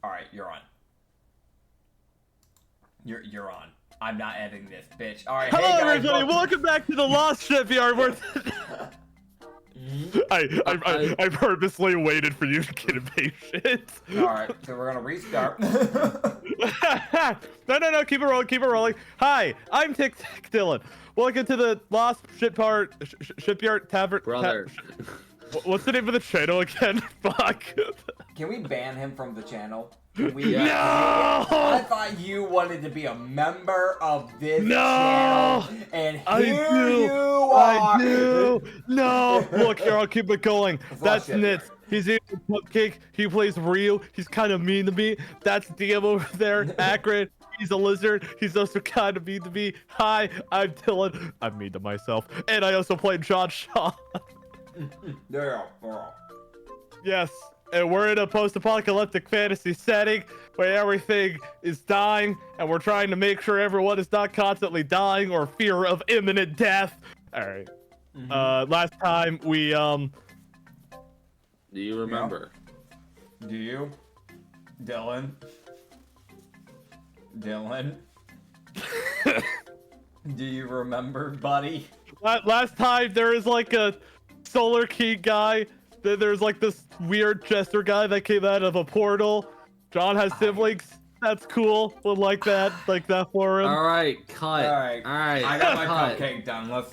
Alright, you're on. You're on. I'm not editing this, bitch. Alright, hey Hello, guys, everybody. Welcome back to the Lost Shipyard. Where I purposely waited for you to get impatient. Alright, so we're gonna restart. No. Keep it rolling. Hi, I'm Tic Dylan. Welcome to the Lost Shipyard Tavern. Brother. What's the name of the channel again? Fuck. Can we ban him from the channel? Can we? No! I thought you wanted to be a member of this No! channel, and here you are. I do. No. Look here, I'll keep it going. That's Shit. Nits. He's eating a cupcake. He plays Ryu. He's kind of mean to me. That's DM over there. Acrid. He's a lizard. He's also kind of mean to me. Hi, I'm Dylan. I'm mean to myself. And I also play John Shaw. Yeah. Yes. And we're in a post-apocalyptic fantasy setting where everything is dying, and we're trying to make sure everyone is not constantly dying or fear of imminent death. All right. Last time we Do you remember? Do you, Dylan? Do you remember, buddy? last time there was like a Solar King guy. There's like this weird jester guy that came out of a portal. John has siblings. That's cool. Would like that for him. All right, cut. All right. I got my cut. cupcake done. Let's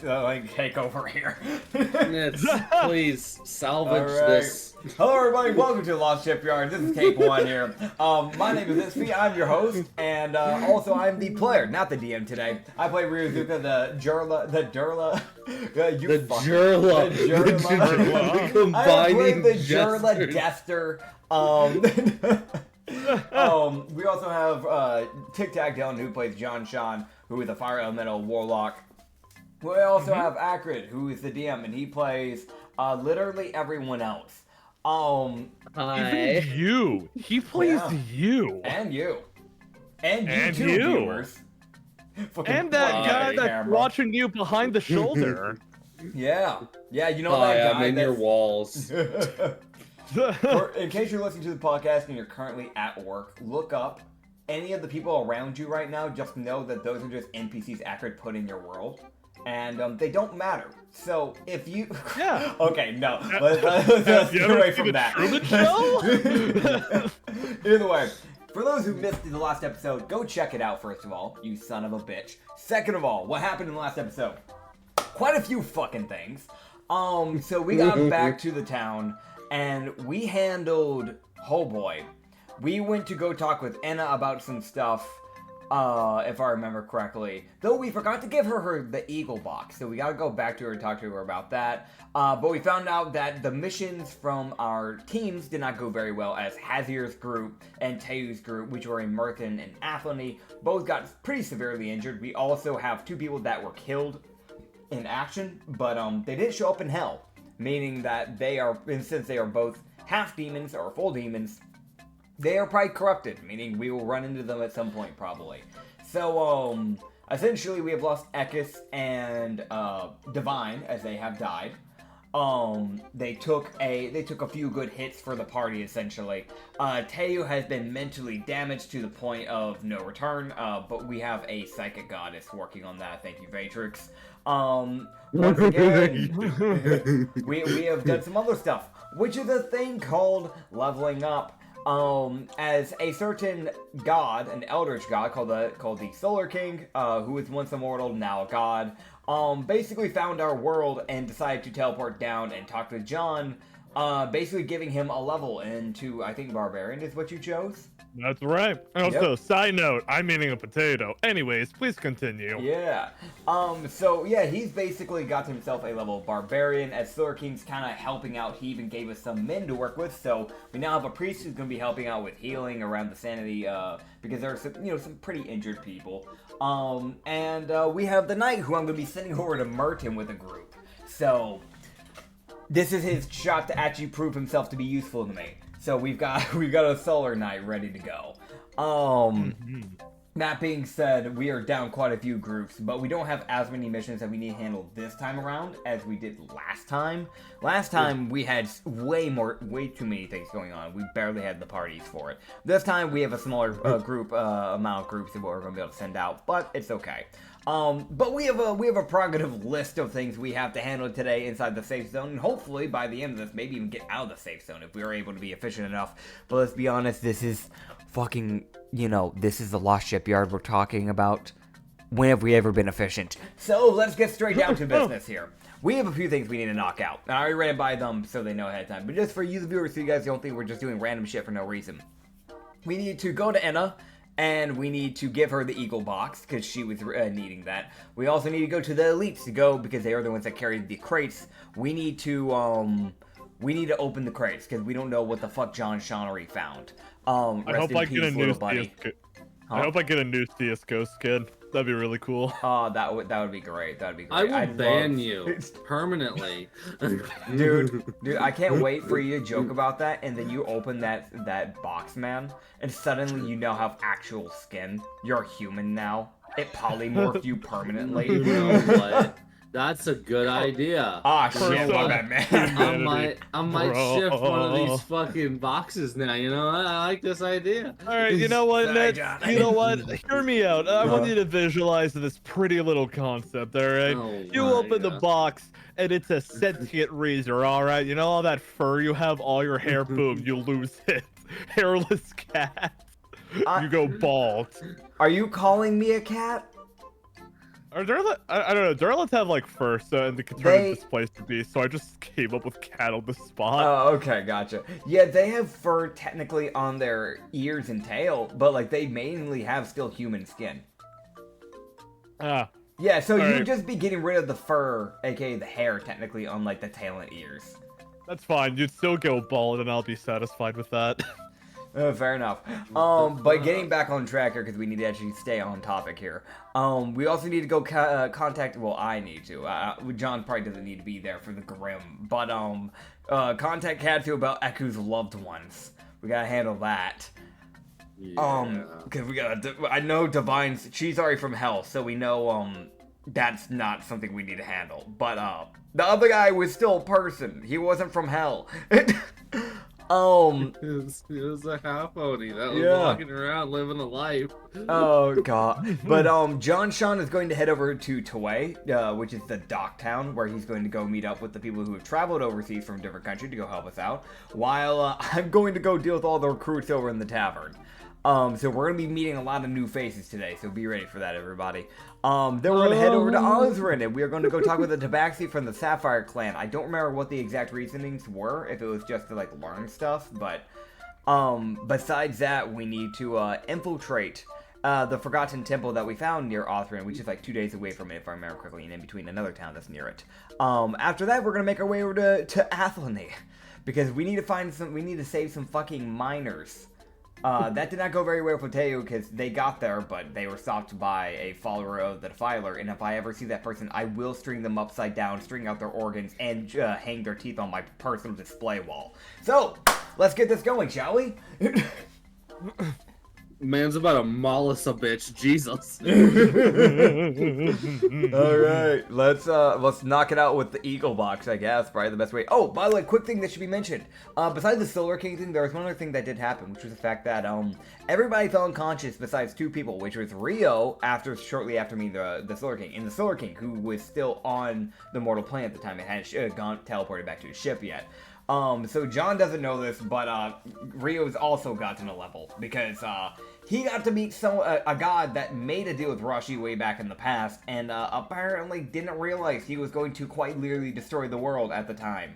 take over here. Nits, please salvage All right. this. Hello, everybody. Welcome to the Lost Shipyard. This is Cape One here. My name is Nitsify. I'm your host, and also I'm the player, not the DM today. I play Ryuzuka, the Jurla. The Jurla. I play Combining the Jurla gestures. Dester. We also have Tic Tac Dylan, who plays John Sean, who is a fire elemental warlock. We also have Acrid, who is the DM, and he plays literally everyone else. Even Hi. you. He plays you. And you. And you And too, you. viewers. Fucking And that pointing guy at the that's camera. watching you behind the shoulder. Yeah. Yeah, you know Hi, that guy I'm in your that's... walls. In case you're listening to the podcast and you're currently at work, look up any of the people around you right now. Just know that those are just NPCs Acrid put in your world. And they don't matter. So if you... Yeah. Okay, no. Let's You get ever away see from the that. Truman Show? Either way, for those who missed the last episode, go check it out, first of all, you son of a bitch. Second of all, what happened in the last episode? Quite a few fucking things. So we got back to the town, and we handled... Oh boy. We went to go talk with Anna about some stuff, if I remember correctly. Though we forgot to give her the eagle box, so we gotta go back to her and talk to her about that. But we found out that the missions from our teams did not go very well, as Hazier's group and Teu's group, which were in Merton and Athlony, both got pretty severely injured. We also have 2 people that were killed in action, but they didn't show up in hell, meaning that they are, and since they are both half demons or full demons, they are probably corrupted, meaning we will run into them at some point, probably. So, essentially we have lost Ekis and, Divine, as they have died. They took a few good hits for the party, essentially. Teu has been mentally damaged to the point of no return, but we have a psychic goddess working on that, thank you, Vatrix. Once again, we have done some other stuff, which is a thing called leveling up. As a certain god, an eldritch god called the Solar King, who was once immortal, now a god, basically found our world and decided to teleport down and talk to John, basically giving him a level into, I think, Barbarian is what you chose? That's right. Also, side note, I'm eating a potato. Anyways, please continue. Yeah. So yeah, he's basically got himself a level of Barbarian, as Solar King's kind of helping out. He even gave us some men to work with, so we now have a priest who's going to be helping out with healing around the Sanity, because there are some, some pretty injured people. And we have the Knight, who I'm going to be sending over to Merton with a group. So, this is his shot to actually prove himself to be useful to me. So we've got a Solar Knight ready to go. That being said, we are down quite a few groups, but we don't have as many missions that we need to handle this time around as we did last time. Last time we had way too many things going on. We barely had the parties for it. This time we have a smaller amount of groups of what we're going to be able to send out, but it's okay. But we have a prerogative list of things we have to handle today inside the safe zone, and hopefully by the end of this, maybe even get out of the safe zone if we are able to be efficient enough. But let's be honest, this is fucking, this is the lost shipyard we're talking about. When have we ever been efficient? So let's get straight down to business here. We have a few things we need to knock out. I already ran by them so they know ahead of time, but just for you, the viewers, so you guys don't think we're just doing random shit for no reason. We need to go to Enna, and we need to give her the Eagle box, because she was needing that. We also need to go to the elites to go, because they are the ones that carried the crates. We need to open the crates, because we don't know what the fuck John Shonnery found. I hope I get a new CSGO skin. That'd be really cool. Oh, that would be great. That'd be great. I will ban you permanently. Dude, I can't wait for you to joke about that, and then you open that box, man, and suddenly you now have actual skin. You're human now. It polymorphed you permanently. You know what? That's a good idea. Ah, shit, my bad, man. I might shift one of these fucking boxes now, I like this idea. Alright, you know what, Ned? You know what? Hear me out. I want you to visualize this pretty little concept, alright? You open the box, and it's a sentient razor, alright? You know all that fur you have, all your hair, boom, you lose it. Hairless cat. You go bald. Are you calling me a cat? I don't know. Durlets have like fur, so and they can turn into place to be. So I just came up with cat on the spot. Oh, okay, gotcha. Yeah, they have fur technically on their ears and tail, but like they mainly have still human skin. Yeah, so you'd just be getting rid of the fur, aka the hair, technically on like the tail and ears. That's fine. You'd still go bald, and I'll be satisfied with that. Fair enough. But getting back on track here, because we need to actually stay on topic here. We also need to go contact, well, I need to. John probably doesn't need to be there for the Grim. But, contact Katsu about Eku's loved ones. We gotta handle that. Yeah. Because we gotta, I know Divine's, she's already from Hell, so we know, that's not something we need to handle. But, the other guy was still a person. He wasn't from Hell. It was a half Oni that was walking around living a life. Oh god. But John Sean is going to head over to Taway, which is the dock town, where he's going to go meet up with the people who have traveled overseas from different countries to go help us out, while I'm going to go deal with all the recruits over in the tavern. So we're going to be meeting a lot of new faces today, so be ready for that, everybody. Then we're going to head over to Osrin, and we are going to go talk with the Tabaxi from the Sapphire clan. I don't remember what the exact reasonings were, if it was just to, like, learn stuff, but, besides that, we need to, infiltrate, the Forgotten Temple that we found near Osrin, which is, like, 2 days away from it, if I remember correctly, and in between another town that's near it. After that, we're going to make our way over to Athelney, because we need to save some fucking miners. That did not go very well for Teo because they got there, but they were stopped by a follower of the Defiler, and if I ever see that person, I will string them upside down, string out their organs, and hang their teeth on my personal display wall. So, let's get this going, shall we? Man's about to maul us a bitch, Jesus. Alright, let's knock it out with the Eagle box, I guess, probably the best way. Oh, by the way, quick thing that should be mentioned. Besides the Solar King thing, there was one other thing that did happen, which was the fact that, everybody fell unconscious besides 2 people, which was Rio, shortly after meeting the Solar King, and the Solar King, who was still on the mortal plane at the time and hadn't teleported back to his ship yet. So John doesn't know this, but, Rio's also gotten a level, because, he got to meet a god that made a deal with Rashi way back in the past, and, apparently didn't realize he was going to quite literally destroy the world at the time.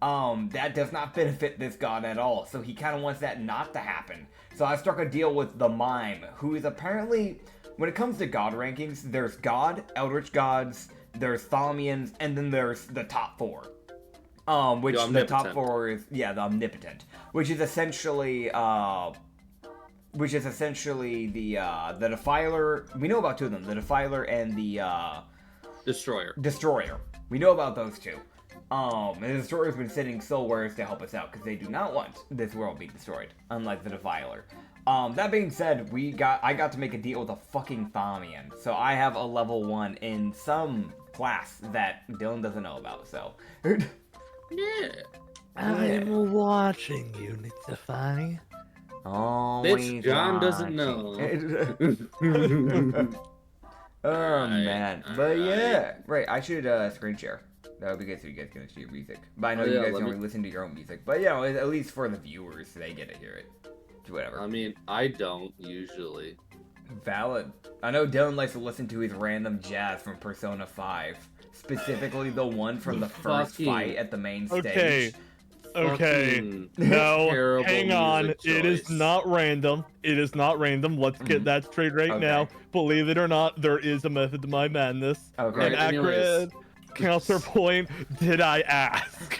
That does not benefit this god at all, so he kind of wants that not to happen. So I struck a deal with the Mime, who is apparently, when it comes to god rankings, there's God, Eldritch Gods, there's Thaumians, and then there's the top 4. Which the top 4 is, the Omnipotent, which is essentially the Defiler. We know about 2 of them, the Defiler and the Destroyer. We know about those 2. And the destroyer's been sending soul warriors to help us out because they do not want this world being destroyed, unlike the Defiler. That being said, I got to make a deal with a fucking Thamian, so I have a level 1 in some class that Dylan doesn't know about. So, Yeah. I'm watching you, Nitsify. oh, Bitch, John doesn't know. Oh man, but yeah, right. I should screen share. That would be good so you guys can see your music. But I know you guys can only listen to your own music. But yeah, at least for the viewers, they get to hear it. Whatever. I mean, I don't usually. Valid. I know Dylan likes to listen to his random jazz from Persona 5, specifically the one from the first fight at the main stage. Okay. No, hang on. It is not random. It is not random. Let's get that straight right now. Believe it or not, there is a method to my madness. Okay. And Acrid, counterpoint, did I ask?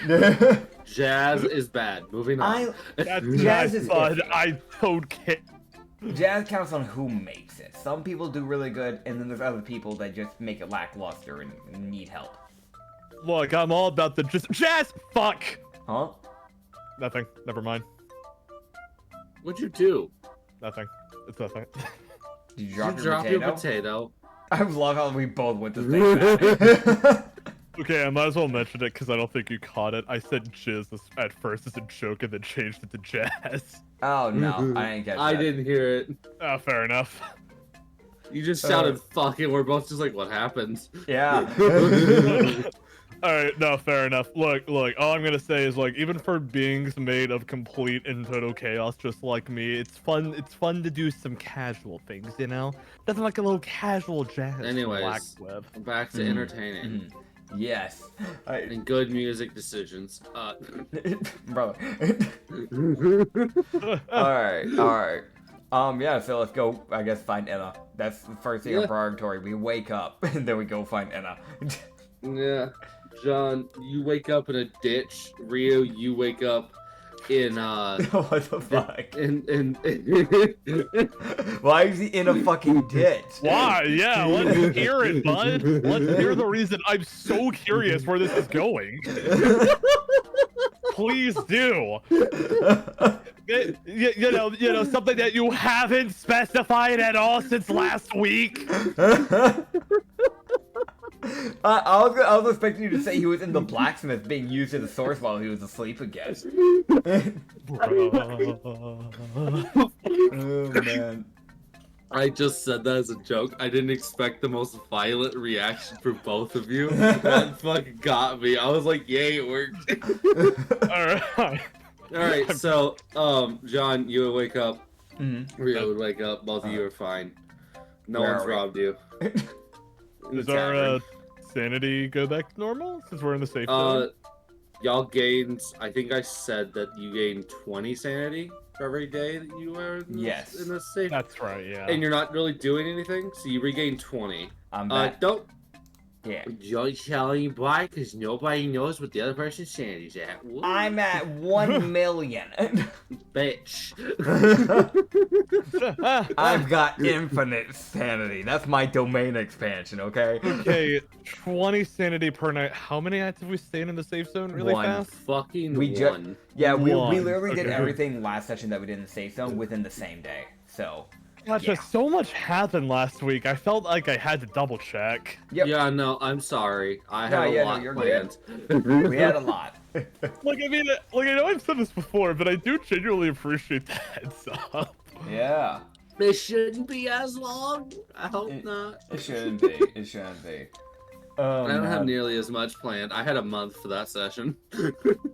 Jazz is bad. Moving on. Jazz is fun. I don't care. Jazz counts on who makes it. Some people do really good, and then there's other people that just make it lackluster and need help. Look, I'm all about the jazz. Fuck. Huh? Nothing. Never mind. What'd you do? Nothing. It's nothing. Did you drop your potato? I love how we both went to think. Okay, I might as well mention it because I don't think you caught it. I said jizz at first as a joke and then changed it to jazz. Oh no, I didn't get that. I didn't hear it. Oh, fair enough. You just shouted fuck and we're both just like, what happened? Yeah. Alright, no, fair enough. Look, all I'm gonna say is, like, even for beings made of complete and total chaos just like me, it's fun to do some casual things, you know? Nothing like a little casual jazz. Anyways, back to entertaining. Yes. And good music decisions. Brother. Alright. Yeah, so let's go, I guess, find Enna. That's the first thing on purgatory. We wake up, and then we go find Enna. Yeah. John, you wake up in a ditch. Rio, you wake up in what the fuck? In Why is he in a fucking ditch? Why? Yeah, let's hear it, bud. Let's hear the reason. I'm so curious where this is going. Please do. You know, something that you haven't specified at all since last week. I was expecting you to say he was in the blacksmith being used as a source while he was asleep again. Oh man. I just said that as a joke. I didn't expect the most violent reaction from both of you. That fucking got me. I was like, yay, it worked. Alright, so, John, you would wake up. Rio would wake up. Both of you are fine. No one's robbed you. Does our sanity go back to normal since we're in the safe zone? Y'all gained, I think I said that you gain 20 sanity for every day that you were in the safe. That's right, yeah. And you're not really doing anything, so you regain 20. Don't. Yeah. Don't tell anybody, because nobody knows what the other person's sanity's at. Woo. I'm at 1 million. Bitch. I've got infinite sanity. That's my domain expansion, okay? Okay, 20 sanity per night. How many nights have we stayed in the safe zone really fast? Fucking one. We literally did Okay. everything last session that we did in the safe zone within the same day. So, Gotcha, so much happened last week. I felt like I had to double check. Yep. Yeah, no, I'm sorry. I had a lot planned. We had a lot. Like, I mean, I know I've said this before, but I do genuinely appreciate the heads up. Yeah. It shouldn't be as long. I hope not. It shouldn't be. It shouldn't be. I don't have nearly as much planned. I had a month for that session.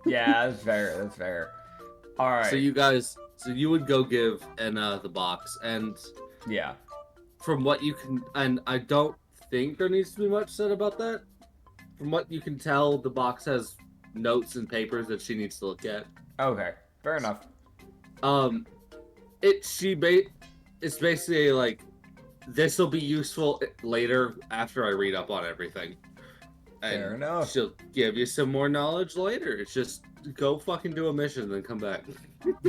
Yeah, that's fair. That's fair. All right. So you would go give Enna the box, and yeah, from what you can, and I don't think there needs to be much said about that. From what you can tell, the box has notes and papers that she needs to look at. Okay, fair enough. It's basically like, this will be useful later after I read up on everything. And fair enough. she'll give you some more knowledge later. It's just go fucking do a mission and then come back.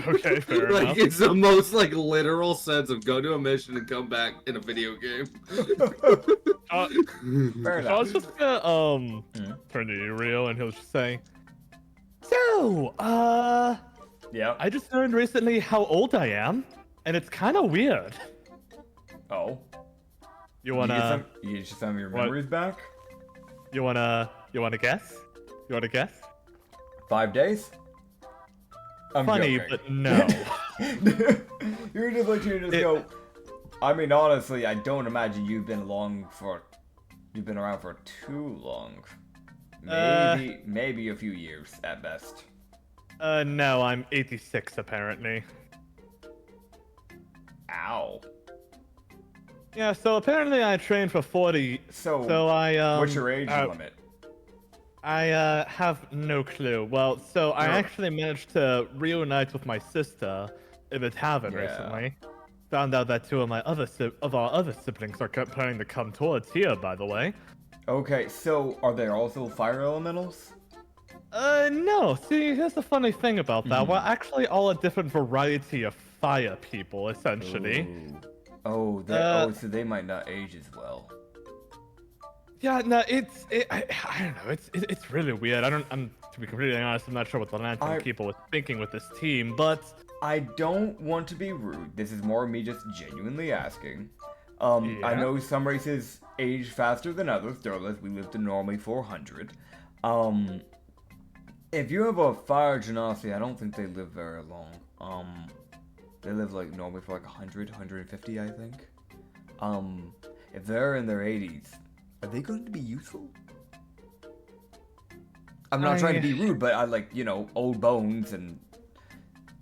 Okay, fair Like, enough. it's the most, like, literal sense of go do a mission and come back in a video game. Fair So I was enough. just gonna turn to you, Rio, and he was just saying, so, Yeah. I just learned recently how old I am, and it's kind of weird. Oh. You wanna You get some of your what? memories back? you wanna guess? You wanna guess? 5 days? I'm Funny, joking. but no. You're just like to just go. I mean, honestly, I don't imagine you've been around for too long. Maybe a few years at best. No, I'm 86 apparently. Ow. Yeah, so apparently I trained for 40. So I what's your age limit? I have no clue. Well, so I No. actually managed to reunite with my sister in the tavern Yeah. recently. Found out that two of my our other siblings are planning to come towards here, by the way. Okay, so are there also fire elementals? No. See, here's the funny thing about that. We're actually all a different variety of fire people, essentially. Ooh. Oh, so they might not age as well. Yeah, no, I don't know. It's really weird. I'm to be completely honest, I'm not sure what the Lantern people was thinking with this team, but I don't want to be rude. This is more me just genuinely asking. I Yeah. know some races age faster than others. Darlith, we live to normally 400. If you have a fire genasi, I don't think they live very long. They live like normally for like 100, 150, I think. If they're in their 80s, are they going to be useful? I'm not trying to be rude, but I like, old bones and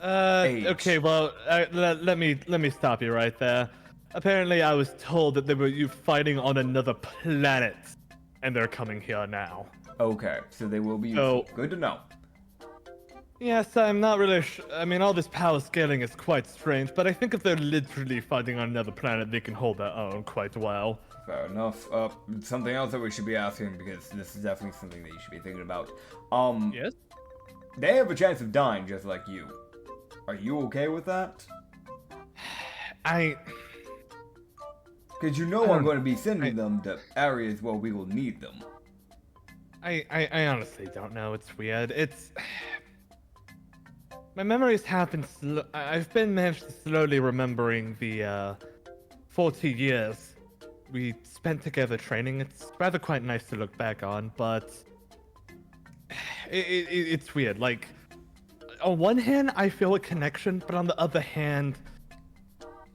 age. Okay, well, let me stop you right there. Apparently, I was told that they were fighting on another planet, and they're coming here now. Okay, so they will be useful. So- Good to know. Yes, I'm not really I mean, all this power scaling is quite strange, but I think if they're literally fighting on another planet, they can hold their own quite well. Fair enough. Something else that we should be asking, because this is definitely something that you should be thinking about. Yes? They have a chance of dying just like you. Are you okay with that? Because I'm going to be sending them to areas where we will need them. I honestly don't know. It's weird. My memories have been I've been managed to slowly remembering the 40 years we spent together training. It's rather quite nice to look back on, but it's weird. Like, on one hand, I feel a connection, but on the other hand,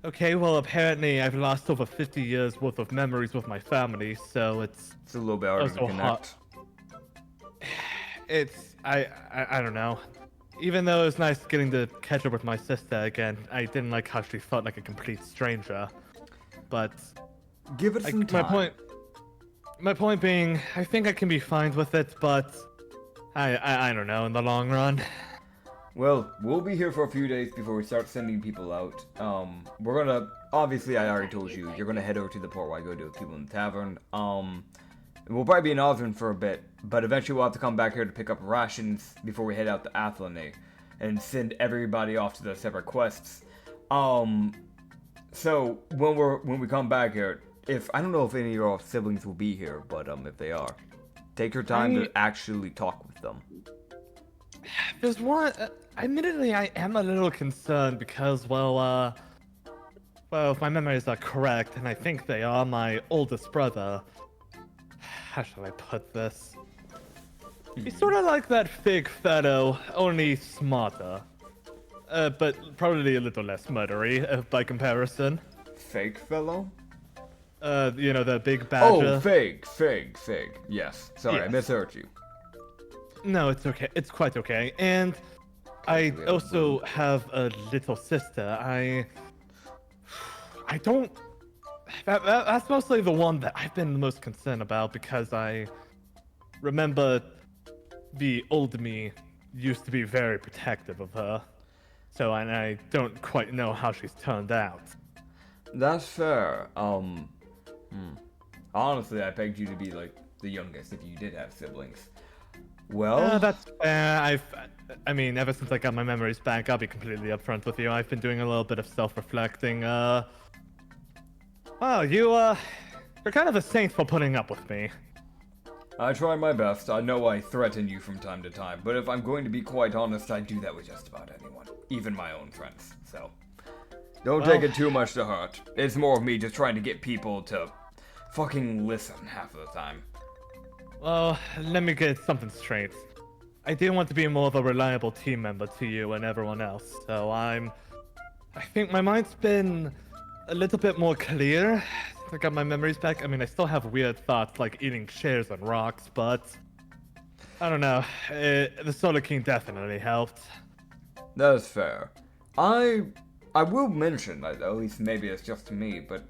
okay, well, apparently I've lost over 50 years worth of memories with my family, so it's a little bit harder to also connect. I don't know. Even though it was nice getting to catch up with my sister again, I didn't like how she felt like a complete stranger. But Give it some time. my point being, I think I can be fine with it, but I don't know in the long run. Well, we'll be here for a few days before we start sending people out. We're gonna, obviously I already told you, you're gonna head over to the port while I go to the people in the tavern. We'll probably be in Osmond for a bit, but eventually we'll have to come back here to pick up rations before we head out to Athelney and send everybody off to their separate quests. So when we come back here, I don't know if any of your siblings will be here, but if they are, take your time to actually talk with them. There's one. Admittedly, I am a little concerned because, well, if my memories are correct, and I think they are, my oldest brother. How shall I put this? He's sort of like that fig fellow, only smarter. But probably a little less murdery, by comparison. Fake fellow? The big badger. Oh, fig. Yes. Sorry, I Yes. misheard you. No, it's okay. It's quite okay. And I also have a little sister. I don't... That's mostly the one that I've been the most concerned about because I remember the old me used to be very protective of her. So, and I don't quite know how she's turned out. That's fair. Honestly, I pegged you to be like the youngest if you did have siblings. Well, I mean, ever since I got my memories back, I'll be completely upfront with you. I've been doing a little bit of self-reflecting. Well, you're kind of a saint for putting up with me. I try my best. I know I threaten you from time to time, but if I'm going to be quite honest, I do that with just about anyone, even my own friends. So, don't take it too much to heart. It's more of me just trying to get people to fucking listen half of the time. Well, let me get something straight. I do want to be more of a reliable team member to you and everyone else, so I think my mind's been a little bit more clear. I got my memories back. I mean, I still have weird thoughts like eating chairs and rocks, but I don't know. The Solar King definitely helped. That's fair. I will mention, at least maybe it's just me, but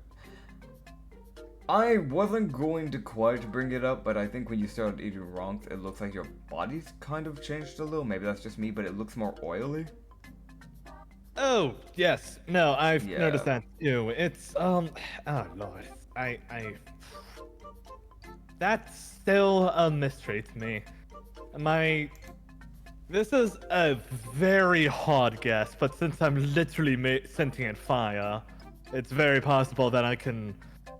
I wasn't going to quite bring it up, but I think when you started eating rocks, it looks like your body's kind of changed a little. Maybe that's just me, but it looks more oily. Oh, yes. No, I've noticed that too. It's, oh lord. That's still a mystery to me. This is a very hard guess, but since I'm literally sentient fire, it's very possible that I can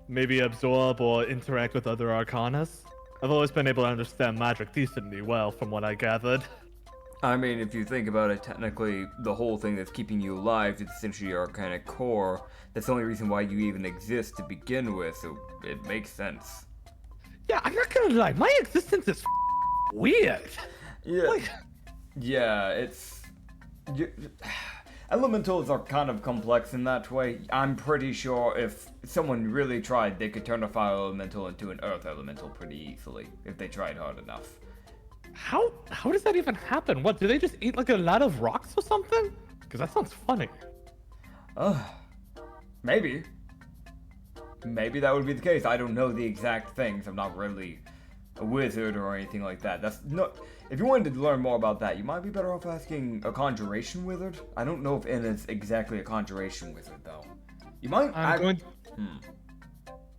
maybe absorb or interact with other arcanas. I've always been able to understand magic decently well from what I gathered. I mean, if you think about it, technically, the whole thing that's keeping you alive is essentially your arcanic core. That's the only reason why you even exist to begin with, so it makes sense. Yeah, I'm not gonna lie, my existence is weird. Yeah. Yeah, it's... Elementals are kind of complex in that way. I'm pretty sure if someone really tried, they could turn a fire elemental into an earth elemental pretty easily, if they tried hard enough. How does that even happen? What, do they just eat like a lot of rocks or something? Because that sounds funny. Maybe. Maybe that would be the case. I don't know the exact things. I'm not really a wizard or anything like that. That's not... If you wanted to learn more about that, you might be better off asking a conjuration wizard. I don't know if Inna's exactly a conjuration wizard, though. You might...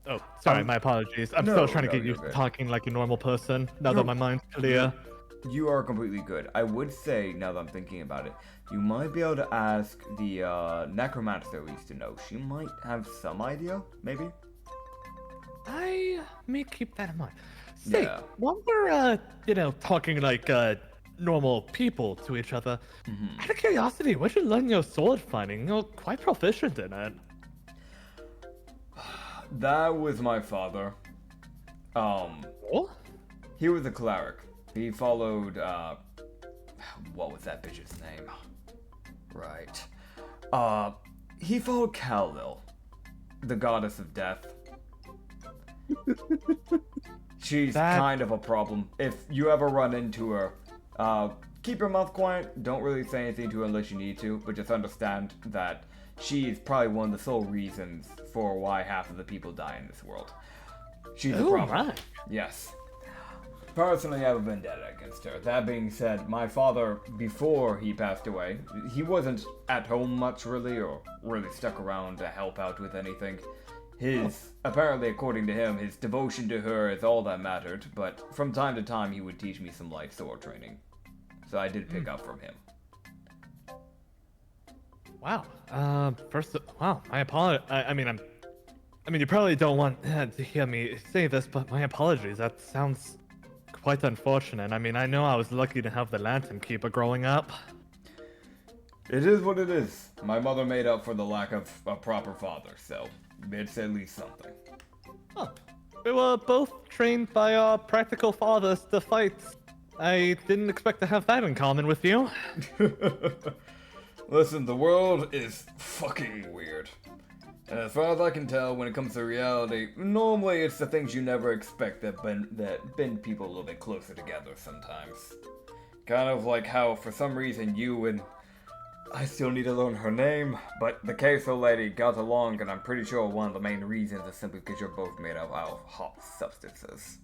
Oh, sorry, my apologies. I'm still trying to get used to talking like a normal person, now that my mind's clear. You are completely good. I would say, now that I'm thinking about it, you might be able to ask the necromancer we used to know. She might have some idea, maybe? I may keep that in mind. Say, when we're, talking like normal people to each other, out of curiosity, where'd you learn your sword fighting? You're quite proficient in it. That was my father. What? He was a cleric. He followed, what was that bitch's name? Right. He followed Kal-Il, the goddess of death. She's kind of a problem. If you ever run into her, keep your mouth quiet. Don't really say anything to her unless you need to, but just understand that she is probably one of the sole reasons for why half of the people die in this world. She's a problem. Right. Yes. Personally, I have a vendetta against her. That being said, my father, before he passed away, he wasn't at home much really, or really stuck around to help out with anything. Apparently, according to him, his devotion to her is all that mattered, but from time to time he would teach me some light sword training. So I did pick up from him. Wow. Wow, my apologies. I mean, you probably don't want to hear me say this, but my apologies. That sounds quite unfortunate. I mean, I know I was lucky to have the Lantern Keeper growing up. It is what it is. My mother made up for the lack of a proper father, so it's at least something. Oh, we were both trained by our practical fathers to fight. I didn't expect to have that in common with you. Listen, the world is fucking weird. And as far as I can tell, when it comes to reality, normally it's the things you never expect that bend people a little bit closer together sometimes. Kind of like how, for some reason, you and... I still need to learn her name, but the queso lady got along, and I'm pretty sure one of the main reasons is simply because you're both made out of hot substances.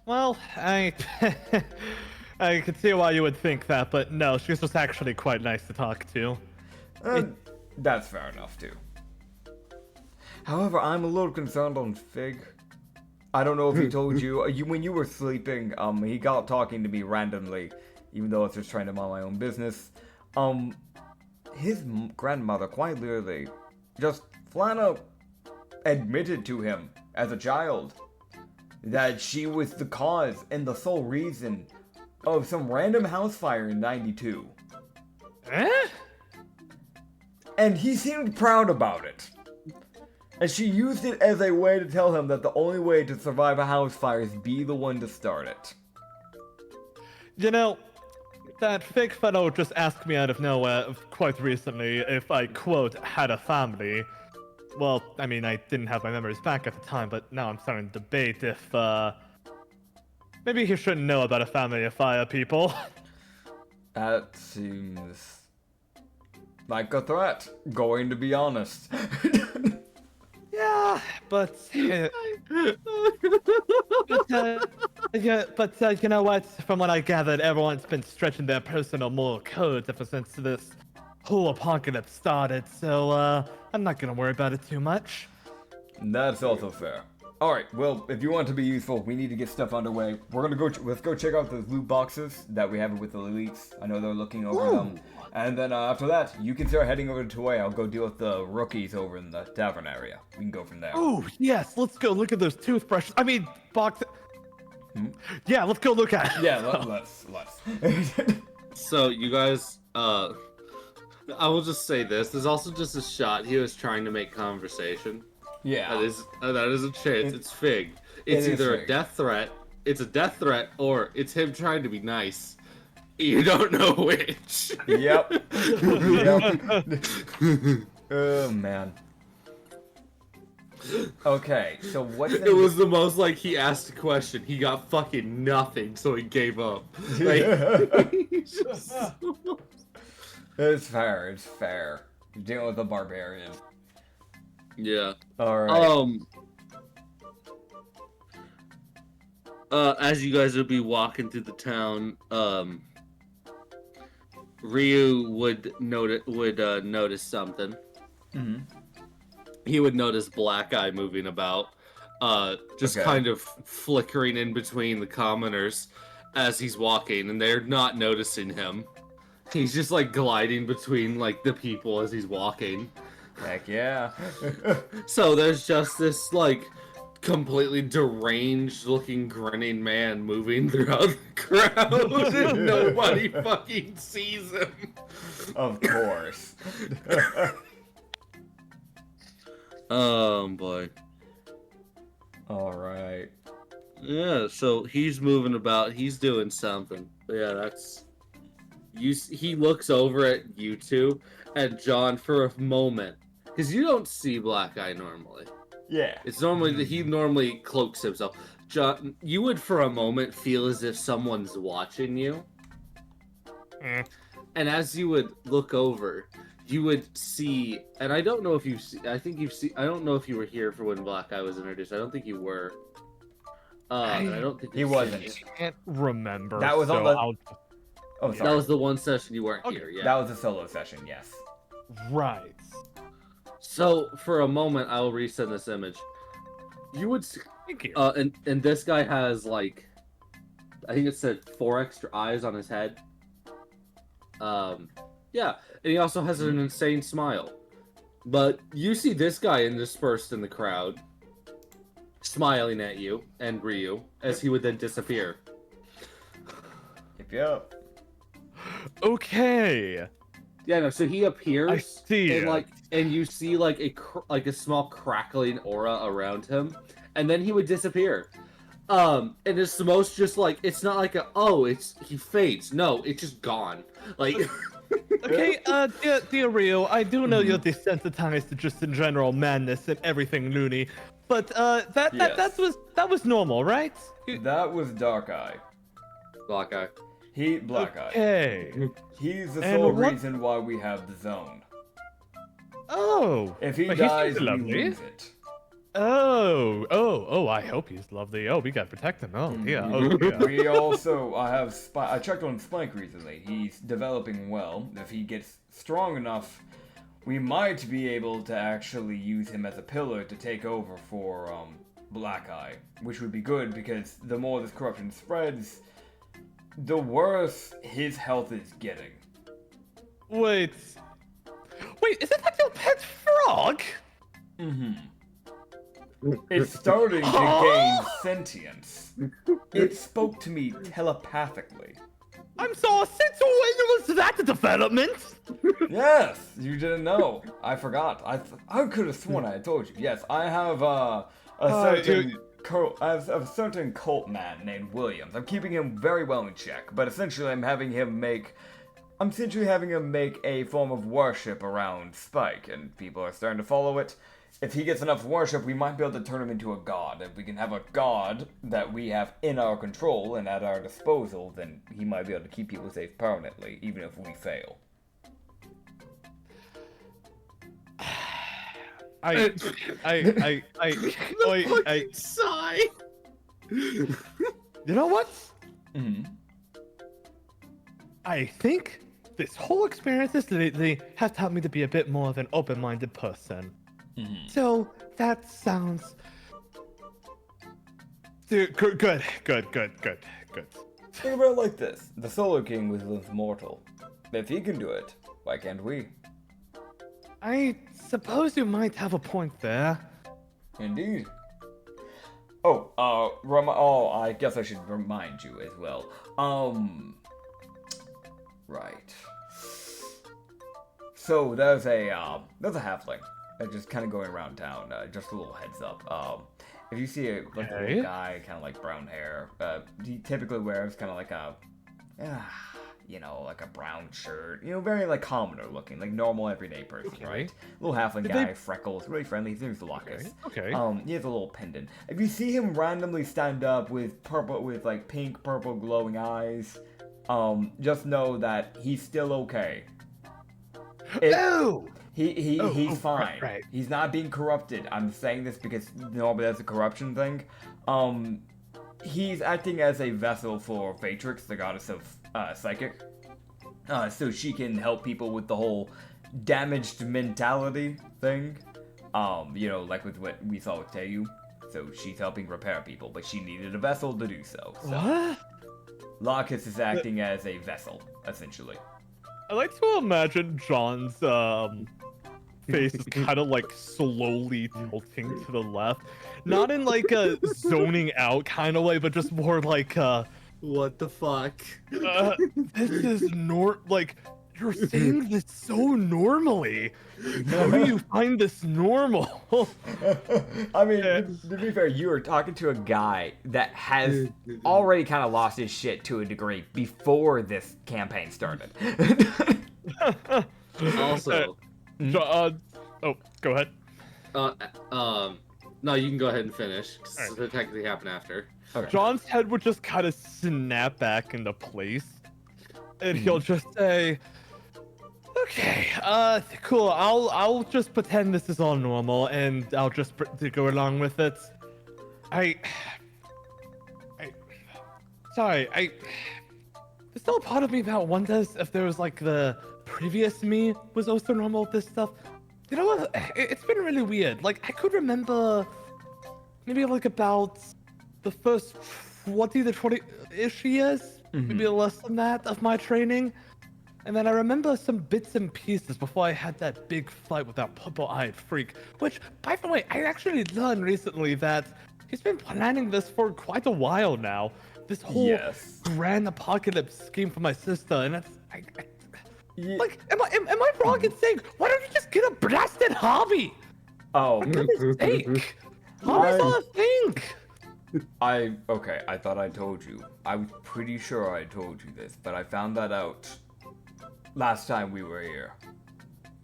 Well, I could see why you would think that, but no, she's just actually quite nice to talk to. That's fair enough, too. However, I'm a little concerned on Fig. I don't know if he told you, when you were sleeping, he got talking to me randomly, even though I was just trying to mind my own business. His grandmother quite literally just flat out admitted to him as a child that she was the cause and the sole reason of some random house fire in 92. Eh? And he seemed proud about it. And she used it as a way to tell him that the only way to survive a house fire is be the one to start it. You know, that fake fellow just asked me out of nowhere quite recently if I, quote, had a family. Well, I mean, I didn't have my memories back at the time, but now I'm starting to debate if, maybe he shouldn't know about a family of fire people. That seems like a threat, going to be honest. Yeah, but you know what? From what I gathered, everyone's been stretching their personal moral codes ever since this whole apocalypse started. So I'm not gonna worry about it too much. That's also fair. Alright, well, if you want to be useful, we need to get stuff underway. We're gonna go, let's go check out those loot boxes that we have with the elites. I know they're looking over them. And then after that, you can start heading over to Toy. I'll go deal with the rookies over in the tavern area. We can go from there. Oh, yes, let's go look at those toothbrushes. I mean, box. Yeah, let's go look at it. Yeah, let's. So you guys, I will just say this. There's also just a shot he was trying to make conversation. Yeah. That is a chance. It's Fig. It's either a death threat. It's a death threat, or it's him trying to be nice. You don't know which. Yep. Oh man. Okay, so what's It was the most like he asked a question, he got fucking nothing, so he gave up. Like, It's fair. It's fair. You're dealing with a barbarian. yeah. All right. As you guys would be walking through the town, Ryu would notice something. Mm-hmm. He would notice Black Eye moving about, just Okay. kind of flickering in between the commoners as he's walking, and they're not noticing him. He's just like gliding between like the people as he's walking. Heck yeah. So there's just this like completely deranged looking grinning man moving throughout the crowd and nobody fucking sees him. Of course. Oh boy. All right. Yeah, so he's moving about, he's doing something. But yeah, that's he looks over at you two and John for a moment. Because you don't see Black Eye normally. Yeah. It's normally that he normally cloaks himself. John, you would for a moment feel as if someone's watching you. And as you would look over, you would see, and I don't know if you've seen, I think you've seen, I don't know if you were here for when Black Eye was introduced. I don't think you were. And I don't think He you've wasn't. seen it. I can't remember. That was on the- Oh, sorry. That was the one session you weren't Okay. here, yeah. That was a solo session, yes. Right. So, for a moment, I will resend this image. You would see, Thank you. and this guy has, like, I think it said 4 extra eyes on his head. Yeah, and he also has an insane smile. But you see this guy interspersed in the crowd, smiling at you and Ryu, as he would then disappear. Yep. Okay. Yeah, no, so he appears, I see. and you see like a small crackling aura around him, and then he would disappear. And it's the most just like, it's not like he fades. No, it's just gone. Like, Okay, dear Rio, I do know you're desensitized to just in general madness and everything loony, but that was normal, right? That was Dark Eye. Black Eye. Black Eye. Okay. He's the And sole what- reason why we have the zone. Oh. If he but he dies, seems we lovely. lose it. Oh, I hope he's lovely. Oh, we gotta protect him. Oh, dear. Oh, dear. We also, I checked on Spike recently. He's developing well. If he gets strong enough, we might be able to actually use him as a pillar to take over for black eye, which would be good because the more this corruption spreads, the worse his health is getting. Wait, is that your pet frog? Mm-hmm. It's starting to gain sentience. It spoke to me telepathically. I'm so sick. So when was that development? Yes, you didn't know. I forgot. I could have sworn I had told you. Yes, I have a certain cult man named Williams. I'm keeping him very well in check, but essentially I'm essentially having him make a form of worship around Spike, and people are starting to follow it. If he gets enough worship, we might be able to turn him into a god. If we can have a god that we have in our control and at our disposal, then he might be able to keep people safe permanently, even if we fail. Sigh. You know what? Mm-hmm. I think this whole experience they have taught me to be a bit more of an open-minded person. Mm-hmm. So that sounds good. Good. Think about it like this. The Solar King was once mortal. If he can do it, why can't we? I suppose you might have a point there. Indeed. I guess I should remind you as well. Right. So there's a halfling that's just kind of going around town. Just a little heads up. If you see a little guy, kind of like brown hair, he typically wears kind of like like a brown shirt. Very like commoner looking, like normal everyday person, right? Little halfling guy, freckles, really friendly. His name's Locus. Okay. He has a little pendant. If you see him randomly stand up with pink, purple glowing eyes, just know that he's still okay. He's fine. Right. He's not being corrupted. I'm saying this because normally that's a corruption thing. He's acting as a vessel for Vatrix, the goddess of psychic, so she can help people with the whole damaged mentality thing. Like with what we saw with Teiyu. So she's helping repair people, but she needed a vessel to do so. What? Locus is acting as a vessel, essentially. I like to imagine John's face is kind of like slowly tilting to the left, not in like a zoning out kind of way, but just more like What the fuck? this is like you're saying this so normally. How do you find this normal? I mean, to be fair, you were talking to a guy that has already kind of lost his shit to a degree before this campaign started. Also, go ahead. No, you can go ahead and finish. Cause it technically happened after. Okay. John's head would just kind of snap back into place, and he'll just say, "Okay, cool. I'll just pretend this is all normal, and I'll just go along with it." Sorry. There's still a part of me that wonders if there was like the previous me was also normal with this stuff. You know what? It's been really weird. Like I could remember maybe like about the first 20 to 20-ish years, maybe less than that, of my training. And then I remember some bits and pieces before I had that big fight with that purple-eyed freak, which, by the way, I actually learned recently that he's been planning this for quite a while now. This whole grand apocalypse scheme for my sister, and it's... Like, am I wrong in saying, why don't you just get a blasted hobby? Oh. For goodness sake. Hobbies are a thing. I thought I told you. I was pretty sure I told you this, but I found that out last time we were here.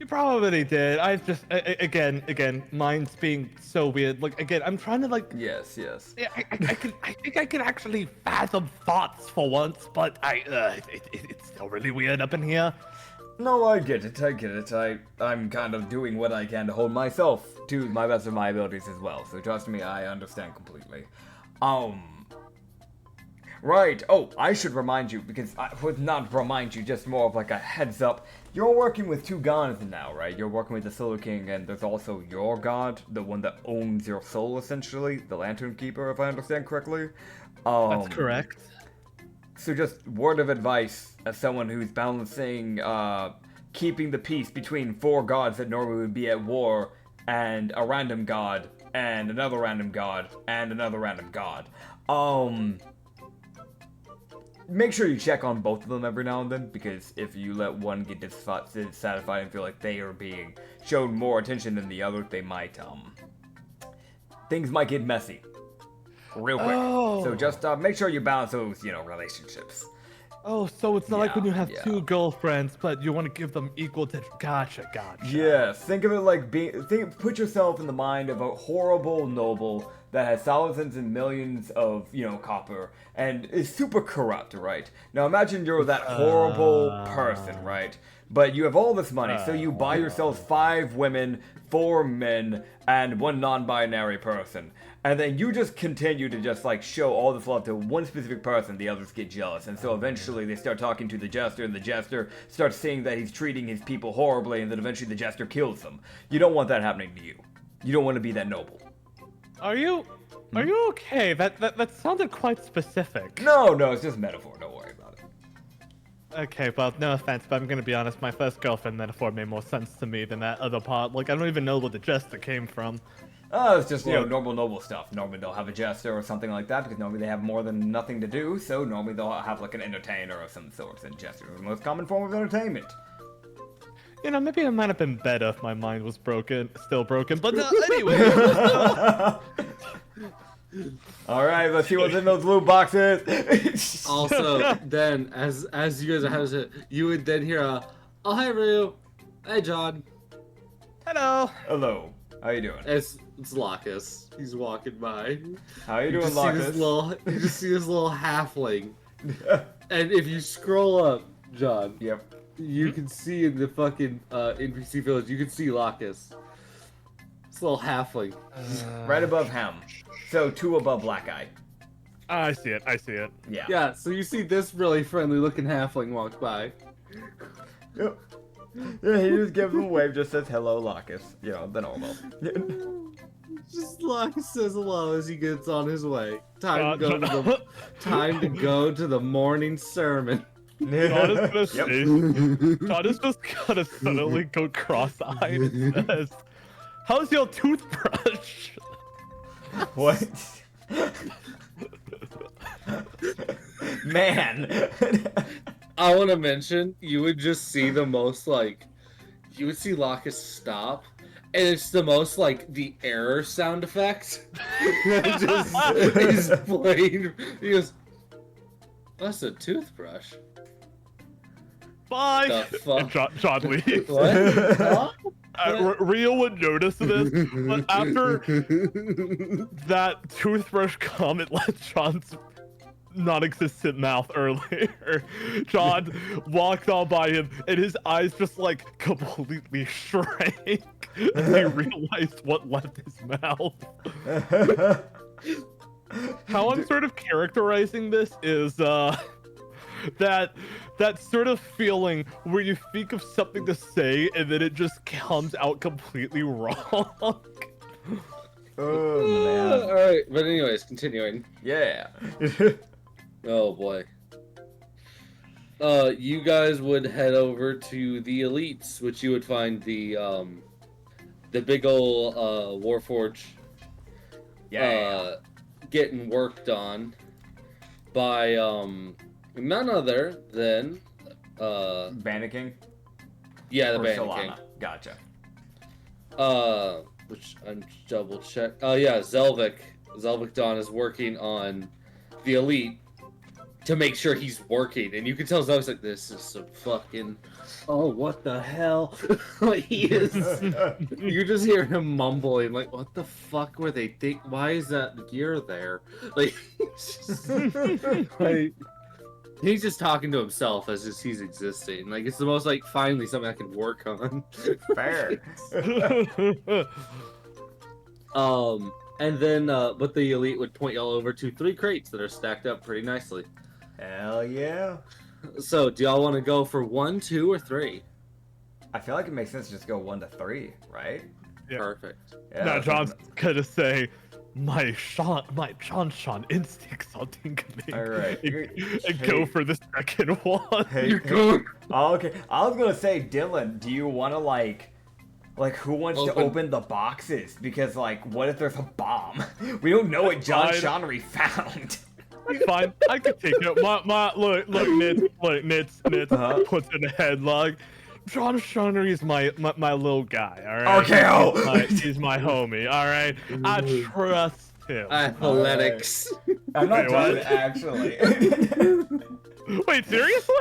You probably did. I've just again, mine's being so weird. Like again, I'm trying to like. Yes. Yeah, I think I can actually fathom thoughts for once, but it's still really weird up in here. No, I get it. I'm kind of doing what I can to hold myself to my best of my abilities as well. So trust me, I understand completely. Right. Oh, I should remind you, because I would not remind you, just more of like a heads up. You're working with two gods now, right? You're working with the Solar King, and there's also your god, the one that owns your soul, essentially, the Lantern Keeper, if I understand correctly. That's correct. So just word of advice, as someone who's balancing, keeping the peace between four gods that normally would be at war, and a random god, and another random god, and another random god. Make sure you check on both of them every now and then, because if you let one get dissatisfied and feel like they are being shown more attention than the other, they might, things might get messy. Real quick. Oh. So just, make sure you balance those, relationships. Oh, so it's not like when you have Yeah. two girlfriends, but you want to give them equal attention. Gotcha. Yes, think of it like put yourself in the mind of a horrible noble that has thousands and millions of, copper, and is super corrupt, right? Now imagine you're that horrible person, right? But you have all this money, so you buy yourself 5 women, 4 men, and 1 non-binary person. And then you just continue to just show all this love to one specific person, the others get jealous. And so eventually they start talking to the jester, and the jester starts seeing that he's treating his people horribly, and then eventually the jester kills them. You don't want that happening to you. You don't want to be that noble. Are you okay? That sounded quite specific. No, it's just metaphor, don't worry about it. Okay, well, no offense, but I'm gonna be honest, my first girlfriend metaphor made more sense to me than that other part. I don't even know where the jester came from. Oh, it's just, normal noble stuff. Normally they'll have a jester or something like that, because normally they have more than nothing to do, so normally they'll have an entertainer of some sort, and jester is the most common form of entertainment. Maybe it might have been better if my mind was still broken, but anyway. Alright, let's see what's in those blue boxes. Also, then, as you guys are having it, you would then hear oh, hey, Ryu. Hey, John. Hello. Hello. How you doing? It's Locus. He's walking by. How you doing, Locus? You just see this little halfling. And if you scroll up, John, Yep. you can see in the fucking NPC village, you can see Locus. This little halfling. Right above him. So 2 above Black Eye. I see it. Yeah. Yeah, so you see this really friendly looking halfling walk by. Yep. Yeah, he just gives him a wave, just says hello, Locus. The normal. Just Locus says hello as he gets on his way. Time to go to the morning sermon. God is gonna Yep. God is just gonna suddenly go cross-eyed and says, "How's your toothbrush?" What? Man. I want to mention, you would just see the most, you would see Locus stop, and it's the most, the error sound effect. He's playing, he goes, that's a toothbrush. Bye! The fuck? And John leaves. What? Huh? Rio would notice this, but after that toothbrush comment left John's non-existent mouth earlier, John walked on by him, and his eyes just completely shrank as he realized what left his mouth. How I'm sort of characterizing this is that sort of feeling where you think of something to say and then it just comes out completely wrong. Oh, man. Alright, but anyways, continuing. Yeah. Oh boy. You guys would head over to the elites, which you would find the big ol' Warforge Yeah. getting worked on by none other than Bandit King? yeah, the Or Bandit Solana? Gotcha. King. Which I'm double check. Oh yeah, Zelvik Dawn is working on the elite to make sure he's working, and you can tell Zelvik's like, this is some fucking, oh, what the hell? He is. You just hear him mumbling, what the fuck were they think? Why is that gear there? He's just talking to himself as just he's existing. It's the most finally something I can work on. Fair. And then, but the elite would point y'all over to 3 crates that are stacked up pretty nicely. Hell yeah. So, do y'all want to go for 1, 2, or 3? I feel like it makes sense to just go 1 to 3, right? Yeah. Perfect. Yeah, Now that's John's gonna say, my Sean instincts are tingling. All right. And go for the second one. Hey, You're going. Oh, okay. I was gonna say, Dylan, do you want to like who wants to open the boxes? Because like, what if there's a bomb? We don't know what John Shonnery found. Fine, I can take it. Look, Nits puts in a headlock. John Shonnery is my little guy, alright? Okay, he's my homie, alright? I trust him. Athletics. I'm not Wait, done, actually. Wait, seriously?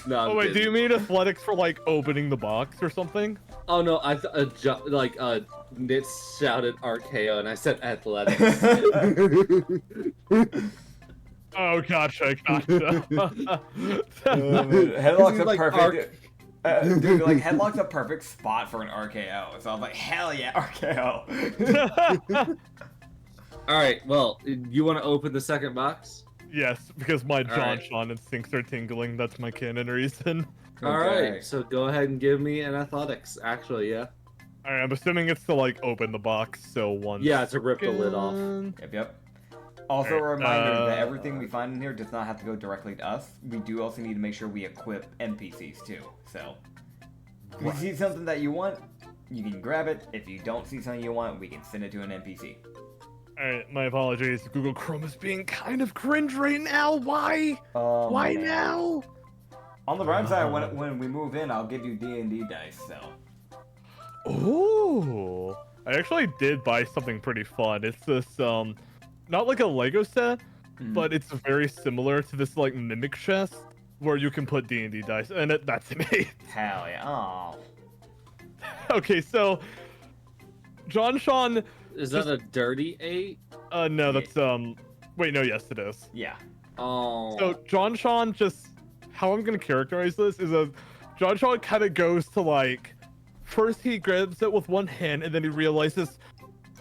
No, I'm Oh wait, do kidding. you mean athletics for like opening the box or something? Oh no, Nitz shouted RKO and I said athletics. Oh, gotcha. Headlock's a like perfect. Dude, like headlock's a perfect spot for an RKO. So I'm like, hell yeah, RKO. Alright, well, you want to open the second box? Yes, because my John Alright. Sean instincts are tingling. That's my canon reason. Alright, so go ahead and give me an athletics, actually, yeah. Alright, I'm assuming it's to like open the box, so one. Yeah, to rip the lid off. Yep. Also, a Alright, reminder that everything we find in here does not have to go directly to us. We do also need to make sure we equip NPCs too. So, if you see something that you want, you can grab it. If you don't see something you want, we can send it to an NPC. Alright, my apologies. Google Chrome is being kind of cringe right now. Why? Why Man. now? On the bright side, when we move in, I'll give you D&D dice. So. Ooh. I actually did buy something pretty fun. It's this, not like a Lego set, but it's very similar to this, like, mimic chest where you can put D&D dice, and that's an 8. Hell yeah. Oh. Okay, so, John Sean... Is that a dirty 8? No, that's, wait, no, yes, it is. Yeah. Oh. So, John Sean just... How I'm gonna characterize this is John Sean kind of goes to, like... First he grabs it with one hand, and then he realizes...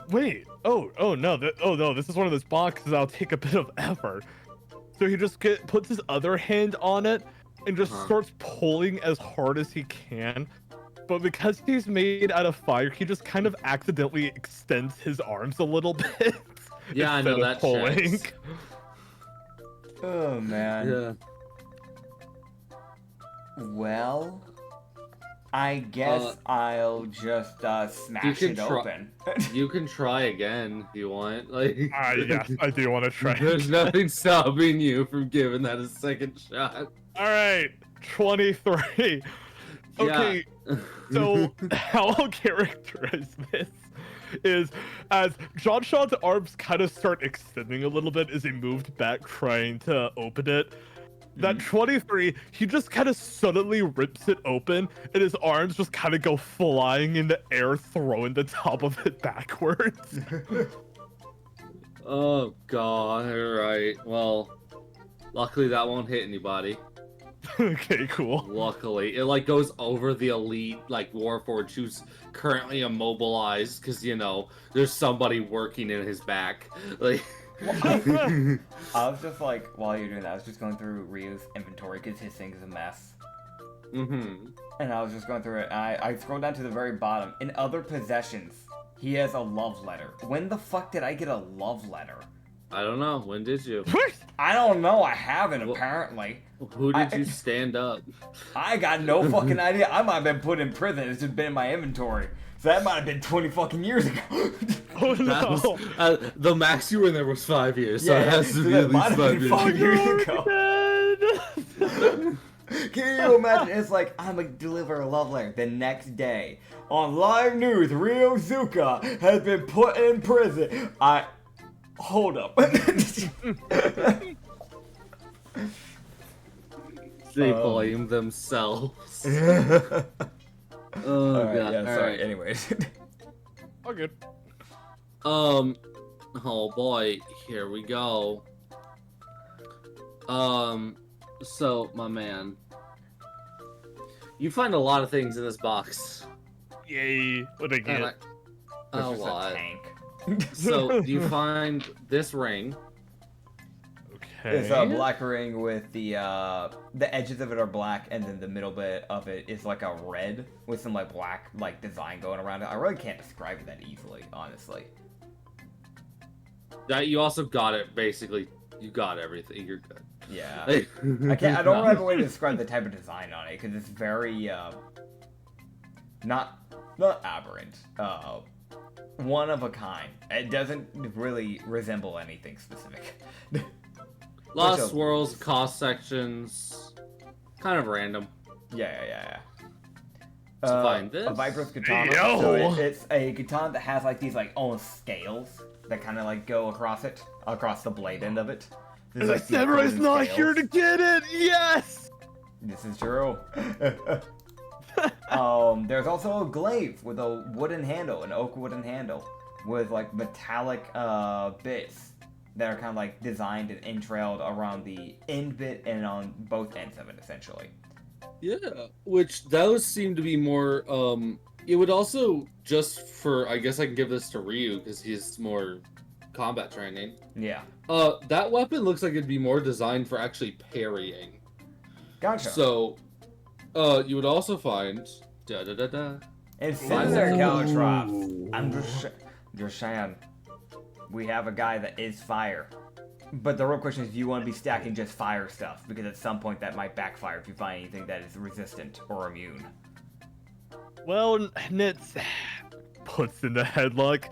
Wait, oh no, this is one of those boxes that'll take a bit of effort. So he just puts his other hand on it, and just starts pulling as hard as he can. But because he's made out of fire, he just kind of accidentally extends his arms a little bit. Yeah, I know that checks. Oh man. Yeah. Well, I guess I'll just smash it open. You can try again if you want. Like, Yes, I do want to try. there's nothing stopping you from giving that a second shot. All right, 23. Okay, Yeah. so how I'll characterize this is as John Sean's arms kind of start extending a little bit as he moved back trying to open it. That 23, he just kind of suddenly rips it open, and his arms just kind of go flying in the air, throwing the top of it backwards. Oh god, alright. Well, luckily that won't hit anybody. Okay, cool. Luckily. It like goes over the elite, like Warforged, who's currently immobilized, because, you know, there's somebody working in his back. Like... I was just like, while you're doing that, I was just going through Ryu's inventory because his thing is a mess. And I was just going through it, and I scrolled down to the very bottom. In other possessions, he has a love letter. When the fuck did I get a love letter? I don't know. When did you? I don't know. I haven't, apparently. Who did you stand up? I got no fucking idea. I might have been put in prison. It's just been in my inventory. So that might have been 20 fucking years ago. Oh no. Was, the max you were in there was 5 years, so Yeah, it has to so be that at might least have 5 been years. 5 years ago. Can you imagine? It's like, I'm gonna deliver a love letter the next day. On live news, Ryozuka has been put in prison. Hold up. They blame themselves. Oh Alright, god. yeah, sorry. Alright. Anyways. All good. Oh boy, here we go. So my man, you find a lot of things in this box. Yay. What'd I And get? A Which is lot. a tank. So you find this ring. Okay. It's a black ring with the edges of it are black, and then the middle bit of it is like a red with some like black like design going around it. I really can't describe it that easily, honestly. That you also got it basically. You got everything. You're good. Yeah. I can't. I don't have a way to describe the type of design on it because it's very not aberrant. One of a kind. It doesn't really resemble anything specific. Lost swirls, cost sections, kind of random. Yeah. To find this. A Viper's katana. Yo! So it's a katana that has like these like almost scales that kind of like go across it, across the blade end of it. There's, The like, these samurai's golden not scales. here to get it. Yes. This is true. There's also a glaive with a wooden handle, an oak wooden handle, with like metallic bits that are kind of like designed and entrailed around the end bit and on both ends of it, essentially. Yeah, which those seem to be more. It would also just for. I guess I can give this to Ryu because he's more combat training. Yeah. That weapon looks like it'd be more designed for actually parrying. Gotcha. So, you would also find And since they're caltrops, I'm just saying, we have a guy that is fire. But the real question is, do you want to be stacking just fire stuff? Because at some point that might backfire if you find anything that is resistant or immune. Well, Nits puts in the headlock.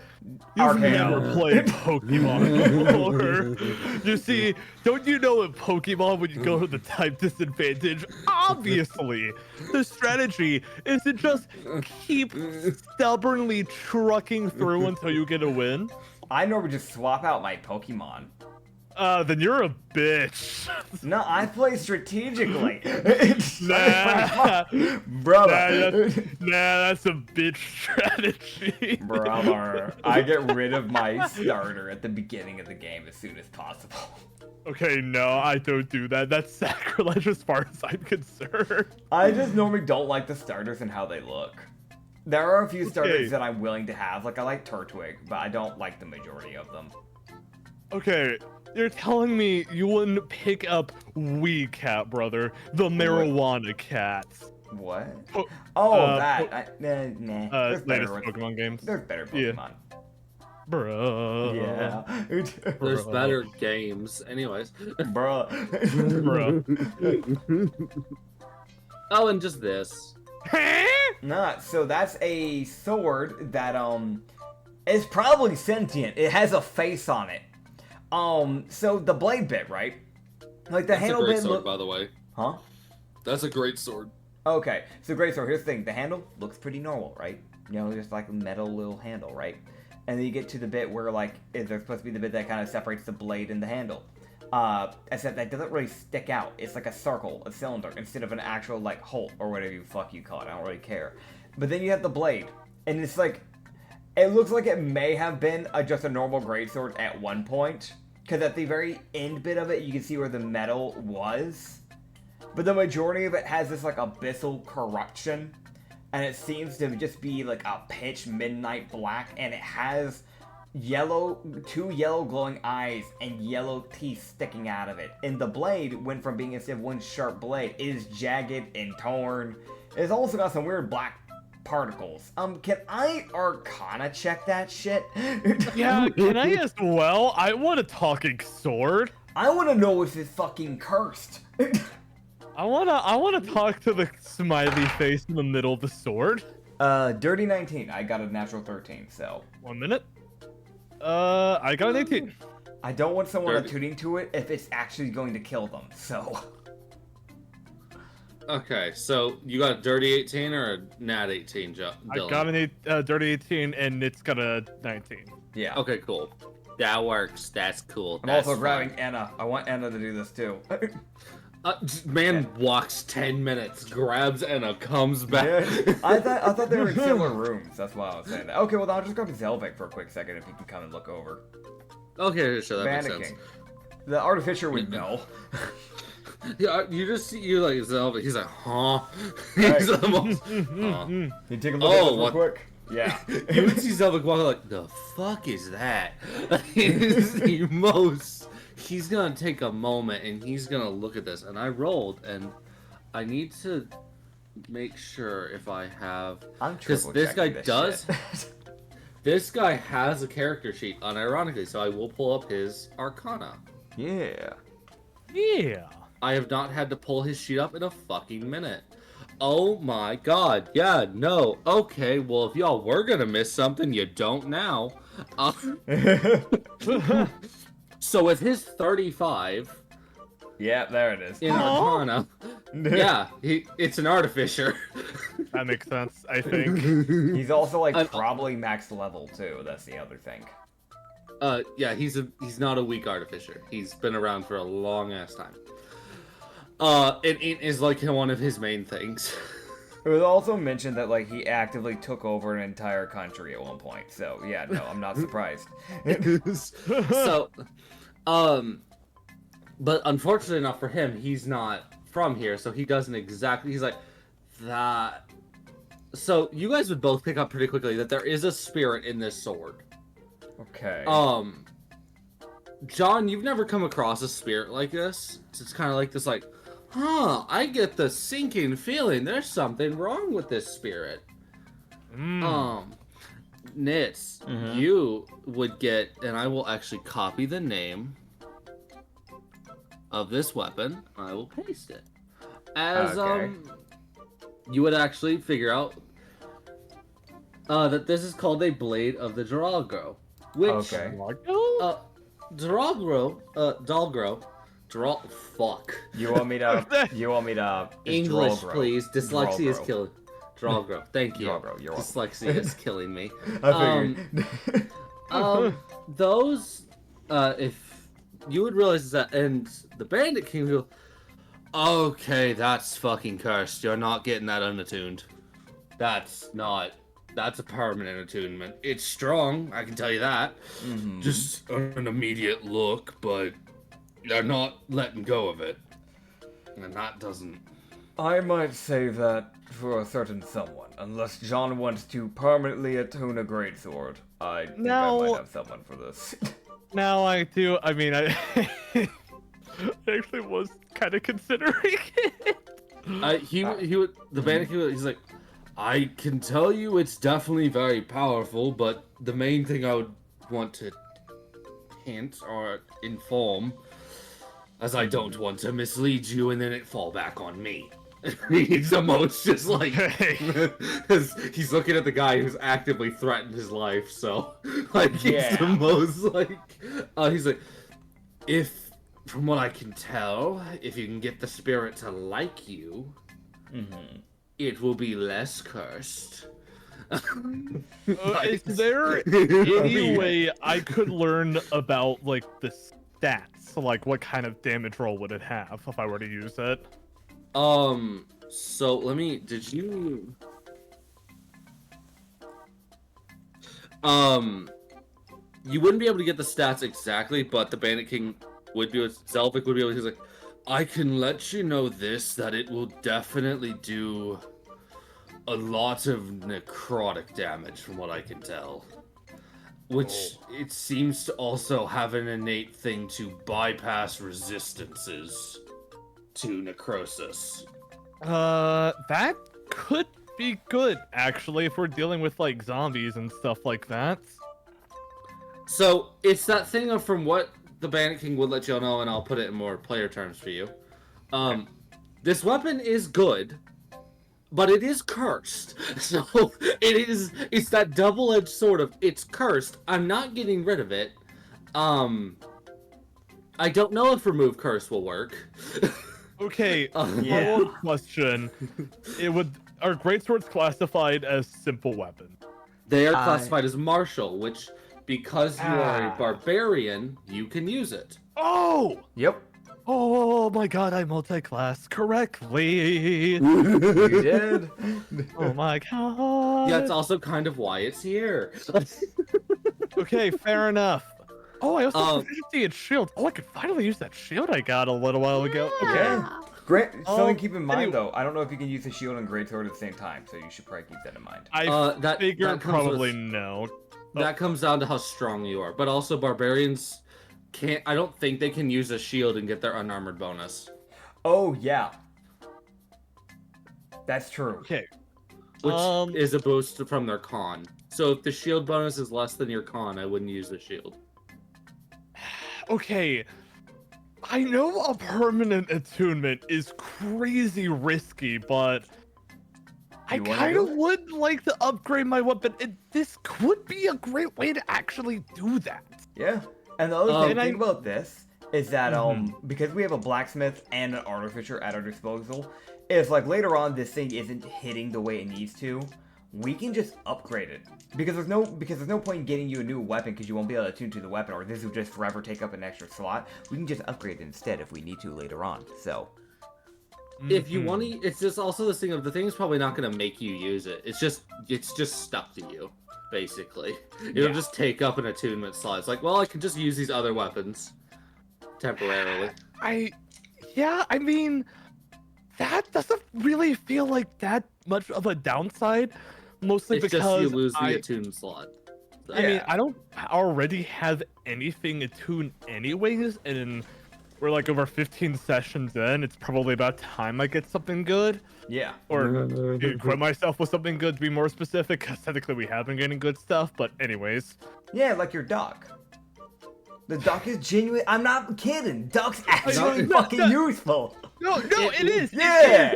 You've Arcane. never played Pokemon before. You see, don't you know in Pokemon when you go to the type disadvantage, obviously, the strategy is to just keep stubbornly trucking through until you get a win? I normally just swap out my Pokemon. Then you're a bitch. No, I play strategically. Nah. Brother. That's a bitch strategy. Brother. I get rid of my starter at the beginning of the game as soon as possible. Okay, no, I don't do that. That's sacrilege as far as I'm concerned. I just normally don't like the starters and how they look. There are a few starters Okay. that I'm willing to have. Like, I like Turtwig, but I don't like the majority of them. Okay, you're telling me you wouldn't pick up Wee Cat, brother, the marijuana cat. What? Po- Oh, that. Nah. There's latest better, Pokemon games. there's better Yeah. Pokemon. Bro. Yeah. there's Bro. better games. Anyways. Bro. Bro. Oh, and just this. Nah, so that's a sword that, is probably sentient. It has a face on it. So the blade bit, right? Like the That's a handle great bit sword, by the way. Huh? That's a great sword. Okay, so great sword. Here's the thing. The handle looks pretty normal, right? You know, just like a metal little handle, right? And then you get to the bit where, like, there's supposed to be the bit that kind of separates the blade and the handle. Except that doesn't really stick out. It's like a circle, a cylinder, instead of an actual, like, hole, or whatever you fuck you call it. I don't really care. But then you have the blade, and it's like, it looks like it may have been just a normal greatsword at one point, because at the very end bit of it, you can see where the metal was. But the majority of it has this, like, abyssal corruption, and it seems to just be, like, a pitch midnight black, and it has two yellow glowing eyes and yellow teeth sticking out of it. And the blade went from being instead of one sharp blade, it is jagged and torn. It's also got some weird black particles. Can I arcana check that shit? Yeah, can I as well? I want a talking sword. I want to know if it's fucking cursed. I wanna talk to the smiley face in the middle of the sword. Dirty 19. I got a natural 13, so. 1 minute. I got an 18. I don't want someone Dirty. attuning to it if it's actually going to kill them, so. Okay, so you got a dirty 18 or a nat 18, Dylan? I got an dirty 18 and it's got a 19. Yeah. Okay, cool. That works. That's cool. I'm That's also grabbing fine. Anna. I want Anna to do this too. Man walks 10 minutes, grabs Anna, comes back. Yeah, I thought they were in similar rooms. That's why I was saying that. Okay, well, I'll just grab Zelvik for a quick second if you can come and look over. Okay, sure, that makes Panicking. sense. The artificer would know. Yeah, you just see, you're like, Zelda, he's like, huh? Right. He's almost, huh? Can you take a look at Oh, this real what? quick? Yeah. You would see Zelvic walking like, the fuck is that? He's gonna take a moment and he's gonna look at this. And I rolled, and I need to make sure if I have, because this guy does. This guy has a character sheet, unironically, so I will pull up his Arcana. Yeah. Yeah. I have not had to pull his sheet up in a fucking minute. Oh my god. Yeah, no. Okay, well, if y'all were gonna miss something, you don't now. So with his 35... Yeah, there it is. In Arcana, yeah, it's an artificer. That makes sense, I think. He's also like probably max level too. That's the other thing. Yeah, he's not a weak artificer. He's been around for a long ass time. It is like one of his main things. It was also mentioned that like he actively took over an entire country at one point. So yeah, no, I'm not surprised. So, but unfortunately enough for him, he's not from here, so he doesn't exactly. He's like that. So you guys would both pick up pretty quickly that there is a spirit in this sword. Okay. John, you've never come across a spirit like this. It's kind of like this, like, huh? I get the sinking feeling. There's something wrong with this spirit. Nits, you would get, and I will actually copy the name of this weapon. I will paste it. As you would actually figure out that this is called a Blade of the Dalgro, which fuck. You want me to English, Drogro. please. Dyslexia is Drogro. killing. Drogro. Thank you. Drogro, you're welcome. Dyslexia is killing me. I figured. Those, if you would realize that, and the Bandit King will, okay, that's fucking cursed. You're not getting that unattuned. That's a permanent attunement. It's strong, I can tell you that. Just an immediate look, but you're not letting go of it. And that doesn't... I might save that for a certain someone, unless John wants to permanently attune a greatsword. I think I might have someone for this. Now I do. I mean, I actually was kind of considering it. He would, the Bandit King, he's like, I can tell you it's definitely very powerful, but the main thing I would want to hint or inform, as I don't want to mislead you and then it fall back on me. He's almost just like, because he's looking at the guy who's actively threatened his life, so, like, he's the most, like, he's like, if, from what I can tell, if you can get the spirit to like you, it will be less cursed. Is there any way I could learn about, like, the stats? Like, what kind of damage roll would it have if I were to use it? So let me, did you... You wouldn't be able to get the stats exactly, but the Bandit King would be able, Zelvic would be able, he's like, I can let you know this, that it will definitely do a lot of necrotic damage from what I can tell. Which, it seems to also have an innate thing to bypass resistances to necrosis. That could be good, actually, if we're dealing with, like, zombies and stuff like that. So, it's that thing of from what the Bandit King would let you all know, and I'll put it in more player terms for you. This weapon is good, but it is cursed. So, it's that double-edged sword of, it's cursed, I'm not getting rid of it. I don't know if remove curse will work. Okay, follow-up question. Are greatswords classified as simple weapon? They are classified as martial, which, because you are a barbarian, you can use it. Oh! Yep. Oh my god, I multi-class correctly! You did. Oh my god! Yeah, it's also kind of why it's here. Okay, fair enough. Oh, I also have proficiency in shield. Oh, I could finally use that shield I got a little while ago. Okay. Great. Something to keep in mind anyway. though. I don't know if you can use the shield and greatsword at the same time, so you should probably keep that in mind. I figure that comes probably with- no. That comes down to how strong you are, but also barbarians can't. I don't think they can use a shield and get their unarmored bonus, Oh yeah, that's true. Okay. which is a boost from their con. So if the shield bonus is less than your con, I wouldn't use the shield. Okay. I know a permanent attunement is crazy risky, but I You wanna kind do of it? would like to upgrade my weapon, and this could be a great way to actually do that. Yeah. And the other thing And about this is that Mhm. because we have a blacksmith and an artificer at our disposal, if like later on this thing isn't hitting the way it needs to, we can just upgrade it. Because there's no point in getting you a new weapon because you won't be able to attune to the weapon, or this will just forever take up an extra slot. We can just upgrade it instead if we need to later on. So If you Mhm. want to, it's just also this thing of the thing is probably not going to make you use it. It's just stuck to you, basically. It'll Yeah. just take up an attunement slot. It's like, well, I can just use these other weapons temporarily. I mean, that doesn't really feel like that much of a downside, mostly It's because just you lose the I attune slot. So- I mean, Yeah. I don't already have anything attuned anyways, and we're like over 15 sessions in. It's probably about time I get something good, yeah. or equip myself with something good to be more specific, because technically we have been getting good stuff, but anyways. Yeah, like your duck. The duck is genuine. I'm not kidding. Duck's actually No, fucking no. useful. No, it is! Yeah.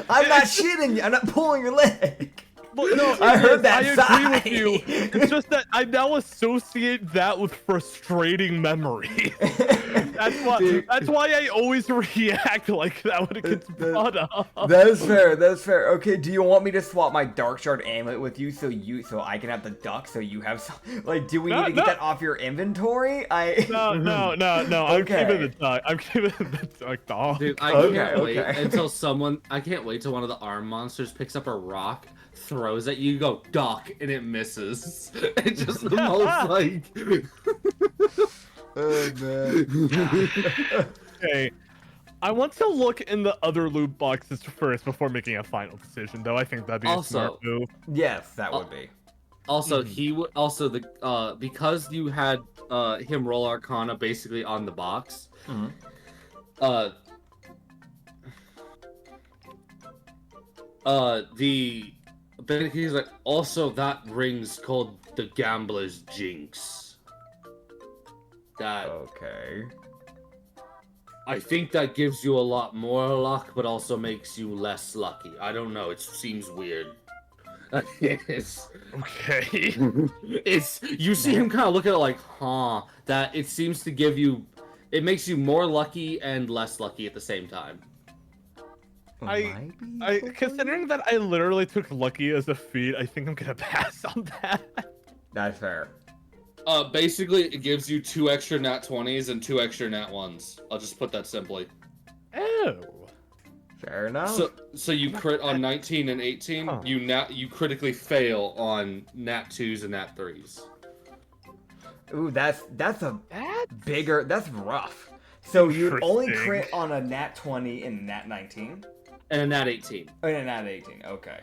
I'm not it's- shitting you. I'm not pulling your leg. Well, no, I it heard is. that I sigh. agree with you. It's just that I now associate that with frustrating memories. That's why I always react like that when it gets brought up. That is fair. That is fair. Okay, do you want me to swap my dark shard amulet with you so I can have the duck so you have some, like, do we need to get that off your inventory? No. I'm Okay. keeping the duck. I'm keeping the duck dog. Dude, I Okay, can't wait okay. until I can't wait till one of the arm monsters picks up a rock, throws at you, go duck, and it misses. It's just the most like. Oh man. Okay. I want to look in the other loot boxes first before making a final decision, though. I think that'd be a smart move. Yes, that would be. Also, he would also because you had him roll Arcana basically on the box. Mhm. He's like, also that ring's called the Gambler's Jinx. That Okay. I think that gives you a lot more luck, but also makes you less lucky. I don't know. It seems weird. It's Okay. you see him kind of look at it like, huh? That it seems to give you, it makes you more lucky and less lucky at the same time. Considering that I literally took lucky as a feat, I think I'm gonna pass on that. That's fair. Basically, it gives you 2 extra nat 20s and 2 extra nat 1s. I'll just put that simply. Oh. Fair enough. So you crit on 19 and 18. Huh. You critically fail on nat 2s and nat 3s. Ooh, that's a That's bigger. That's rough. So you'd only Interesting. crit on a nat 20 and a nat 19, And a nat 18. and a nat 18. Okay.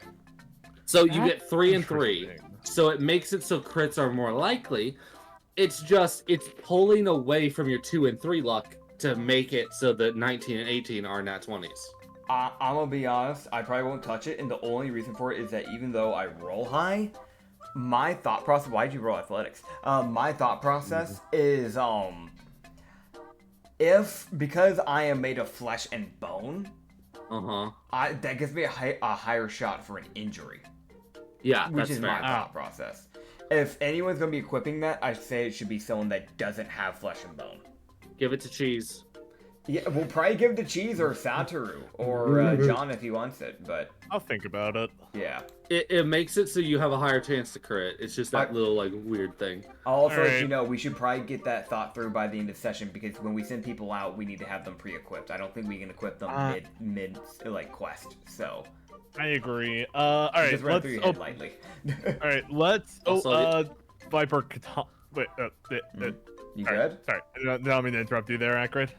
So you That's get 3 and 3. interesting. So it makes it so crits are more likely. It's pulling away from your 2 and 3 luck to make it so that 19 and 18 are nat 20s. I'm gonna be honest. I probably won't touch it, and the only reason for it is that even though I roll high, my thought process. Why'd you roll athletics? My thought process is because I am made of flesh and bone, that gives me a higher shot for an injury. Yeah, Which that's is fair. my thought process. If anyone's gonna be equipping that, I say it should be someone that doesn't have flesh and bone. Give it to Cheese. Yeah, we'll probably give it to Cheese or Satoru or John if he wants it, but I'll think about it. yeah. It makes it so you have a higher chance to crit. It's just that little like weird thing. I'll also let you Alright. know we should probably get that thought through by the end of the session because when we send people out, we need to have them pre-equipped. I don't think we can equip them mid like quest. So I agree. All right, just run let's. through your head lightly. All right, let's. Also, Viper. Wait. You Alright, good? Sorry, I don't mean to interrupt you there, Acrid.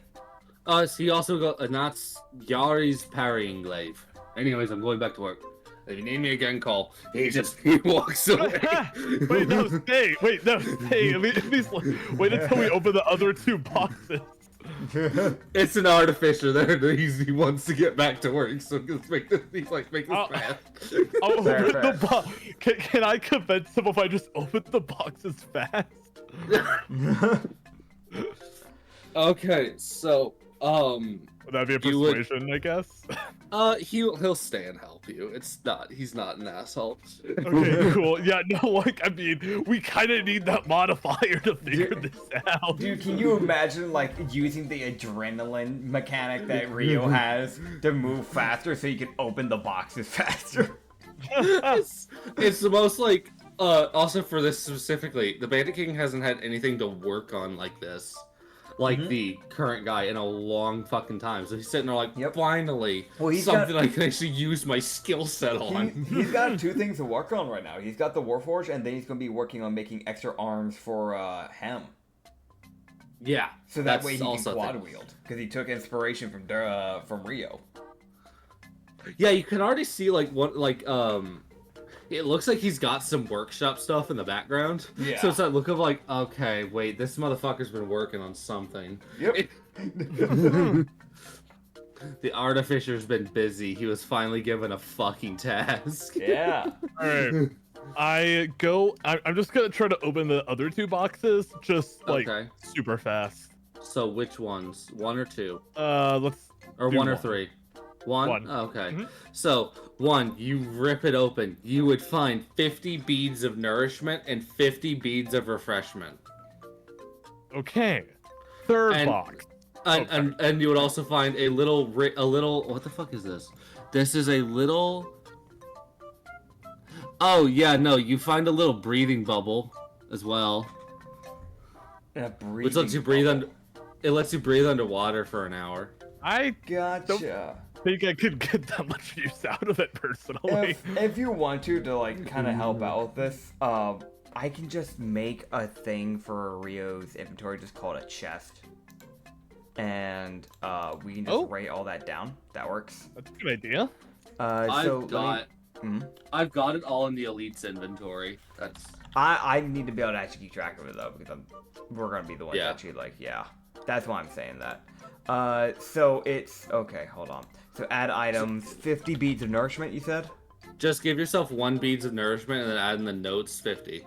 So you also got, and that's Yari's parrying glaive. Anyways, I'm going back to work. If you need me again, call. He walks away. Wait, no, stay. Wait, no, stay. At least wait until we open the other 2 boxes. It's an artificer there. He wants to get back to work, so make this fast. I'll Fair, open the box. Can I convince him if I just open the boxes fast? Okay, so Would that be a persuasion, I guess? he'll stay and help you. He's not an asshole. Okay, cool. Yeah, no, like, I mean, we kind of need that modifier to figure this out. Dude, can you imagine, like, using the adrenaline mechanic that Rio has to move faster so you can open the boxes faster? It's the most, like, also for this specifically, the Bandit King hasn't had anything to work on like this. Like the current guy in a long fucking time. So he's sitting there like, finally, something I can actually use my skill set on. He's got 2 things to work on right now. He's got the Warforge, and then he's going to be working on making extra arms for Hem. Yeah. So that way he can quad wield. Because he took inspiration from Rio. Yeah, you can already see like it looks like he's got some workshop stuff in the background. Yeah. So it's that look of like, okay, wait, this motherfucker's been working on something. Yep. The artificer's been busy. He was finally given a fucking task. Yeah. Alright. I'm just gonna try to open the other 2 boxes, just like super fast. So which ones? 1 or 2? Let's or do 1 or 3? 1? One. Oh, okay. So, 1, you rip it open. You would find 50 beads of nourishment and 50 beads of refreshment. Okay. Third box. And you would also find a little what the fuck is this? This is a little. Oh yeah, no, you find a little breathing bubble as well. Which lets you breathe under. It lets you breathe underwater for an hour. I Gotcha. think I could get that much use out of it personally. If you want to like kind of help out with this, I can just make a thing for Rio's inventory, just call it a chest, and we can just write all that down. That works. That's a good idea. I've got it all in the Elite's inventory. That's. I need to be able to actually keep track of it though, because we're gonna be the ones actually like That's why I'm saying that. So it's okay. Hold on. So add items, 50 beads of nourishment, you said? Just give yourself 1 beads of nourishment and then add in the notes 50.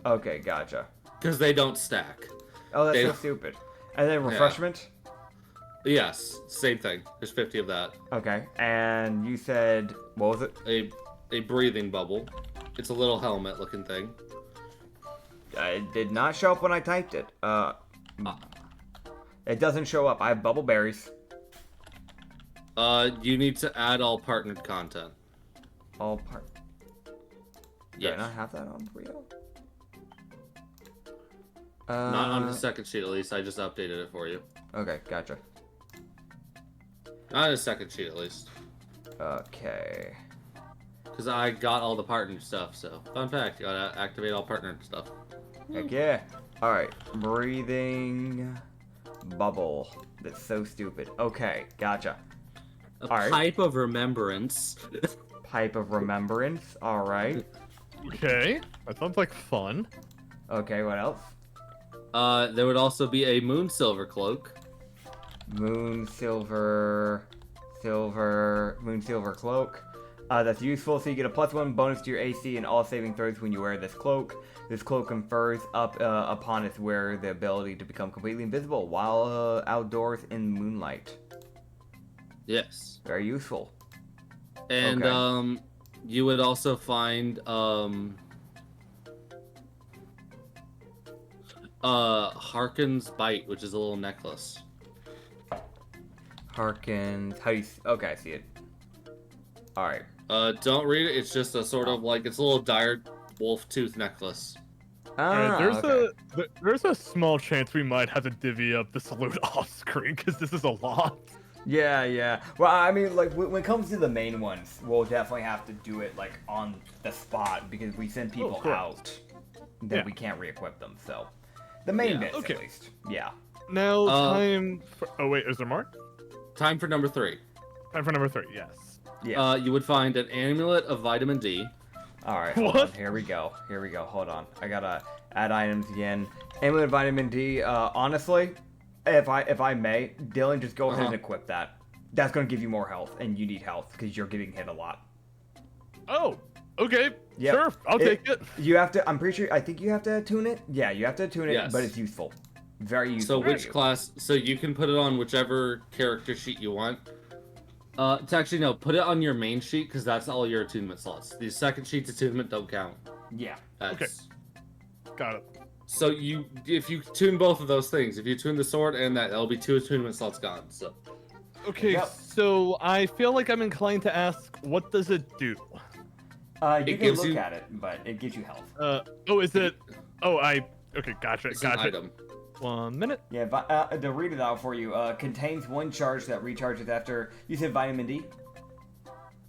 Okay, gotcha. Because they don't stack. Oh, that's so stupid. And then refreshment? Yes, same thing. There's 50 of that. Okay, and you said, what was it? A breathing bubble. It's a little helmet looking thing. It did not show up when I typed it. It doesn't show up. I have bubble berries. You need to add all partnered content. All part. Yes. Do I not have that on Rio? Not on the second sheet, at least. I just updated it for you. Okay, gotcha. Not on the second sheet, at least. Okay. Because I got all the partnered stuff, so. Fun fact, you gotta activate all partnered stuff. Heck yeah. Alright, breathing bubble. That's so stupid. Okay, gotcha. A pipe of remembrance. Pipe of remembrance. Alright. Okay, that sounds like fun. Okay, what else? There would also be a moon silver cloak. Moon silver cloak. That's useful, so you get a +1 bonus to your AC and all saving throws when you wear this cloak. This cloak confers upon its wearer the ability to become completely invisible while outdoors in moonlight. Yes. Very useful. And you would also find Harkin's Bite, which is a little necklace. Harkins. How do you? Okay, I see it. All right. Don't read it. It's just a sort of like it's a little dire wolf tooth necklace. There's a small chance we might have to divvy up the salute off screen because this is a lot. Yeah. Well, I mean, like when it comes to the main ones, we'll definitely have to do it like on the spot because we send people out that we can't re-equip them. So the main bits at least. Yeah. Now time for... Oh, wait, is there more? Time for number 3. Time for number 3, yes. Yeah. You would find an amulet of vitamin D. All right. Hold on. Here we go. Hold on. I gotta add items again. Amulet vitamin D. Honestly, if I may, Dylan, just go ahead and equip that. That's gonna give you more health, and you need health because you're getting hit a lot. Oh, okay. Yep. Sure, I'll take it. You have to. I'm pretty sure. I think you have to attune it. Yeah, you have to attune it, Yes. but it's useful. Very useful. So which class? So you can put it on whichever character sheet you want. It's actually no. Put it on your main sheet because that's all your attunement slots. The second sheet's attunement don't count. Yeah. Okay. Got it. So if you tune both of those things, if you tune the sword and that'll be 2 attunement slots gone. So. Okay, Yep. so I feel like I'm inclined to ask, what does it do? You can look at it, but it gives you health. Oh, is it? Oh, okay, gotcha, It's an gotcha. item. 1 minute. Yeah, to read it out for you, contains 1 charge that recharges after. You said vitamin D?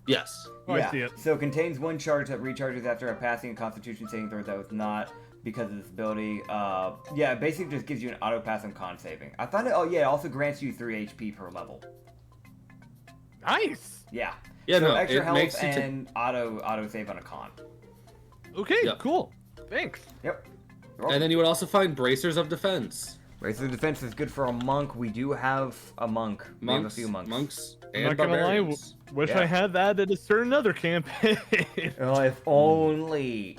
Yes. Oh, Yeah. I see it. So contains 1 charge that recharges after passing a Constitution saving throw that was not because of this ability. Yeah, it basically just gives you an auto pass on con saving. I found it. Oh yeah, it also grants you 3 HP per level. Nice. Yeah. Yeah, so no, extra it health makes you and auto save on a con. Okay, Yep. cool. Thanks. Yep. And then you would also find bracers of defense. Raise of defense is good for a monk. We do have a monk. We have a few monks. Monks I'm and not gonna lie, barbarians. wish Yeah. I had that at a certain other campaign. Oh, if only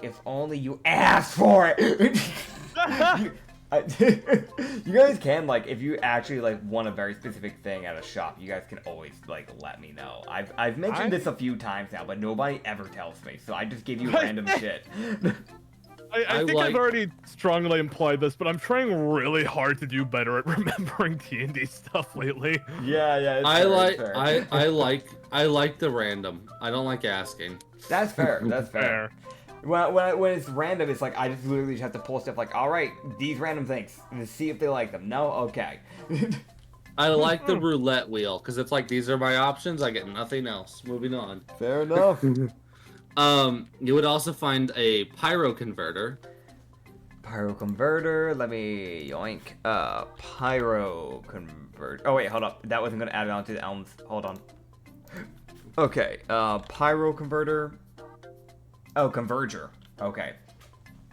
you asked for it. You guys can, like, if you actually like want a very specific thing at a shop, you guys can always like let me know. I've mentioned this a few times now, but nobody ever tells me, so I just give you random shit. I think I've already strongly implied this, but I'm trying really hard to do better at remembering D&D stuff lately. Yeah, I fair. like the random. I don't like asking. That's fair. That's fair. When it's random, it's like I just literally just have to pull stuff like, all right, these random things, and see if they like them. No, okay. I like the roulette wheel because it's like these are my options. I get nothing else. Moving on. Fair enough. You would also find a pyro converter. Pyro converter. Let me yoink. Pyro convert. Oh wait, hold up. That wasn't gonna add it on to the elms. Hold on. Okay. Pyro converter. Oh, converger. Okay.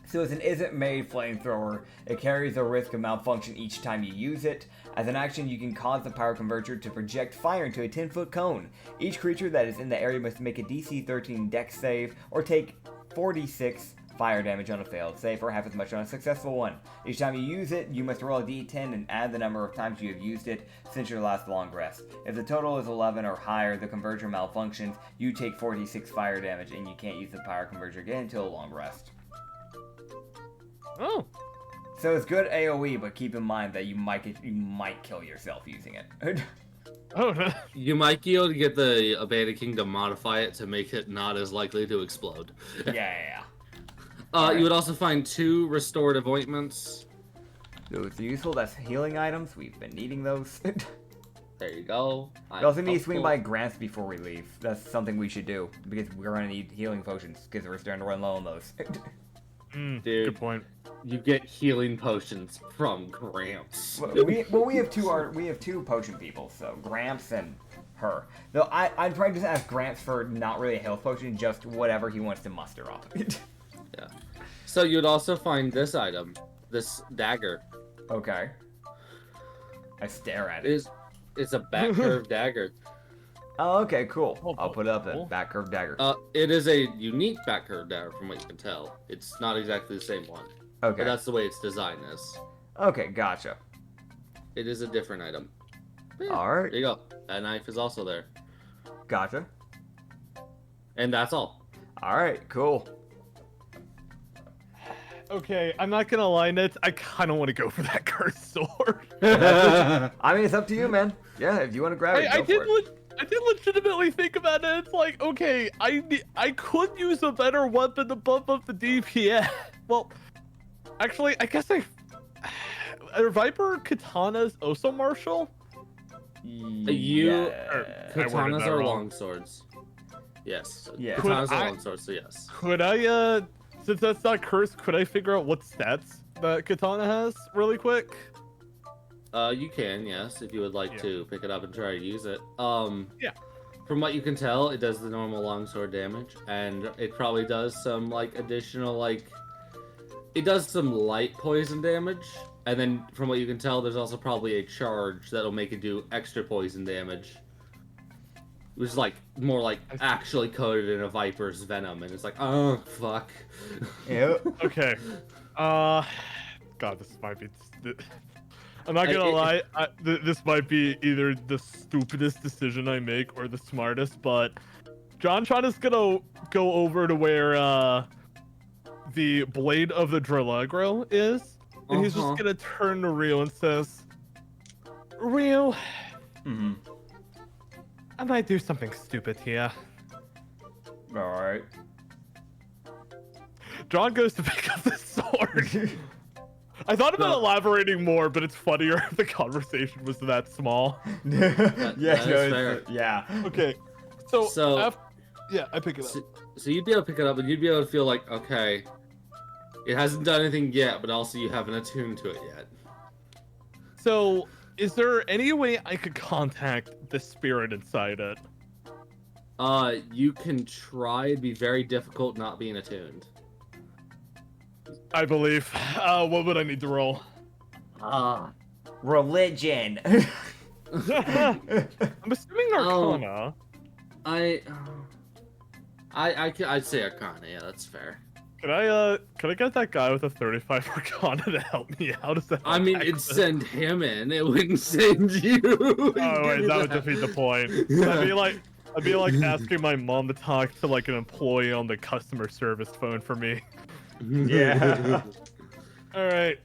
So it's an isn't-made flamethrower. It carries a risk of malfunction each time you use it. As an action, you can cause the pyro converger to project fire into a 10-foot cone. Each creature that is in the area must make a DC 13 Dex save or take 46 fire damage on a failed save or half as much on a successful one. Each time you use it, you must roll a d10 and add the number of times you have used it since your last long rest. If the total is 11 or higher, the converger malfunctions, you take 46 fire damage and you can't use the pyro converger again until a long rest. Oh. So it's good AoE, but keep in mind that you might kill yourself using it. Oh. You might be able to get the Abandoned King to modify it to make it not as likely to explode. Yeah. You would also find 2 restorative ointments. Those are useful. That's healing items. We've been needing those. There you go. We also need to swing by Grants before we leave. That's something we should do because we're gonna need healing potions because we're starting to run low on those. Dude, good point. You get healing potions from Gramps. we have two potion people, so Gramps and her. Though I'd probably just ask Gramps for not really a health potion, just whatever he wants to muster off. Yeah. So you'd also find this item, this dagger. Okay. I stare at it. It's a back curved dagger. Oh, okay, cool. Oh, I'll put it up cool. then. Back curved dagger. It is a unique back curved dagger from what you can tell. It's not exactly the same one. Okay. But that's the way it's designed as. Okay, gotcha. It is a different item. Yeah, Alright. there you go. That knife is also there. Gotcha. And that's all. Alright, cool. Okay, I'm not gonna lie, Nits. I kind of want to go for that cursed sword. I mean, it's up to you, man. Yeah, if you want to grab it, I go for it. did legitimately think about it. It's like, okay, I could use a better weapon to bump up the DPS. Well, actually, I guess are Viper katanas also martial? Katanas that are wrong. long swords. Yes. Yeah. Katanas Could are I- long swords, so yes. Could I, since that's not cursed, could I figure out what stats that katana has really quick? You can, yes, if you would like to pick it up and try to use it. Yeah. From what you can tell, it does the normal longsword damage, and it probably does some, like, additional, like... It does some light poison damage, and then from what you can tell, there's also probably a charge that'll make it do extra poison damage. Which is, like, more like actually coated in a viper's venom, and it's like, oh, fuck. Yep. Okay. God, this might be... I'm not gonna lie, this might be either the stupidest decision I make or the smartest, but John is gonna go over to where the blade of the Drillagro is, and he's just gonna turn to Rio and says, Rio, I might do something stupid here. Alright. John goes to pick up the sword. I thought about elaborating more, but it's funnier if the conversation was that small. Yeah. Okay. So yeah, I pick it up. So you'd be able to pick it up, and you'd be able to feel like, okay, it hasn't done anything yet, but also you haven't attuned to it yet. So, is there any way I could contact the spirit inside it? You can try. It'd be very difficult not being attuned. I believe. What would I need to roll? Religion. I'm assuming Arcana. I'd say Arcana. Yeah, that's fair. Can I get that guy with a 35 Arcana to help me out? Is that I mean, it'd send him in. It wouldn't send you. Oh wait, that would defeat the point. I'd be like asking my mom to talk to like an employee on the customer service phone for me. Yeah. All right.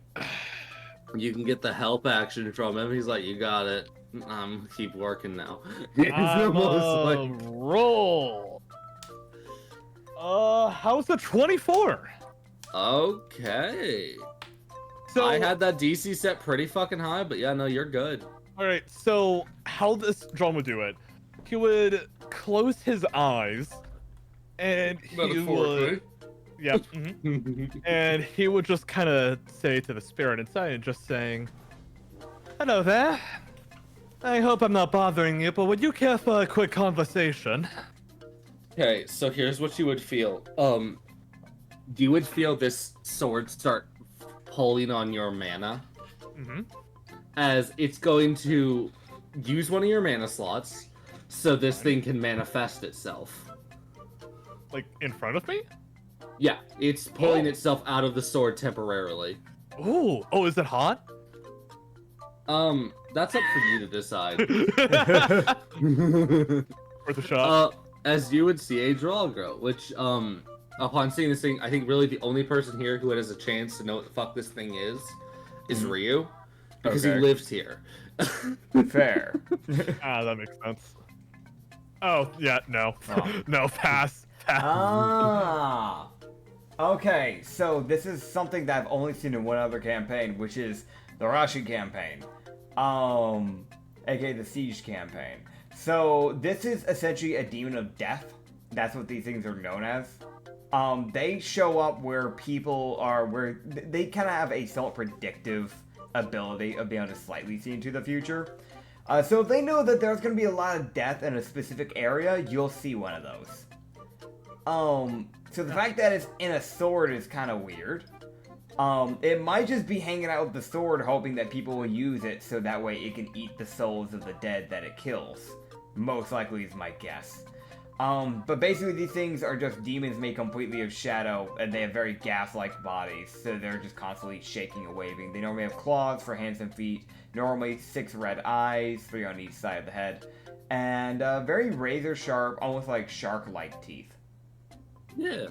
You can get the help action from him. He's like, you got it. Keep working now. Roll. How's the 24? Okay. So I had that DC set pretty fucking high, but yeah, no, you're good. All right. So how this John would do it? He would close his eyes, and he would. Yeah. And he would just kind of say to the spirit inside, and just saying, "Hello there. I hope I'm not bothering you, but would you care for a quick conversation?" Okay, so here's what you would feel. You would feel this sword start pulling on your mana, as it's going to use one of your mana slots, so this thing can manifest itself. Like in front of me? Yeah, it's pulling itselth out of the sword temporarily. Ooh. Oh, is it hot? That's up for you to decide. Worth a shot. As you would see a Dralgro, which, upon seeing this thing, I think really the only person here who has a chance to know what the fuck this thing is Ryu, because he lives here. Fair. That makes sense. Oh, yeah, no. Oh. No, pass. Okay, so this is something that I've only seen in one other campaign, which is the Russian campaign. aka the Siege campaign. So this is essentially a demon of death. That's what these things are known as. They show up where people are, where they kind of have a somewhat predictive ability of being able to slightly see into the future. So if they know that there's going to be a lot of death in a specific area, you'll see one of those. So the fact that it's in a sword is kind of weird. It might just be hanging out with the sword, hoping that people will use it so that way it can eat the souls of the dead that it kills. Most likely is my guess. But basically these things are just demons made completely of shadow, and they have very gas-like bodies, so they're just constantly shaking and waving. They normally have claws for hands and feet, normally 6 red eyes, 3 on each side of the head, and very razor-sharp, almost like shark-like teeth. Yeah.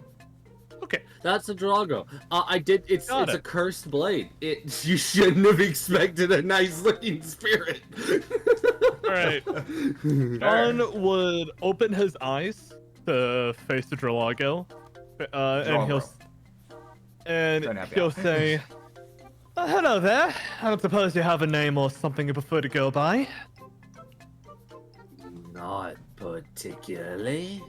Okay. That's a Drago. It's a cursed blade. You shouldn't have expected a nice looking spirit. Alright. John would open his eyes to face the Drago. And he'll say, hello there. I don't suppose you have a name or something you prefer to go by? Not particularly.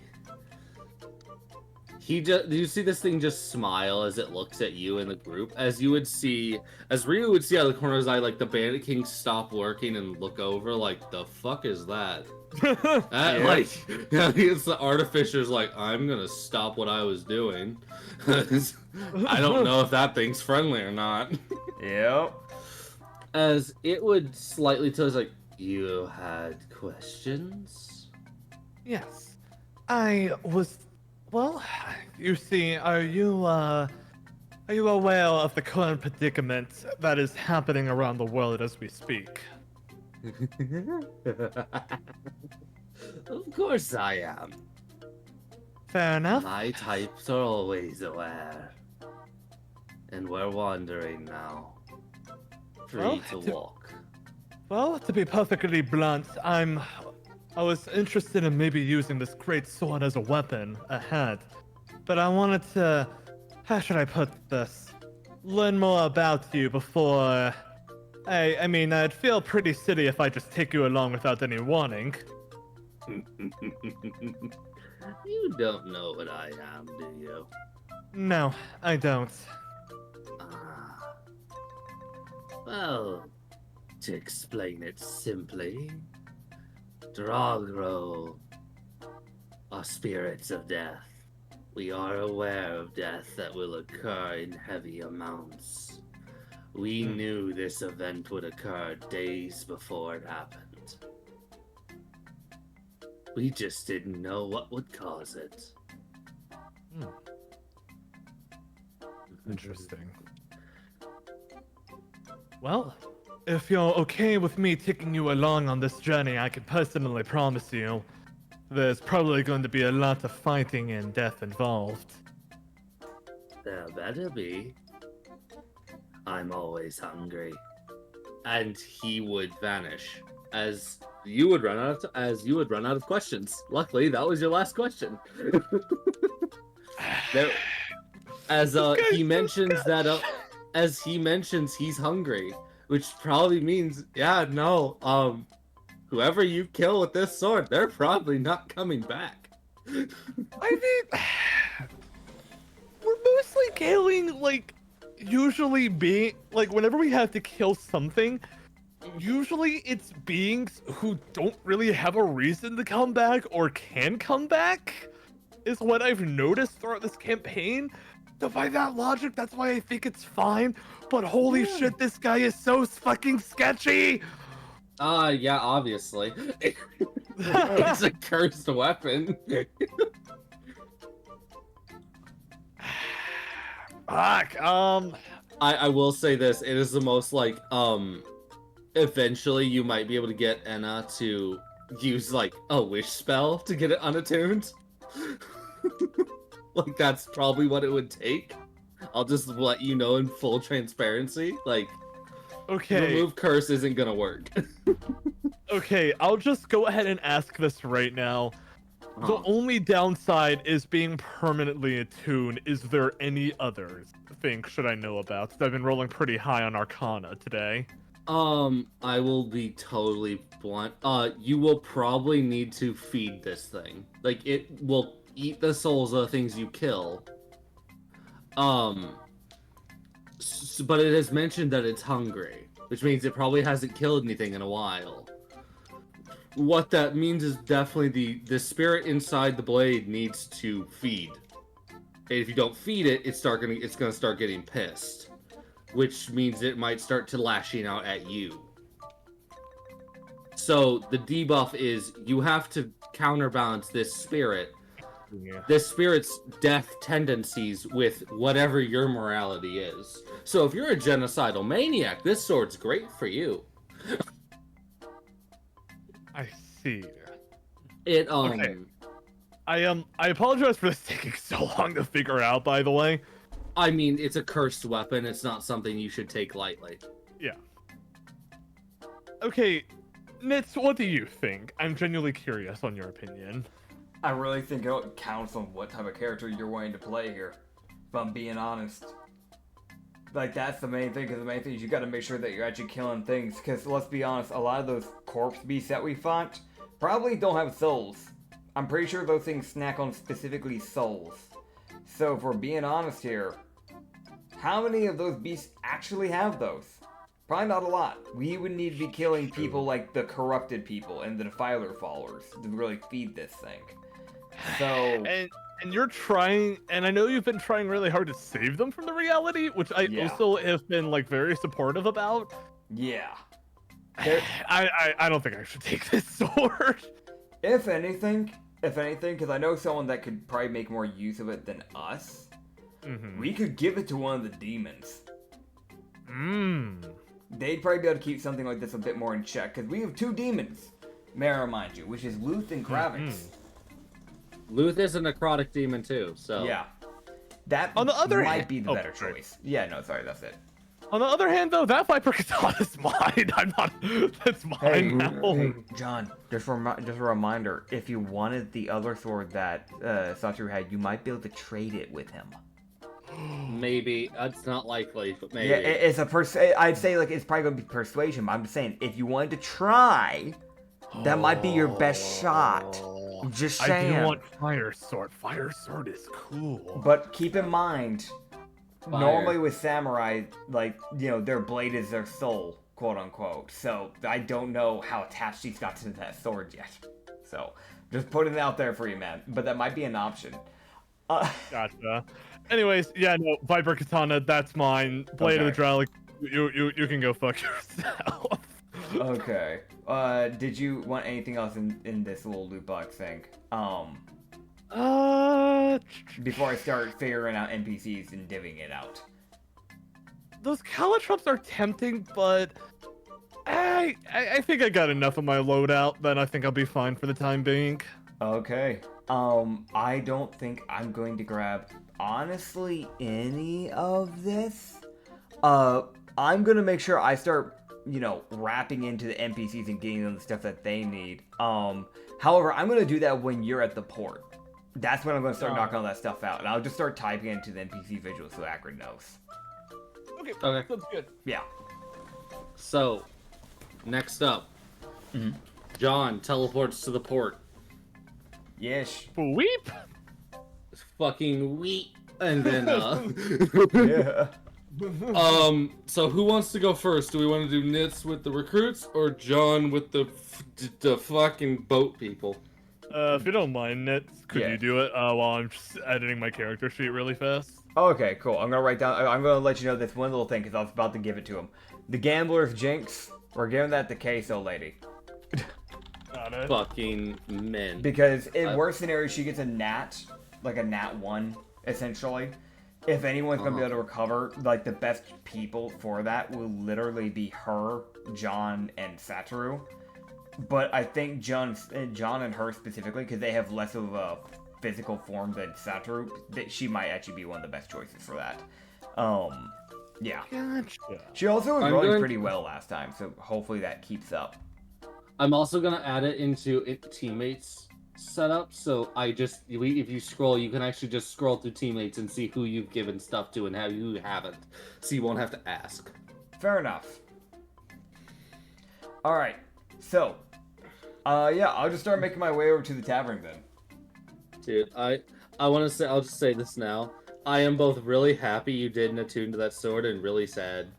you see this thing just smile as it looks at you in the group, as Ryu would see out of the corner of his eye, like the Bandit King stop working and look over, like, the fuck is that? Like, yeah, it's the artificer's like, I'm gonna stop what I was doing. I don't know if that thing's friendly or not. Yep. As it would slightly tell us, like, you had questions? Yes. I was... Well, you see, are you aware of the current predicament that is happening around the world as we speak? Of course I am. Fair enough. My types are always aware. And we're wandering now. Free to walk. Well, to be perfectly blunt, I was interested in maybe using this great sword as a weapon ahead. But I wanted to, how should I put this? Learn more about you before... I mean, I'd feel pretty silly if I just take you along without any warning. You don't know what I am, do you? No, I don't. Ah. Well, to explain it simply, Drogro are spirits of death. We are aware of death that will occur in heavy amounts. We knew this event would occur days before it happened. We just didn't know what would cause it. Interesting. Well, if you're okay with me taking you along on this journey, I can personally promise you there's probably going to be a lot of fighting and death involved. There better be. I'm always hungry. And he would vanish as you would run out of questions. Luckily, that was your last question. He mentions that as he mentions he's hungry, which probably means whoever you kill with this sword, they're probably not coming back. I mean, we're mostly killing, like, usually whenever we have to kill something, usually it's beings who don't really have a reason to come back or can come back, is what I've noticed throughout this campaign. So by that logic, that's why I think it's fine, but holy shit, this guy is so fucking sketchy! Yeah, obviously. It's a cursed weapon. Fuck, I will say this, it is the most, like, eventually you might be able to get Enna to use, like, a wish spell to get it unattuned. Like, that's probably what it would take. I'll just let you know in full transparency, like, okay. remove curse isn't gonna work. Okay, I'll just go ahead and ask this right now. The only downside is being permanently attuned. Is there any other thing should I know about? 'Cause I've been rolling pretty high on Arcana today. I will be totally blunt. You will probably need to feed this thing. Like, it will eat the souls of the things you kill. But it has mentioned that it's hungry, which means it probably hasn't killed anything in a while. What that means is definitely the spirit inside the blade needs to feed. And if you don't feed it, it's gonna start getting pissed, which means it might start to lashing out at you. So the debuff is you have to counterbalance this spirit. Yeah. This spirit's death tendencies with whatever your morality is. So if you're a genocidal maniac, this sword's great for you. I see. Okay. I apologize for this taking so long to figure out, by the way. I mean, it's a cursed weapon. It's not something you should take lightly. Yeah. Okay, Nits, what do you think? I'm genuinely curious on your opinion. I really think it counts on what type of character you're wanting to play here, if I'm being honest. Like, that's the main thing, because the main thing is you gotta make sure that you're actually killing things, because let's be honest, a lot of those corpse beasts that we fought probably don't have souls. I'm pretty sure those things snack on specifically souls. So if we're being honest here, how many of those beasts actually have those? Probably not a lot. We would need to be killing people like the corrupted people and the defiler followers to really feed this thing. So And you're trying, and I know you've been trying really hard to save them from the reality, which I also have been like very supportive about. yeah. I don't think I should take this sword. If anything, because I know someone that could probably make more use of it than us, we could give it to one of the demons. They'd probably be able to keep something like this a bit more in check, because we have 2 demons, may I remind you, which is Luth and Kravitz. Luth is a necrotic demon too, so... Yeah. That On the other might hand... be the better choice. Yeah, no, sorry, that's it. On the other hand, though, that Viper Katana is mine. I'm not... That's mine now. Hey, John, just a reminder, if you wanted the other sword that Satoru had, you might be able to trade it with him. Maybe. It's not likely, but maybe. Yeah, it's I'd say, like, it's probably going to be persuasion, but I'm just saying, if you wanted to try, that might be your best shot. Just saying. I do want Fire Sword. Fire Sword is cool. But keep in mind, normally with samurai, like, you know, their blade is their soul, quote unquote. So I don't know how attached he's got to that sword yet. So just putting it out there for you, man. But that might be an option. Gotcha. Anyways, yeah, no, Viper Katana, that's mine. Blade of the Drow, like, you can go fuck yourself. Okay. Did you want anything else in this little loot box thing? Before I start figuring out NPCs and divvying it out. Those caltrops are tempting, but I think I got enough of my loadout that I think I'll be fine for the time being. Okay. I don't think I'm going to grab, honestly, any of this. I'm gonna make sure I start, you know, wrapping into the NPCs and getting them the stuff that they need. However, I'm gonna do that when you're at the port. That's when I'm gonna start knocking all that stuff out, and I'll just start typing into the NPC visual so Acrid knows. Okay, sounds good. Yeah. So, next up, John teleports to the port. Yes. Weep. Fucking wheat, and then Yeah. So who wants to go first? Do we want to do Nits with the recruits or John with the fucking boat people? If you don't mind, Nits, could you do it while I'm just editing my character sheet really fast? Okay, cool. I'm gonna write down. I'm gonna let you know this one little thing because I was about to give it to him. The gambler's jinx. We're giving that to Queso lady. Got it. Fucking men. Because in worst scenario, she gets a nat, like a nat 1, essentially. If anyone's gonna be able to recover, like the best people for that will literally be her, John, and Satoru. But I think John and her specifically, because they have less of a physical form than Satoru, that she might actually be one of the best choices for that. Yeah. Gotcha. She also was rolling pretty well last time, so hopefully that keeps up. I'm also gonna add it into teammates setup, so if you scroll, you can actually just scroll through teammates and see who you've given stuff to and who you haven't, so you won't have to ask. Fair enough. All right, so yeah, I'll just start making my way over to the tavern then. Dude, I want to say, I'll just say this now. I am both really happy you didn't attune to that sword and really sad.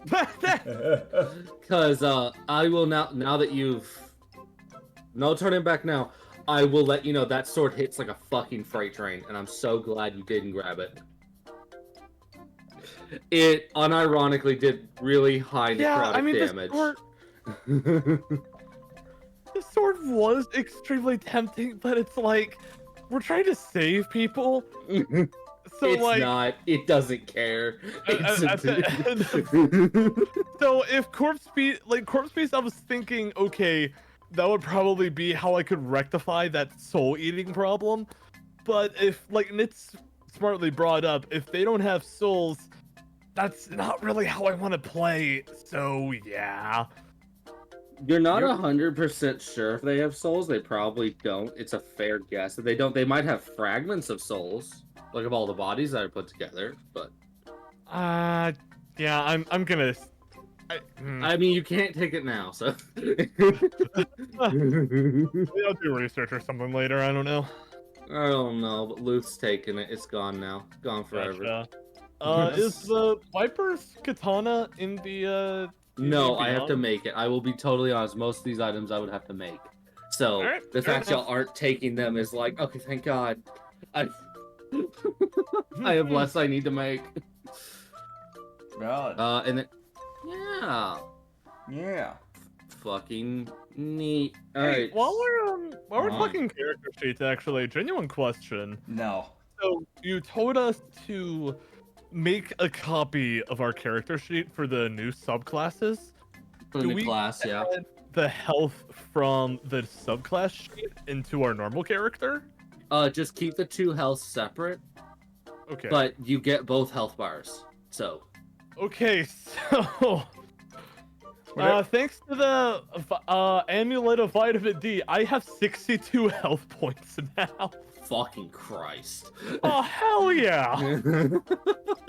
Because I will now that you've... No turning back now. I will let you know that sword hits like a fucking freight train, and I'm so glad you didn't grab it. It unironically did really high necrotic damage. The sword was extremely tempting, but it's like, we're trying to save people. So it's like, not. It doesn't care. So if corpse beast, I was thinking, okay, that would probably be how I could rectify that soul eating problem. But if, like Nit's smartly brought up, if they don't have souls, that's not really how I want to play. So yeah. You're not 100% sure if they have souls. They probably don't. It's a fair guess. If they don't, they might have fragments of souls, like of all the bodies that are put together. But yeah, I'm gonna. I mean, you can't take it now, so. I'll do research or something later. I don't know. I don't know, but Luth's taken it. It's gone now. Gone forever. Gotcha. Is the Viper's katana in the No, D&D I have to Beyond? make it. I will be totally honest. Most of these items I would have to make. So Alright, the fair fact y'all enough. aren't taking them is like, okay, thank God. I I have less I need to make. God. And then, yeah, Yeah. fucking neat. All Hey, right. while we're On. talking character sheets, actually, genuine question. No. So you told us to make a copy of our character sheet for the new subclasses. In Do the we class, yeah. add the health from the subclass sheet into our normal character? Just keep the 2 health separate, Okay. but you get both health bars. So Okay, so thanks to the amulet of vitamin D, I have 62 health points now. fucking Christ. Oh hell yeah!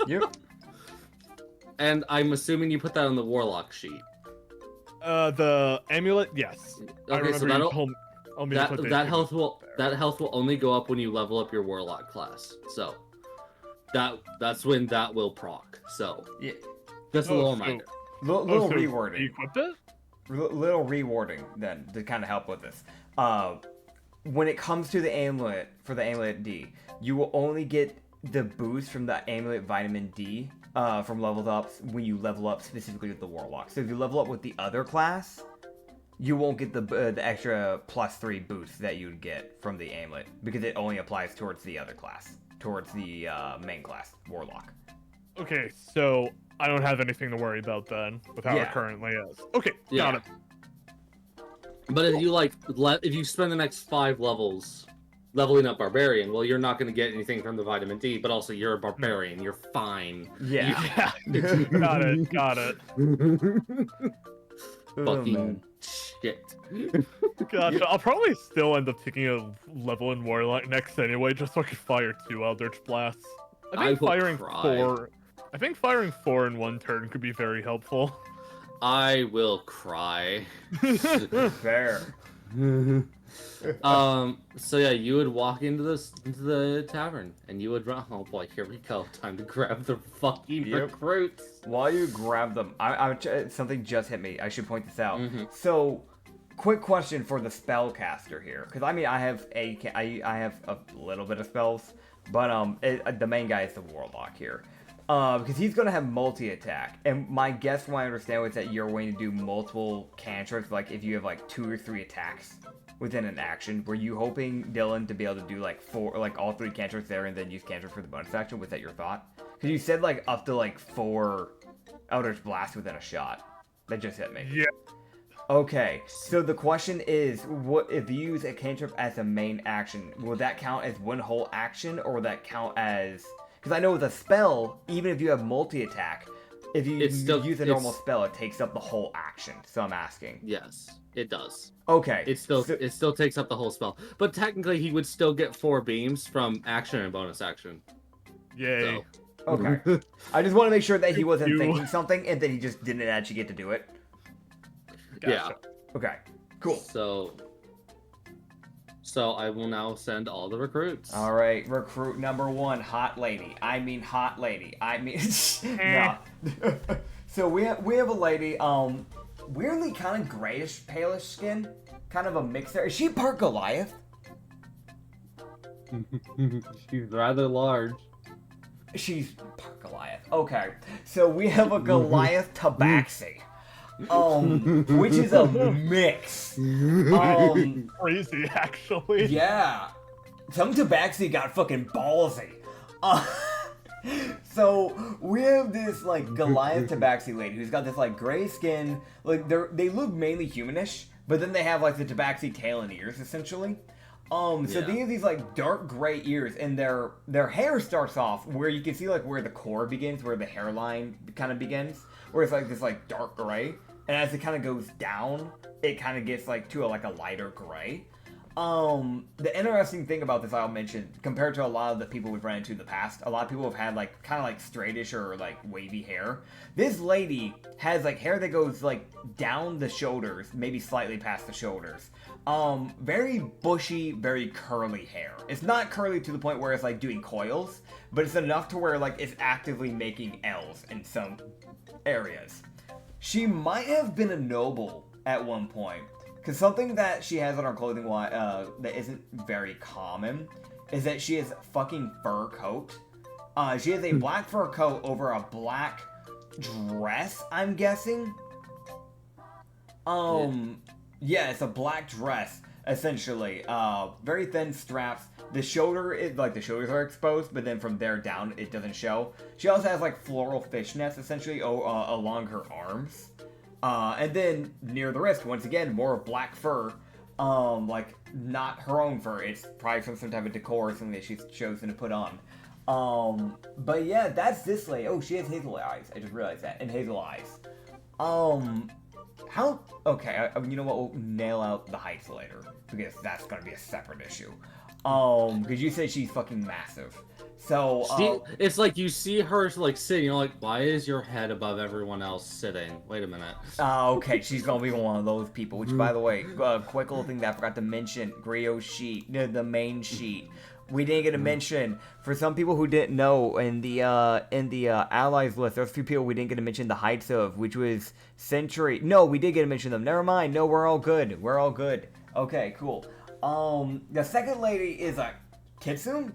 Yep. And I'm assuming you put that on the warlock sheet. The amulet, yes. I Okay, so remember you that'll told me to put that health will there. that health will only go up when you level up your warlock class. So that's when that will proc. So Yeah. just a Oh, little so- reminder. Little so rewording. you equipped it? Little rewarding then to kind of help with this. When it comes to the amulet for the amulet D, you will only get the boost from the amulet vitamin D from leveled ups when you level up specifically with the warlock. So if you level up with the other class, you won't get the extra +3 boost that you'd get from the amulet because it only applies towards the other class, towards the main class warlock. Okay, so I don't have anything to worry about then with how Yeah. it currently is. Okay, Yeah. got it. But if you if you spend the next 5 levels leveling up barbarian, well, you're not going to get anything from the vitamin D, but also you're a barbarian. You're fine. Yeah. Yeah, got it. Oh, Fucking man. shit. Gotcha. I'll probably still end up taking a level in Warlock next anyway, just so I can fire 2 Eldritch Blasts. I think will firing cry. 4. I think firing 4 in one turn could be very helpful. I will cry. Fair. So yeah, you would walk into the tavern and you would run. Oh boy, here we go. Time to grab the fucking Yep. recruits. While you grab them, something just hit me. I should point this out. Mhm. So, quick question for the spellcaster here, because I mean, I have a little bit of spells, but the main guy is the warlock here, because he's gonna have multi-attack, and my guess, from what I understand, was that you're going to do multiple cantrips, like if you have like 2 or 3 attacks within an action. Were you hoping, Dylan, to be able to do like 4, like all 3 cantrips there, and then use cantrip for the bonus action? Was that your thought? Because you said like up to like 4 Eldritch Blast within a shot. That just hit me. Yeah. Okay, so the question is, what if you use a cantrip as a main action? Will that count as one whole action, or will that count as? Because I know with a spell, even if you have multi-attack, if you use a normal spell, it takes up the whole action. So I'm asking. Yes, it does. Okay. It still takes up the whole spell, but technically he would still get 4 beams from action and bonus action. Yay. So. Okay. I just want to make sure that he wasn't You- thinking something, and then he just didn't actually get to do it. Gotcha. Okay. Cool. So I will now send all the recruits. All right, recruit number 1, hot lady. I mean hot lady. I mean, no. So we have a lady, weirdly kind of grayish, palish skin, kind of a mix there. Is she part Goliath? She's rather large. She's part Goliath. Okay, so we have a Goliath Tabaxi, which is a mix. Crazy, actually. Yeah. Some Tabaxi got fucking ballsy. So we have this like Goliath Tabaxi lady who's got this like gray skin. Like they look mainly humanish, but then they have like the Tabaxi tail and ears essentially. So they have these like dark gray ears, and their hair starts off where you can see like where the core begins, where the hairline kind of begins, where it's like this like dark gray, and as it kind of goes down, it kind of gets like to a lighter gray. The interesting thing about this I'll mention, compared to a lot of the people we've run into in the past, a lot of people have had like kind of like straightish or like wavy hair. This lady has like hair that goes like down the shoulders, maybe slightly past the shoulders. Very bushy, very curly hair. It's not curly to the point where it's like doing coils, but it's enough to where like it's actively making L's in some areas. She might have been a noble at one point. Because something that she has on her clothing that isn't very common is that she has a fucking fur coat. She has a black fur coat over a black dress, I'm guessing. Yeah, it's a black dress, essentially. Very thin straps. The shoulders are exposed, but then from there down, it doesn't show. She also has, like, floral fishnets, essentially, along her arms. And then near the wrist, once again, more black fur. Like, not her own fur. It's probably from some type of decor or something that she's chosen to put on. But yeah, that's this lady. Oh, she has hazel eyes. I just realized that. And hazel eyes. Okay, you know what? We'll nail out the heights later. Because that's gonna be a separate issue. Because you said she's fucking massive. So, it's like you see her like sitting, you're like, why is your head above everyone else sitting? Wait a minute. Okay, she's gonna be one of those people, which, by the way, quick little thing that I forgot to mention, Grio's sheet, the main sheet. We didn't get to mention, for some people who didn't know, in the allies list, there's a few people we didn't get to mention the heights of, which was Century. No, we did get to mention them. Never mind. No, we're all good. We're all good. Okay, cool. The second lady is a Kitsune?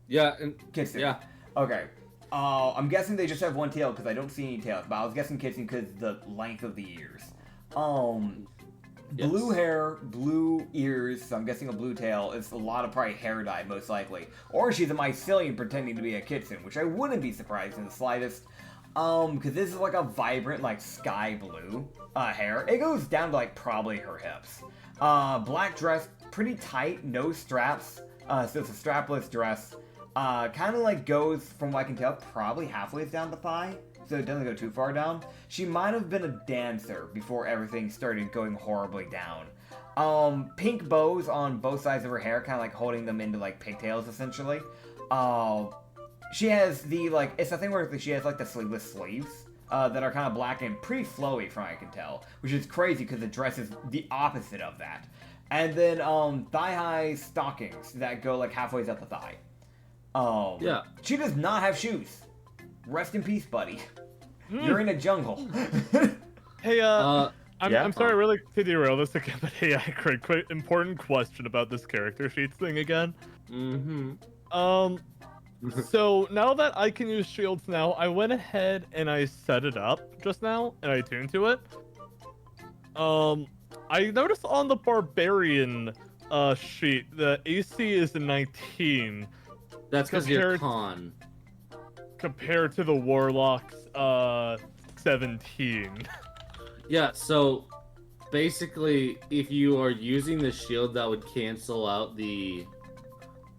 Yeah, Kitsune. Yeah. Okay. I'm guessing they just have one tail because I don't see any tails, but I was guessing Kitsune because the length of the ears. Yes. Blue hair, blue ears, so I'm guessing a blue tail. It's a lot of probably hair dye, most likely. Or she's a mycelium pretending to be a Kitsune, which I wouldn't be surprised in the slightest. Because this is like a vibrant, like, sky blue hair. It goes down to, like, probably her hips. Black dress, pretty tight, no straps. So it's a strapless dress. Kind of like goes, from what I can tell, probably halfway down the thigh, so it doesn't go too far down. She might have been a dancer before everything started going horribly down. Pink bows on both sides of her hair, kind of like holding them into like pigtails, essentially. She has the, like, it's the thing where she has like the sleeveless sleeves that are kind of black and pretty flowy, from what I can tell, which is crazy because the dress is the opposite of that. And then thigh-high stockings that go like halfway up the thigh. Yeah. She does not have shoes. Rest in peace, buddy. You're in a jungle. Hey, I'm sorry, really to derail this again, but hey, Acrid, quick important question about this character sheets thing again. So now that I can use shields now, I went ahead and I set it up just now, and I tuned to it. I noticed on the Barbarian sheet, the AC is a 19. That's because you're con. Compared to the Warlock's 17. Yeah, so basically, if you are using the shield, that would cancel out the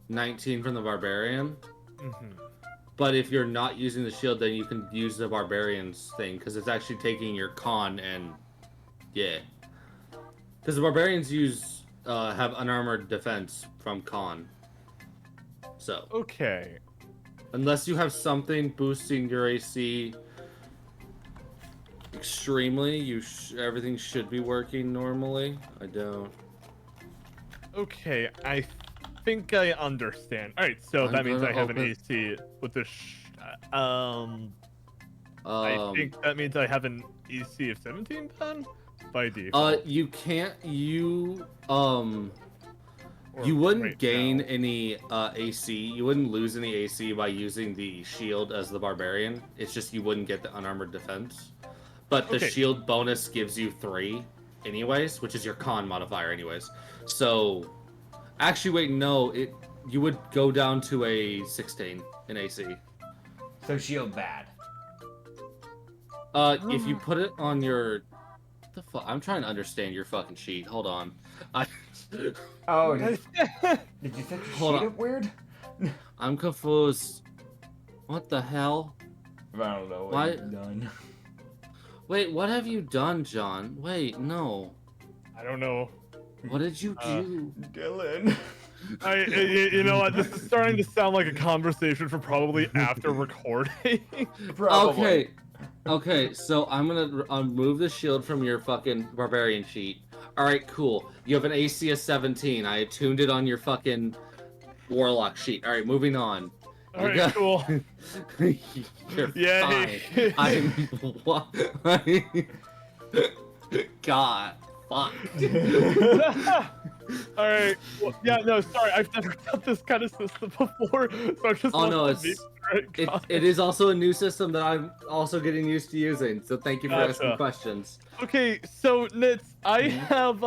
19 from the Barbarian. But if you're not using the shield, then you can use the Barbarian's thing, because it's actually taking your con and... yeah. Because the Barbarians have unarmored defense from con. So... okay. Unless you have something boosting your AC extremely, everything should be working normally. I don't. Okay, I think I understand. All right, so that means I have an AC with the. I think that means I have an AC of 17 then, by default. You can't. You wouldn't gain any AC. You wouldn't lose any AC by using the shield as the Barbarian. It's just you wouldn't get the unarmored defense. But the shield bonus gives you 3 anyways, which is your con modifier anyways. So, actually, wait, no. You would go down to a 16 in AC. So shield bad. If you put it on your... What the fuck? I'm trying to understand your fucking sheet. Hold on. Oh, did you set your sheet up weird? I'm confused. What the hell? I don't know what you've done. Wait, what have you done, John? Wait, no. I don't know. What did you do? Dylan. You know what? This is starting to sound like a conversation for probably after recording. Probably. Okay, so I'm gonna move the shield from your fucking barbarian sheet. Alright, cool. You have an AC of 17. I tuned it on your fucking warlock sheet. Alright, moving on. Alright, cool. You're Yeah. fine. God, fuck. Alright. Well, yeah, no, sorry. I've never done this kind of system before, so I just it is also a new system that I'm also getting used to using. So thank you for asking questions. Okay, so Nits, I have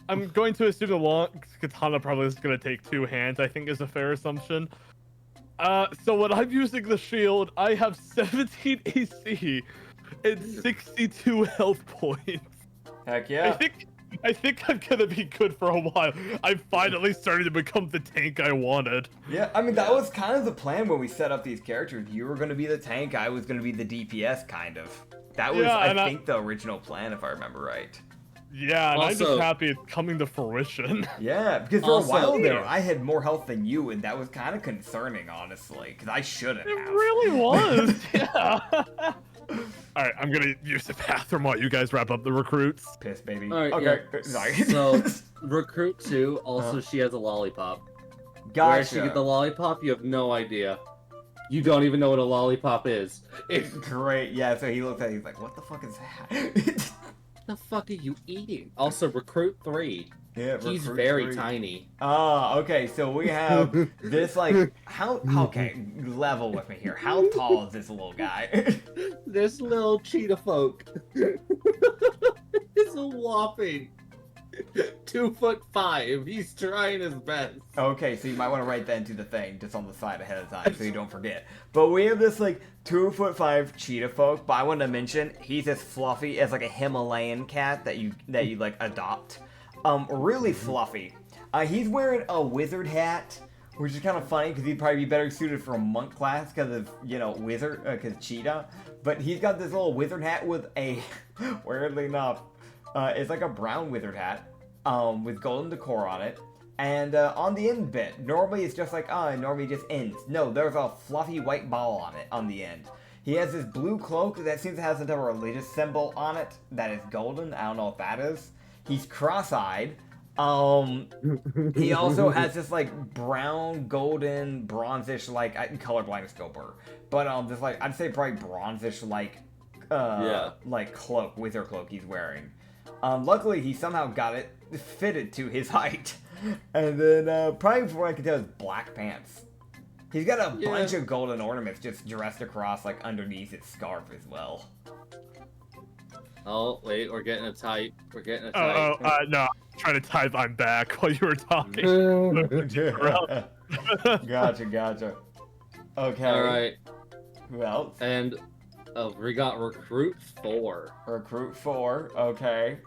I'm going to assume the long katana probably is going to take 2 hands. I think is a fair assumption. So when I'm using the shield, I have 17 AC and 62 health points. Heck yeah. I think I'm gonna be good for a while. I'm finally starting to become the tank I wanted. Yeah, I mean, that was kind of the plan when we set up these characters. You were going to be the tank, I was going to be the DPS, kind of. That was, I think, the original plan, if I remember right. Yeah, and I'm just happy it's coming to fruition. Yeah, because for a while there, I had more health than you, and that was kind of concerning, honestly, because I shouldn't have. It really was, yeah. Alright, I'm gonna use the bathroom while you guys wrap up the recruits. Piss, baby. All right, okay, yeah. sorry. So, recruit 2, also she has a lollipop. Gotcha. Where she get the lollipop, you have no idea. You don't even know what a lollipop is. It's great. Yeah, so he looks at it, he's like, what the fuck is that? The fuck are you eating? Also, recruit 3. Yeah, he's recruit very 3. tiny. Okay, so we have this, like, okay, level with me here. How tall is this little guy? This little cheetah folk is a whopping 2'5". He's trying his best. Okay, so you might want to write that into the thing just on the side ahead of time so you don't forget. But we have this like 2'5" cheetah folk, but I want to mention he's as fluffy as like a Himalayan cat that you like adopt. Really fluffy. He's wearing a wizard hat, which is kind of funny because he'd probably be better suited for a monk class because of, you know, wizard, because cheetah. But he's got this little wizard hat with a, weirdly enough, it's like a brown wizard hat, with golden decor on it. And on the end bit, normally it's just like, it normally just ends. No, there's a fluffy white ball on it, on the end. He has this blue cloak that seems to have some type of religious symbol on it that is golden. I don't know what that is. He's cross-eyed. He also has this like brown, golden, bronzish, like, colorblind is still blur. But this like, I'd say probably bronzish like, like cloak, wizard cloak he's wearing. Luckily he somehow got it fitted to his height. And then probably from what I can tell is black pants. He's got a bunch of golden ornaments just dressed across like underneath his scarf as well. Oh, wait, we're getting a tight. We're getting a tight. No, I'm trying to type I'm back while you were talking. Gotcha. Okay. Alright. Who else? And we got recruit 4. Recruit 4, okay.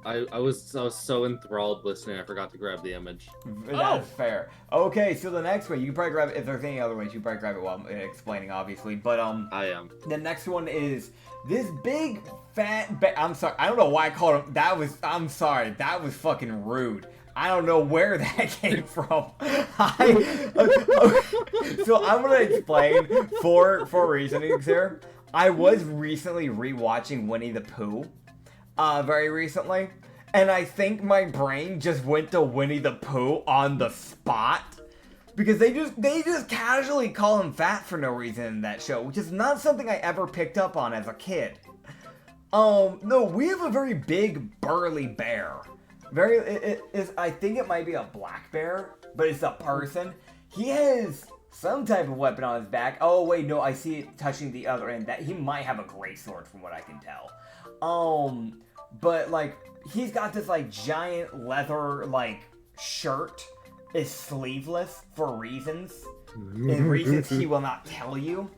I was so enthralled listening, I forgot to grab the image. That's fair. Okay, so the next one, you can probably grab it, if there's any other ways, you can probably grab it while I'm explaining, obviously, but, I am. The next one is this big, fat, I'm sorry, I don't know why I called him, I'm sorry, that was fucking rude. I don't know where that came from. So I'm gonna explain for reasonings here. I was recently rewatching Winnie the Pooh. Very recently, and I think my brain just went to Winnie the Pooh on the spot because they just casually call him fat for no reason in that show, which is not something I ever picked up on as a kid. No, we have a very big burly bear. I think it might be a black bear, but it's a person. He has some type of weapon on his back. Oh wait, no, I see it touching the other end. That he might have a greatsword from what I can tell. But, like, he's got this, like, giant leather, like, shirt. Is sleeveless for reasons. In reasons he will not tell you.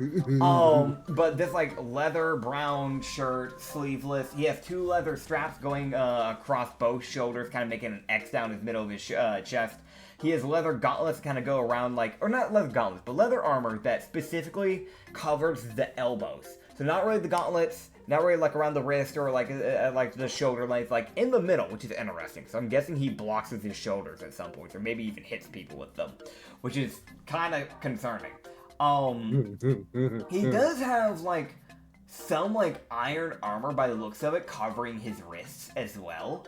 But this, like, leather brown shirt, sleeveless. He has 2 leather straps going across both shoulders, kind of making an X down his middle of his chest. He has leather gauntlets kind of go around, like, or not leather gauntlets, but leather armor that specifically covers the elbows. So not really the gauntlets, not really like around the wrist or like the shoulder length, like in the middle, which is interesting. So I'm guessing he blocks with his shoulders at some point, or maybe even hits people with them, which is kind of concerning. He does have like some like iron armor by the looks of it, covering his wrists as well.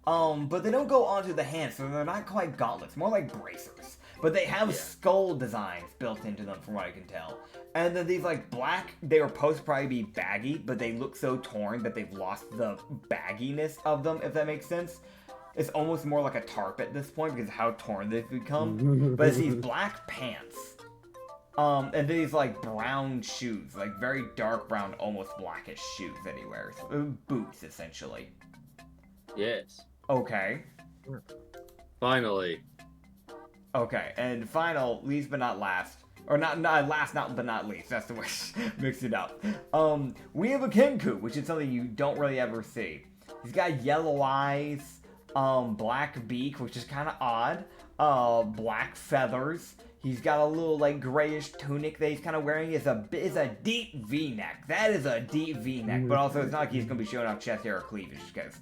But they don't go onto the hands, so they're not quite gauntlets, more like bracers. But they have skull designs built into them, from what I can tell. And then these like black, they were supposed to probably be baggy, but they look so torn that they've lost the bagginess of them, if that makes sense. It's almost more like a tarp at this point because of how torn they've become. But it's these black pants. And these like brown shoes, like very dark brown, almost blackish shoes that he wears. Boots, essentially. Yes. Okay. Finally. Okay, and final, least but not last. Or not last, not but not least. That's the way mix it up. We have a Kenku, which is something you don't really ever see. He's got yellow eyes, black beak, which is kind of odd, black feathers. He's got a little like grayish tunic that he's kind of wearing. It's a deep V-neck. That is a deep V-neck, but also it's not like he's gonna be showing off chest hair or cleavage because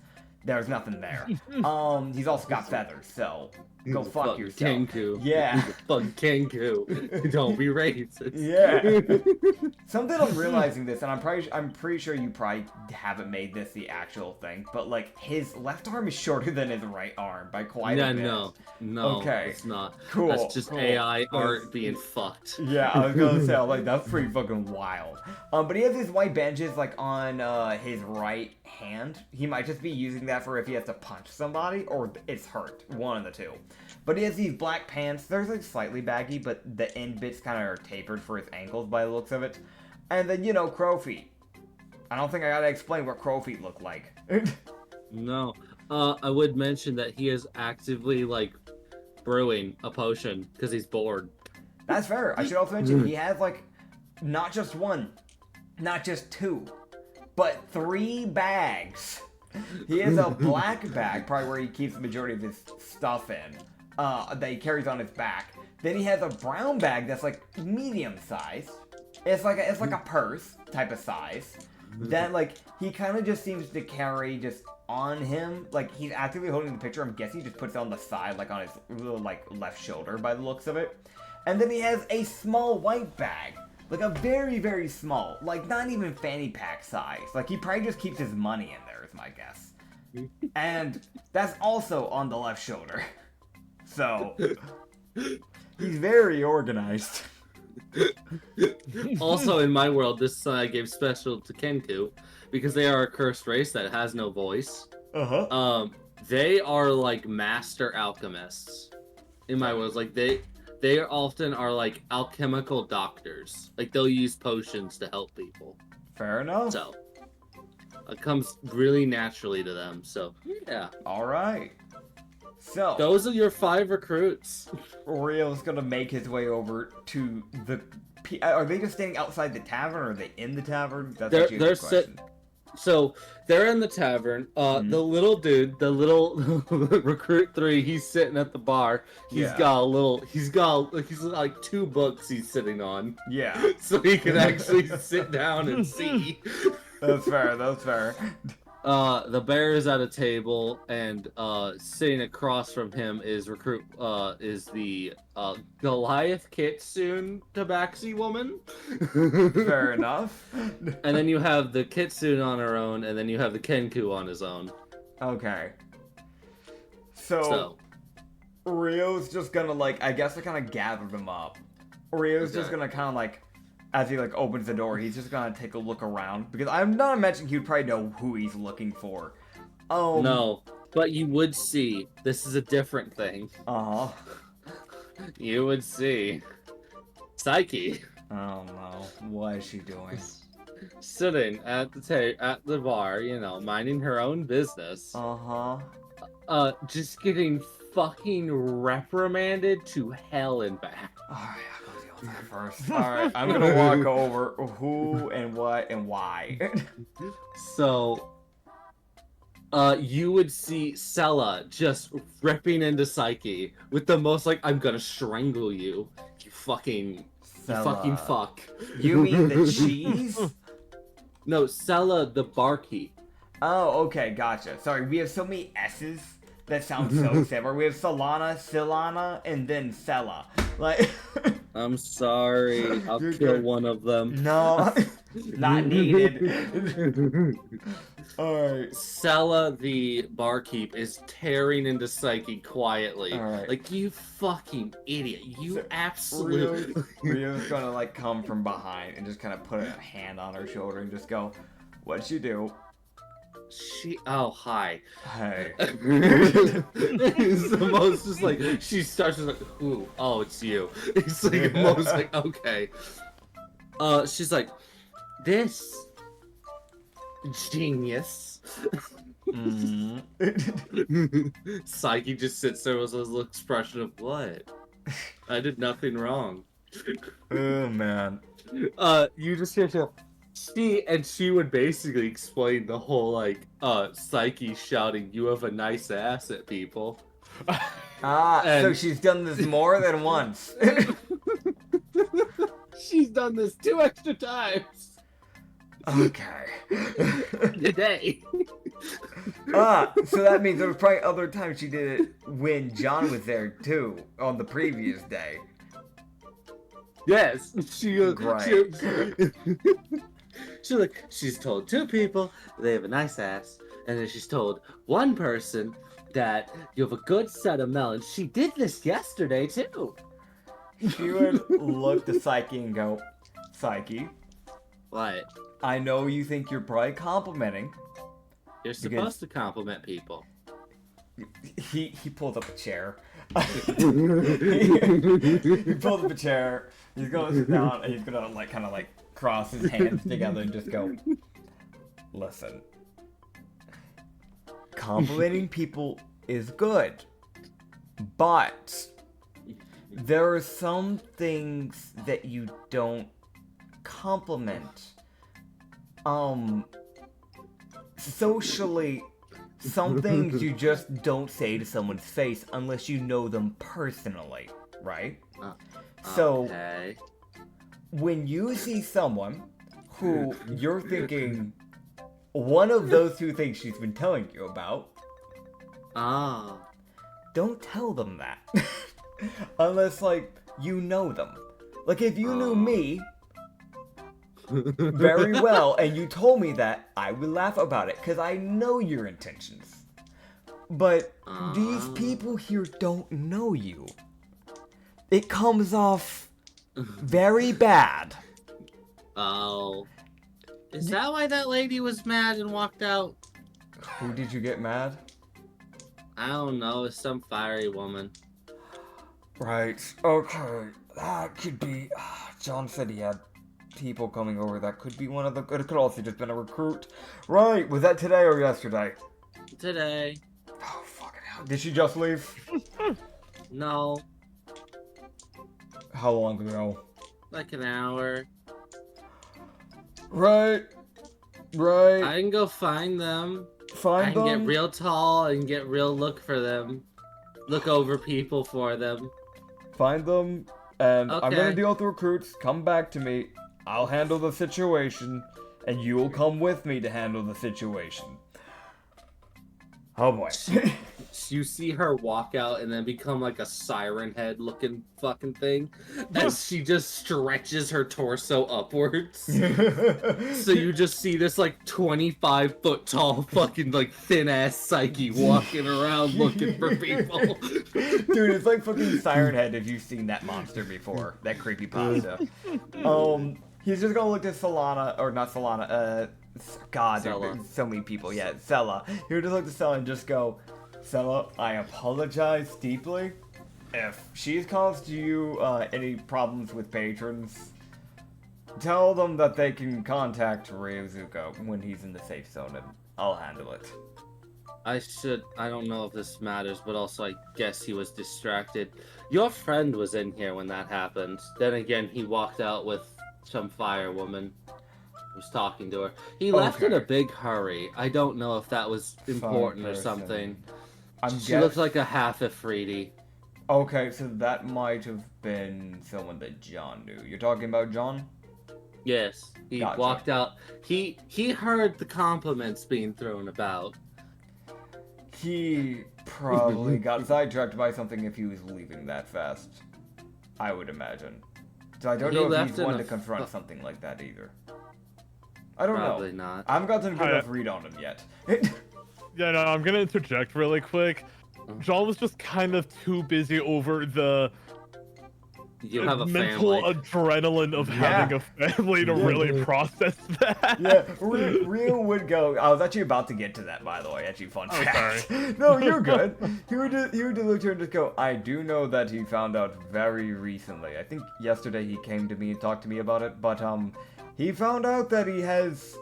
there's nothing there. He's also got feathers, so go fuck yourself. Kenku. Yeah. Fuck Kenku. Don't be racist. Yeah. Something I'm realizing this, and I'm pretty sure you probably haven't made this the actual thing, but like his left arm is shorter than his right arm by quite a bit. No. Okay. It's not. Cool. That's just AI art being fucked. Yeah, I was gonna say, like, that's pretty fucking wild. But he has these white bandages, like, on his right hand. He might just be using that for if he has to punch somebody, or it's hurt. One of the two. But he has these black pants. They're, like, slightly baggy, but the end bits kind of are tapered for his ankles by the looks of it. And then, crow feet. I don't think I gotta explain what crow feet look like. No. I would mention that he is actively, like, brewing a potion because he's bored. That's fair. I should also mention he has like not just one, not just two, but 3 bags. He has a black bag, probably where he keeps the majority of his stuff in, that he carries on his back. Then he has a brown bag that's like medium size. It's like a purse type of size. That like he kind of just seems to carry just on him, like he's actively holding the picture. I'm guessing he just puts it on the side, like on his little like left shoulder by the looks of it. And then he has a small white bag, like a very, very small, like not even fanny pack size. Like he probably just keeps his money in there, is my guess. And that's also on the left shoulder. So he's very organized. Also, in my world, this I gave special to Kenku because they are a cursed race that has no voice. They are like master alchemists. In my world, like they often are like alchemical doctors. Like they'll use potions to help people. Fair enough. So it comes really naturally to them. So yeah. All right. So those are your 5 recruits. Oreo's gonna make his way over to the. Are they just standing outside the tavern, or are they in the tavern? That's actually a good question. So they're in the tavern. The little dude, the little recruit 3, he's sitting at the bar. He's like 2 books he's sitting on. Yeah. So he can actually sit down and see. That's fair. That's fair. The bear is at a table, and sitting across from him is the Goliath Kitsune Tabaxi woman. Fair enough. And then you have the Kitsune on her own, and then you have the Kenku on his own. Okay. So Rio's just gonna like, I guess, to kind of gather them up. Rio's just gonna kind of like, as he like opens the door, he's just gonna take a look around, because I'm not imagining he'd probably know who he's looking for. No, but you would see. This is a different thing. You would see Psyche. Oh no, what is she doing? Sitting at the bar, minding her own business. Just getting fucking reprimanded to hell and back. Alright, I'll go deal with that first. Alright, I'm gonna walk over who and what and why. So, you would see Sella just ripping into Psyche with the most like, I'm gonna strangle you, you fucking fuck. You mean the cheese? No, Sella the barkeep. Oh, okay, gotcha. Sorry, we have so many S's that sound so similar. We have Silana, and then Sella. Like, I'm sorry. I'll You're kill good. one of them. No, not needed. Alright. Sella the barkeep is tearing into Psyche quietly. Alright. Like, you fucking idiot. You So, absolute... Rio's gonna, like, come from behind and just kind of put a hand on her shoulder and just go, what'd you do? Oh, hi. Hey. It's the most just like, she starts with like, ooh, oh, it's you. It's like, almost like, okay. She's like, this genius. Mm. Psyche just sits there with this expression of, what? I did nothing wrong. Oh, man. You just hear she would basically explain the whole like Psyche shouting "you have a nice ass" at people. So she's done this more than once. She's done this 2 extra times Okay. today. So that means there was probably other times she did it when John was there too, on the previous day. Yes, she's told 2 people they have a nice ass, and then she's told 1 person that you have a good set of melons. She did this yesterday too. She would look to Psyche and go, Psyche, What? I know you think you're probably complimenting. You're supposed to compliment people. He pulled up a chair. He pulled up a chair. He's gonna sit down and he's gonna like kind of like cross his hands together and just go, listen, complimenting people is good, but there are some things that you don't compliment. Socially, some things you just don't say to someone's face unless you know them personally, right? So, Okay. when you see someone who you're thinking one of those 2 things she's been telling you about, don't tell them that. Unless, like, you know them. Like, if you knew me very well and you told me that, I would laugh about it because I know your intentions. But these people here don't know you. It comes off very bad. Oh. Is that why that lady was mad and walked out? Who did you get mad? I don't know. It's some fiery woman. Right. Okay. That could be... John said he had people coming over. That could be one of the... It could also just been a recruit. Right. Was that today or yesterday? Today. Oh, fucking hell. Did she just leave? No. How long ago? Like an hour. Right. Right. I can go find them. Find I can them. get real tall and get real look for them. Look over people for them. Find them. And I'm Okay. gonna deal with the recruits. Come back to me. I'll handle the situation. And you'll come with me to handle the situation. Oh boy. You see her walk out and then become like a siren head looking fucking thing as she just stretches her torso upwards. So you just see this like 25-foot tall fucking like thin ass Psyche walking around looking for people. Dude, it's like fucking Siren Head if you've seen that monster before. That creepypasta. He's just gonna look at Solana, or not Solana, God, Sella. there's so many people, yeah, Sella. He would just look at Sella and just go, Sella, I apologize deeply. If she's caused you any problems with patrons, tell them that they can contact Ryozuko when he's in the safe zone and I'll handle it. I don't know if this matters, but also I guess he was distracted. Your friend was in here when that happened. Then again, he walked out with some fire woman. Was talking to her. He left in a big hurry. I don't know if that was important or something. She looked like a half Afridi. Okay, so that might have been someone that John knew. You're talking about John? Yes, he Gotcha. walked out. He heard the compliments being thrown about. He probably got sidetracked by something if he was leaving that fast. I would imagine. So I don't He know if left he's in one a to confront something like that either. I don't Probably know. not. I haven't gotten a good enough read on him yet. Yeah, no, I'm gonna interject really quick. John was just kind of too busy over the You have a mental family. adrenaline of having a family to really process that. Yeah, Rio would go. I was actually about to get to that, by the way. Actually, fun fact. No, you're good. He would just look to her and just go, I do know that he found out very recently. I think yesterday he came to me and talked to me about it, but he found out that he has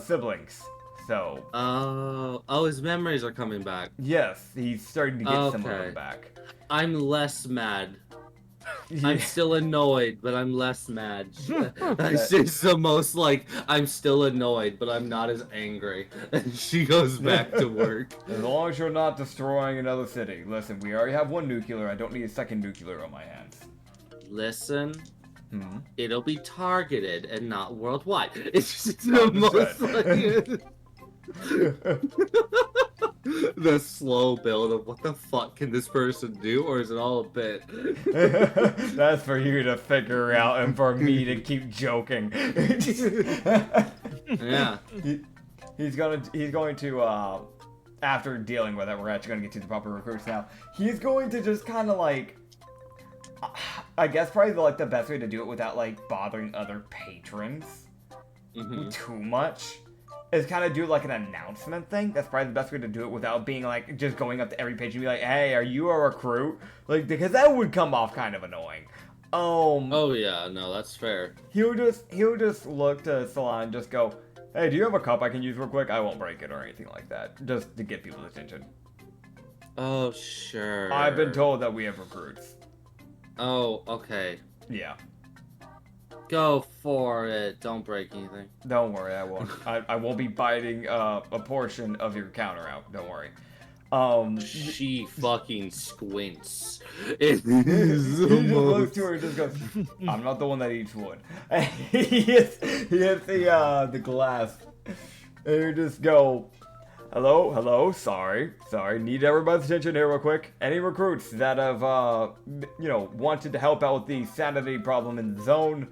siblings. So Oh, his memories are coming back. yes, he's starting to get some of Okay. them back. I'm less mad. I'm still annoyed, but I'm less mad. She's the most like, I'm still annoyed, but I'm not as angry. And she goes back to work. As long as you're not destroying another city. Listen, we already have one nuclear. I don't need a second nuclear on my hands. Listen, Hmm. it'll be targeted and not worldwide. It's just the most like... the slow build of what the fuck can this person do, or is it all a bit? That's for you to figure out and for me to keep joking. Yeah. He's going to after dealing with it, we're actually going to get to the proper recruits now. He's going to just kind of like, I guess probably like the best way to do it without like bothering other patrons too much is kind of do like an announcement thing. That's probably the best way to do it without being like just going up to every page and be like, hey, are you a recruit? Like, because that would come off kind of annoying. Oh yeah, no, that's fair. He'll just look to Salon and just go, hey, do you have a cup I can use real quick? I won't break it or anything like that. Just to get people's attention. Oh, sure. I've been told that we have recruits. Oh, okay. Yeah. Go for it. Don't break anything. Don't worry, I won't. I won't be biting a portion of your counter out. Don't worry. She fucking squints. He just looks to her and just goes, I'm not the one that eats wood. he hits the glass. And you just go, hello, sorry, need everybody's attention here real quick. Any recruits that have, wanted to help out with the sanity problem in the zone,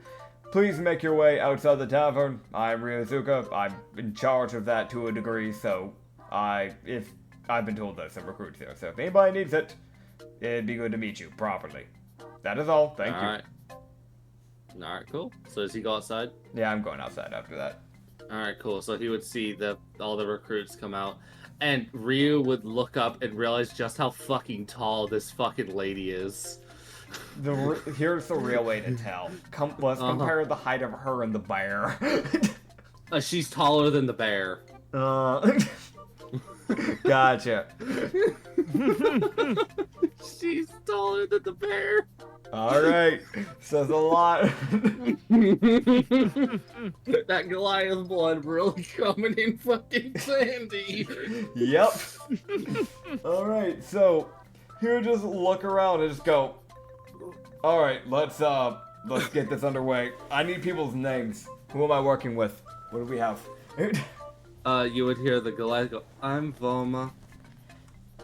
please make your way outside the tavern. I'm Ryozuka. I'm in charge of that to a degree, so I've been told there's some recruits here. So if anybody needs it, it'd be good to meet you properly. That is all. Thank you. Alright, cool. So does he go outside? Yeah, I'm going outside after that. Alright, cool. So he would see all the recruits come out, and Ryu would look up and realize just how fucking tall this fucking lady is. Here's the real way to tell. Let's compare the height of her and the bear. She's taller than the bear. Gotcha. She's taller than the bear. Alright. Says a lot. That Goliath blood really coming in fucking Sandy. Yep. Alright, so he'll just look around and just go, alright, let's get this underway. I need people's names. Who am I working with? What do we have? You would hear the Goliath go, I'm Voma.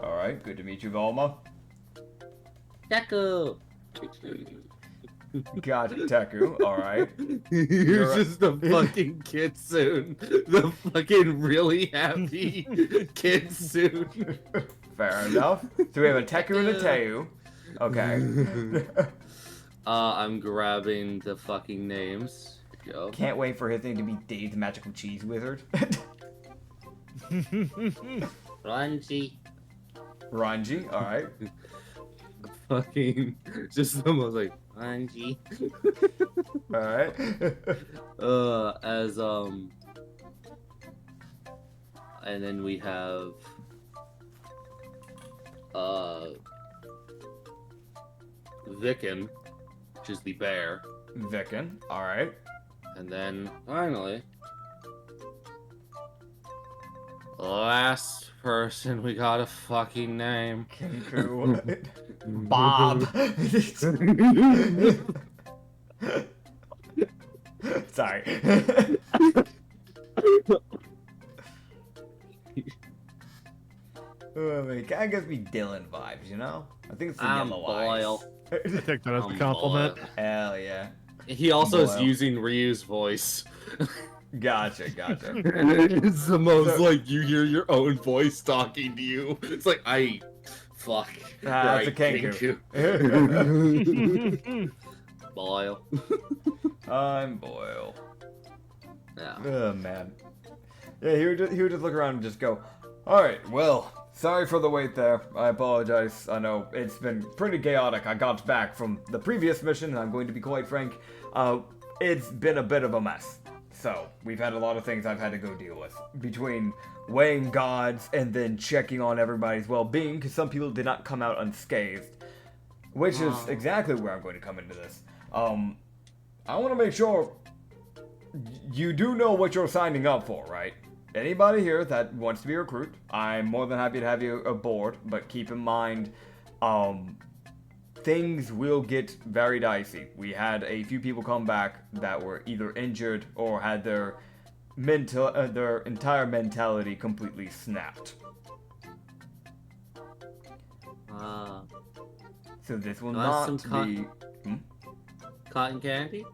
Alright, good to meet you, Volma. Deku. Gotcha, Teku, alright. You're just a fucking kitsune. The fucking really happy kitsune. Fair enough. So we have a Teku and a Teu. Okay. I'm grabbing the fucking names. Go. Can't wait for his name to be Dave the Magical Cheese Wizard. Ranji. Ranji, alright. Fucking just almost like Ranji. Alright. And then we have Vicken, which is the bear. Vicken, alright. And then finally, last person we got a fucking name. Kinku. Bob. Sorry, Sorry. It kind of gives me Dylan vibes, you know? I think it's the yellow eyes. I take that as a I'm compliment. Boyle. Hell yeah. He also is Boyle. using Ryu's voice. Gotcha. It's the most So- like you hear your own voice talking to you. It's like fuck. That's a Kenku. Kenku. Boyle. I'm Boyle. Yeah. Oh man. Yeah, he would just look around and just go, alright, well, sorry for the wait there. I apologize. I know it's been pretty chaotic. I got back from the previous mission, and I'm going to be quite frank. It's been a bit of a mess. So, we've had a lot of things I've had to go deal with. Between weighing gods and then checking on everybody's well-being, because some people did not come out unscathed. Which is exactly where I'm going to come into this. I want to make sure you do know what you're signing up for, right? Anybody here that wants to be a recruit, I'm more than happy to have you aboard, but keep in mind, things will get very dicey. We had a few people come back that were either injured or had their entire mentality completely snapped. So this will That's not some be... Cotton candy?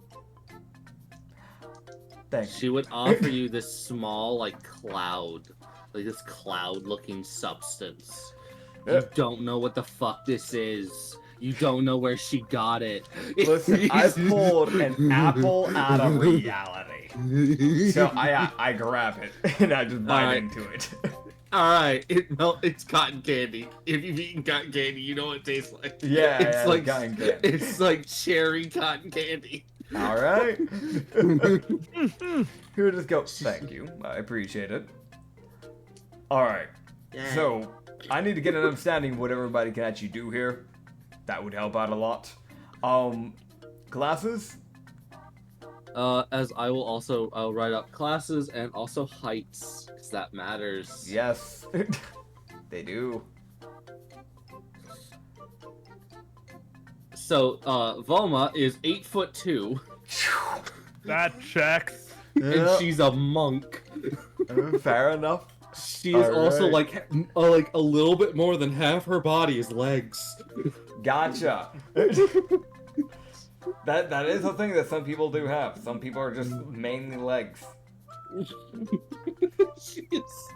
Thank She you. would offer you this small, like, cloud. Like, this cloud-looking substance. Yeah. You don't know what the fuck this is. You don't know where she got it. Listen, I pulled an apple out of reality. So I grab it and I just bite Alright. into it. Alright, it's cotton candy. If you've eaten cotton candy, you know what it tastes like. Yeah, it's yeah, like cotton candy. It's like cherry cotton candy. Alright. He would just go, thank you, I appreciate it. Alright, so I need to get an understanding of what everybody can actually do here. That would help out a lot. Classes? As I'll write up classes and also heights, because that matters. Yes. They do. So, Voma is 8'2", That checks. and she's a monk. Fair enough. She is also Alright. like a little bit more than half her body is legs. Gotcha. That is a thing that some people do have. Some people are just mainly legs. She is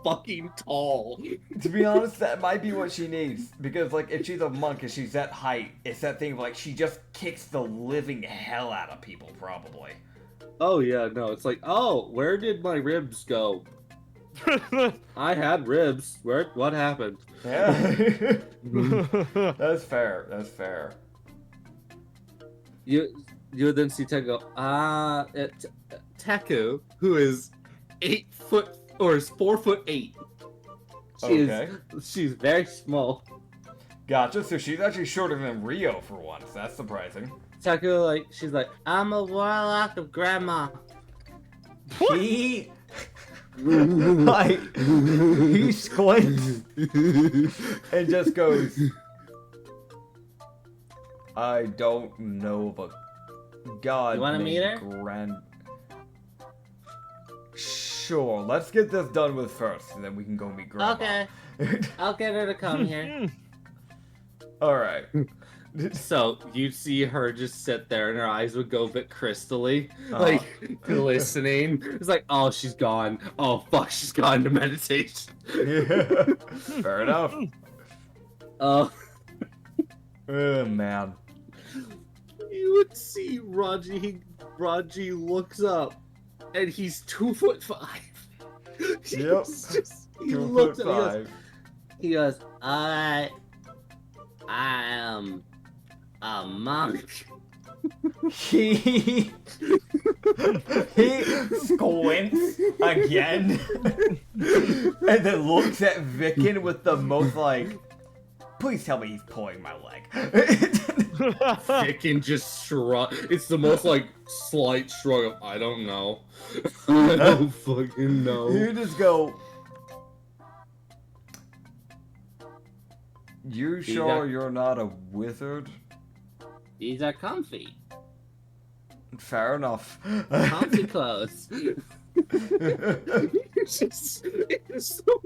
fucking tall. To be honest, that might be what she needs. Because, like, if she's a monk and she's that height, it's that thing of, like, she just kicks the living hell out of people, probably. Oh yeah, no, it's like, oh, where did my ribs go? I had ribs. What happened? Yeah. That's fair. That's fair. You then see Teku go, Teku, who is 8 foot or is 4'8". Okay. She's very small. Gotcha. So she's actually shorter than Rio for once. That's surprising. Teku she's like, I'm a warlock of grandma. He... like, he squints and just goes, I don't know of a god You wanna meet her? Sure, let's get this done with first, and then we can go meet Grandma. Okay. I'll get her to come here. Alright. So you see her just sit there, and her eyes would go a bit crystally, like glistening. It's like, oh, she's gone. Oh fuck, she's gone to meditation. Yeah. Fair enough. Oh, Man. you would see Raji looks up, and he's 2'5". Yep. He 2 looks foot up. 5. He goes, I am a monk. He squints again and then looks at Vicken with the most like, please tell me he's pulling my leg. Vicken just shrug. It's the most like slight shrug of I don't know. I don't fucking know. You just go, you sure you're not a wizard? These are comfy. Fair enough. Comfy clothes. It's just, it's so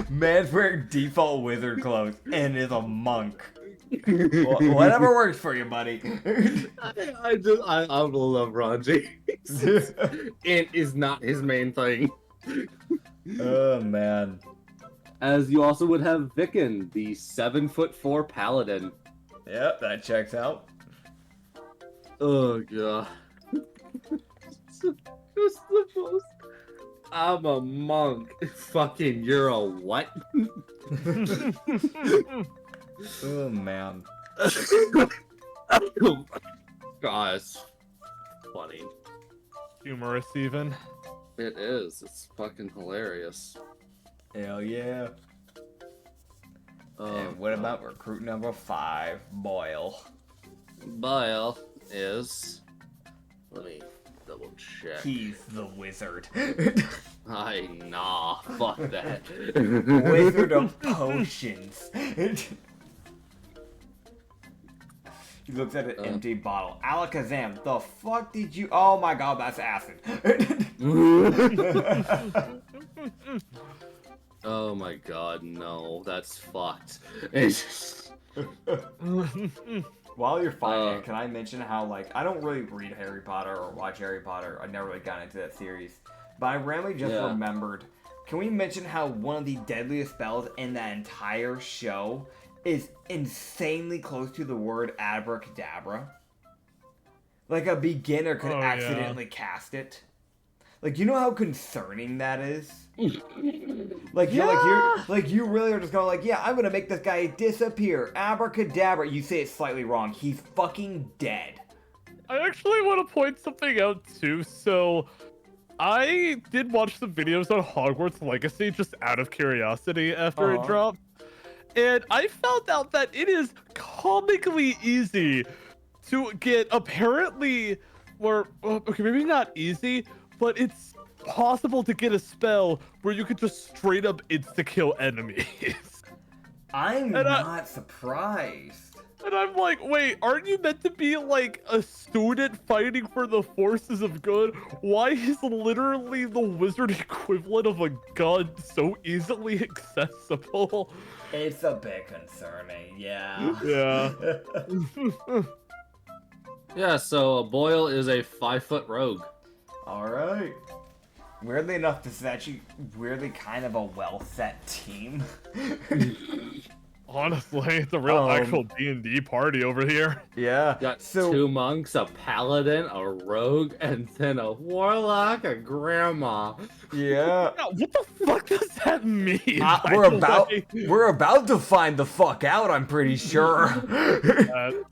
Man's wearing default wizard clothes and is a monk. Whatever works for you, buddy. I love Ranji. It is not his main thing. Oh man. As you also would have Vicken, the 7'4" paladin. Yep, that checks out. Oh god. Just the most. I'm a monk. Fucking, you're a what? Oh man. God, it's funny. Humorous, even. It is. It's fucking hilarious. Hell yeah. And what about recruit number 5, Boyle? Bile is. Let me double check. He's the wizard. Nah, fuck that. Wizard of potions. He looks at an empty bottle. Alakazam, the fuck did you? Oh my god, that's acid. Oh my god, no, that's fucked. While you're finding it, can I mention how, like, I don't really read Harry Potter or watch Harry Potter. I never really got into that series. But I randomly just remembered. Can we mention how one of the deadliest spells in that entire show is insanely close to the word abracadabra? Like, a beginner could accidentally cast it. Like, you know how concerning that is? Like, you really are just going like, yeah, I'm gonna make this guy disappear. Abracadabra. You say it slightly wrong. He's fucking dead. I actually want to point something out too. So, I did watch some videos on Hogwarts Legacy just out of curiosity after it dropped. And I found out that it is comically easy to get apparently, or okay, maybe not easy, but it's possible to get a spell where you could just straight up insta-kill enemies. I'm not surprised. And I'm like, wait, aren't you meant to be like a student fighting for the forces of good? Why is literally the wizard equivalent of a gun so easily accessible? It's a bit concerning, yeah. Yeah. Yeah, so Boyle is a 5-foot rogue. Alright. Weirdly enough, this is actually weirdly kind of a well-set team. Honestly, it's a real actual D&D party over here. Yeah. Got 2 monks, a paladin, a rogue, and then a warlock, a grandma. Yeah. What the fuck does that mean? We're about to find the fuck out, I'm pretty sure.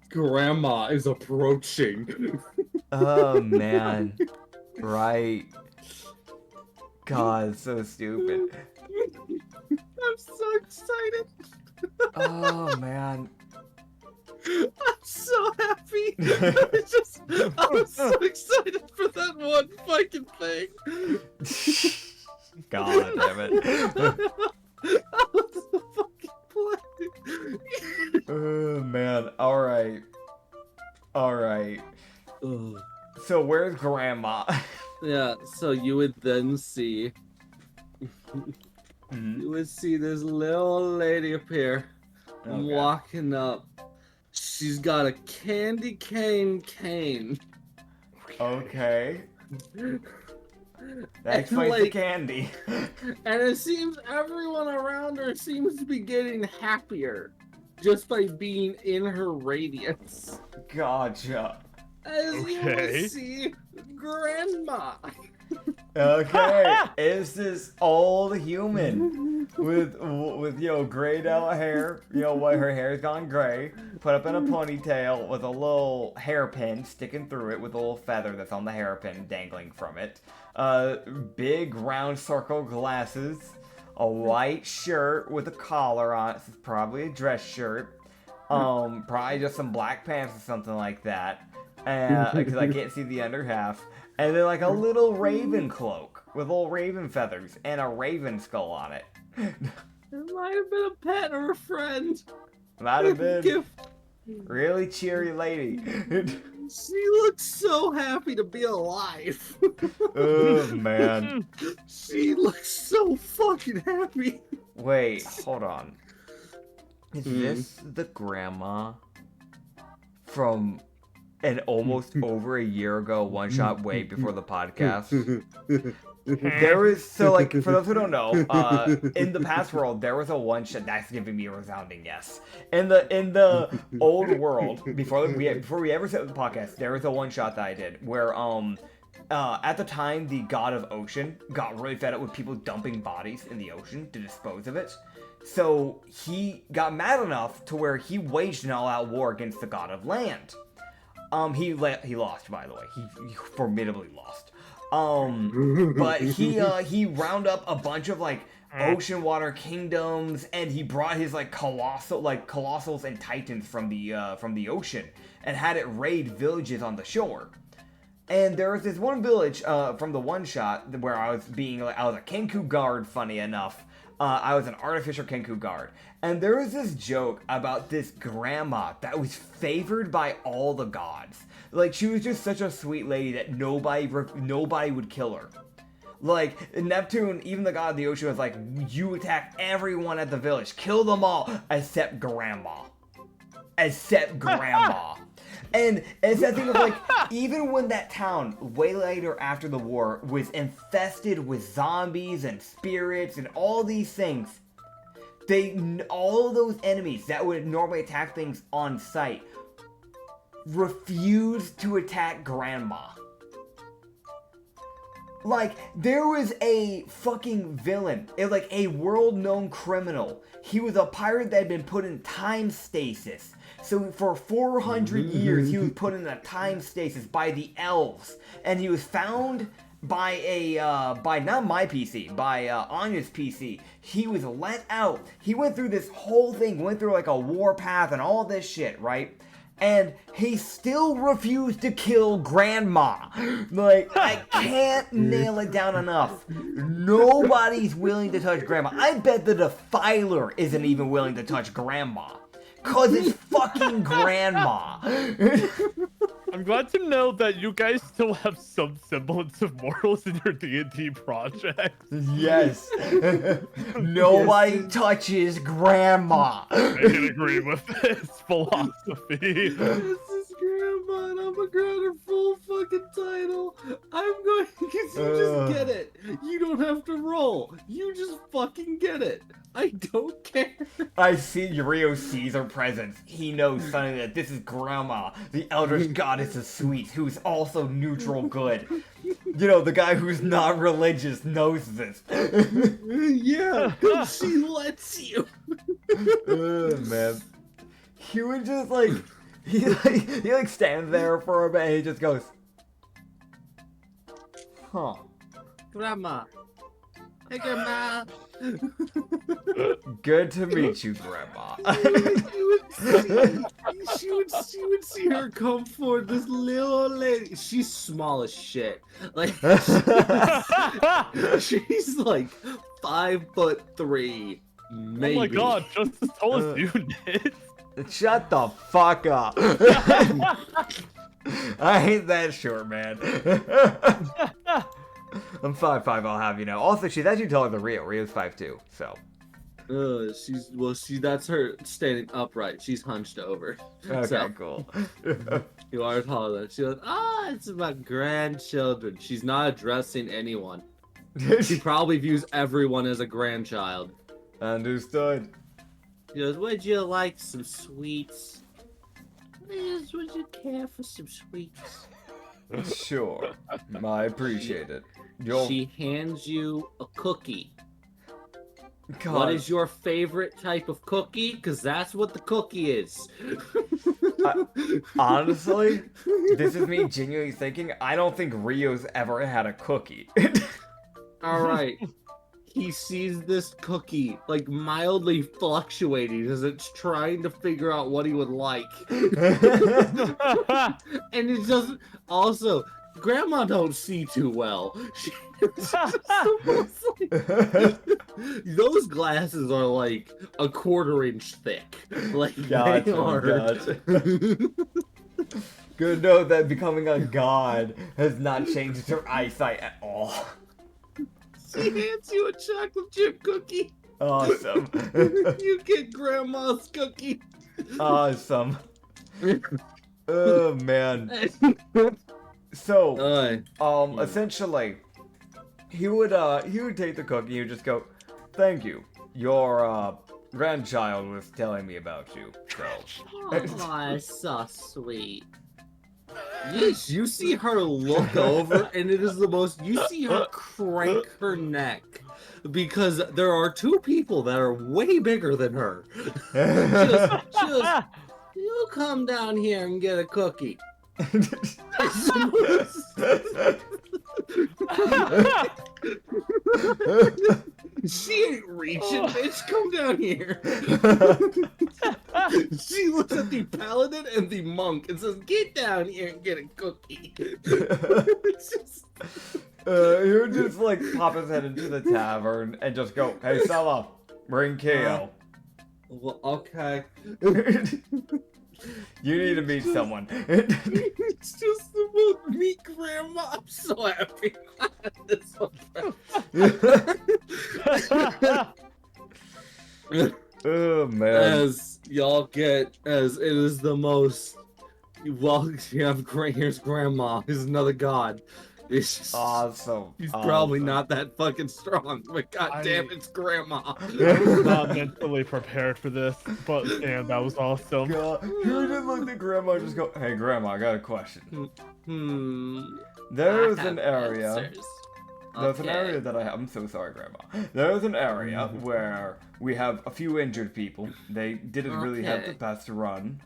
Grandma is approaching. Oh man. Right. God, so stupid. I'm so excited. Oh man. I'm so happy. I was so excited for that one fucking thing. God damn it. I was so fucking playing. Oh man. Alright. Alright. So where's Grandma? Yeah, so you would then see you would see this little lady appear walking up. She's got a candy cane. Okay. That explains the candy. And it seems everyone around her seems to be getting happier just by being in her radiance. Gotcha. As you will see, Grandma. Okay, it's this old human with grayed out hair. What her hair's gone gray, put up in a ponytail with a little hairpin sticking through it with a little feather that's on the hairpin dangling from it. Big round circle glasses, a white shirt with a collar on it. It's probably a dress shirt. Probably just some black pants or something like that. Because I can't see the under half. And then like a little raven cloak with little raven feathers and a raven skull on it. It might have been a pet or a friend. Might have been. Really cheery lady. She looks so happy to be alive. Oh man. She looks so fucking happy. Wait, hold on. Is this the grandma from an almost over a year ago one-shot way before the podcast? There was, so like, for those who don't know, in the past world, there was a one-shot that's giving me a resounding yes. In the old world, before we ever set up the podcast, there was a one-shot that I did where, at the time, the god of ocean got really fed up with people dumping bodies in the ocean to dispose of it. So he got mad enough to where he waged an all-out war against the god of land. He lost, by the way. He formidably lost. But he round up a bunch of like ocean water kingdoms, and he brought his like colossals and titans from the ocean and had it raid villages on the shore. And there was this one village from the one shot where I was a Kenku guard, funny enough. I was an artificial Kenku guard. And there was this joke about this grandma that was favored by all the gods. Like, she was just such a sweet lady that nobody would kill her. Like, Neptune, even the god of the ocean, was like, you attack everyone at the village. Kill them all, except grandma. Except grandma. And it's that thing of like, even when that town, way later after the war, was infested with zombies and spirits and all these things, all of those enemies that would normally attack things on sight refused to attack grandma. Like, there was a fucking villain, like a world-known criminal. He was a pirate that had been put in time stasis. So for 400 years, he was put in a time stasis by the elves. And he was found by not my PC, by Anya's PC. He was let out. He went through this whole thing, went through like a war path and all this shit, right? And he still refused to kill grandma. Like, I can't nail it down enough. Nobody's willing to touch grandma. I bet the Defiler isn't even willing to touch grandma. 'Cause it's fucking grandma. I'm glad to know that you guys still have some semblance of morals in your D&D project. Yes. Nobody touches grandma. I can agree with this philosophy. This is grandma, and I'm gonna grant her full fucking title. I'm going because you just get it. You don't have to roll. You just fucking get it. I don't care. I see Rio sees her presence. He knows suddenly that this is Grandma, the eldritch goddess of sweets, who's also neutral good. You know, the guy who's not religious knows this. Yeah, she lets you. Man. He would just like, he stands there for a bit and he just goes, huh. Grandma. Hey, Grandma. Good to meet you, Grandma. She would see her come forward, this little old lady. She's small as shit. Like, she's like 5'3", maybe. Oh my god, just as tall as you did. Shut the fuck up. I hate that short man. I'm 5'5", I'll have you know. Also, she's actually taller than Rio. Rio's 5'2", so. That's her standing upright. She's hunched over. Okay, so, cool. You are taller than. She goes, it's about grandchildren. She's not addressing anyone. She probably views everyone as a grandchild. Understood. She goes, would you like some sweets? Liz, would you care for some sweets? Sure. I appreciate it. She hands you a cookie. God. What is your favorite type of cookie? Because that's what the cookie is. Honestly, this is me genuinely thinking, I don't think Rio's ever had a cookie. Alright. He sees this cookie, like, mildly fluctuating as it's trying to figure out what he would like. And it doesn't... Also, Grandma don't see too well. She's almost like, those glasses are like a 1/4 inch thick. Like Gotcha, they are. gotcha. Good to know that becoming a god has not changed her eyesight at all. She hands you a chocolate chip cookie. Awesome. You get grandma's cookie. Awesome. Oh man. So, essentially, he would take the cookie. He would just go, "Thank you. Your grandchild was telling me about you." So. Oh, so sweet. Yes, you see her look over, and it is the most. You see her crank her neck because there are 2 people that are way bigger than her. Just, you come down here and get a cookie. She ain't reaching, bitch. Come down here. She looks at the paladin and the monk and says, "Get down here and get a cookie." He would just like pop his head into the tavern and just go, "Hey, Sella, bring KO." Well, okay. You need to meet someone. It's just the most meet grandma. I'm so happy. This one. Oh man. As y'all get, as it is the most. Well, you have here's grandma. Here's another god. It's just, Awesome. he's probably not that fucking strong, but goddamn, it's grandma. I was not mentally prepared for this, but damn, that was awesome. God, you would just look at grandma and just go, "Hey, grandma, I got a question." There's an area. There's an area that I have. I'm so sorry, grandma. There's an area where we have a few injured people. They didn't really have the best run.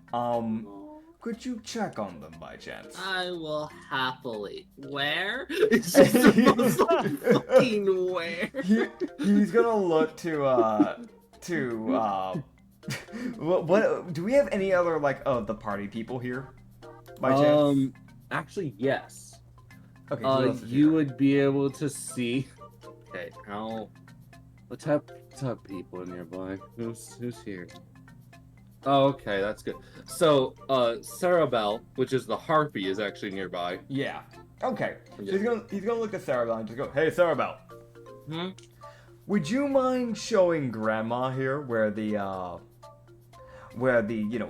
Could you check on them by chance? I will happily. Where? It's just the most like, fucking where. He's gonna look to what do we have any other like of the party people here? By chance? Actually yes. Okay, who else is you here? would be able to see. Okay, what type of people are nearby? Who's here? Oh, okay, that's good. So, Sarabelle, which is the harpy, is actually nearby. Yeah. Okay. Yeah. So he's gonna look at Sarabelle and just go, "Hey, Sarabelle. Hmm? Would you mind showing Grandma here where the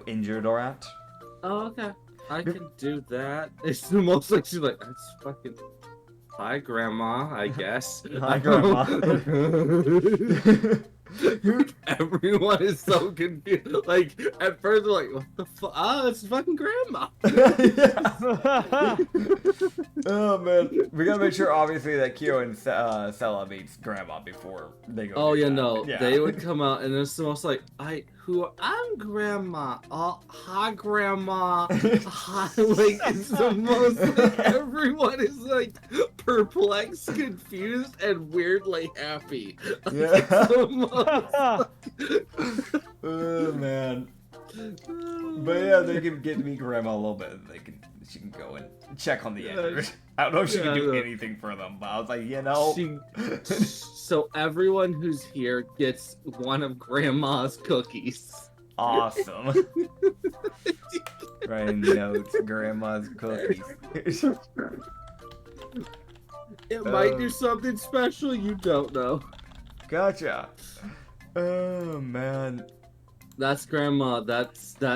injured are at?" Oh, okay. I can do that. It's the most like she's like, that's fucking. Hi, Grandma. I guess. Hi, Grandma. Everyone is so confused. Like at first, they're like, "What the fuck? Oh, it's fucking Grandma." Oh man, we gotta make sure obviously that Kyo and Sella meets Grandma before they go. Oh do yeah, that. no. Yeah. They would come out, and it's the most like, I'm Grandma. Oh, hi, Grandma. Hi, like it's the most. Like, everyone is like perplexed, confused, and weirdly happy. Like, Yeah. it's the most, Oh man. But yeah, they can get me Grandma a little bit. She can go and check on the injured. I don't know if she can do anything for them, but I was like, So everyone who's here gets one of Grandma's cookies. Awesome. Writing notes, Grandma's cookies. It might do something special, you don't know. Gotcha. Oh man. That's Grandma.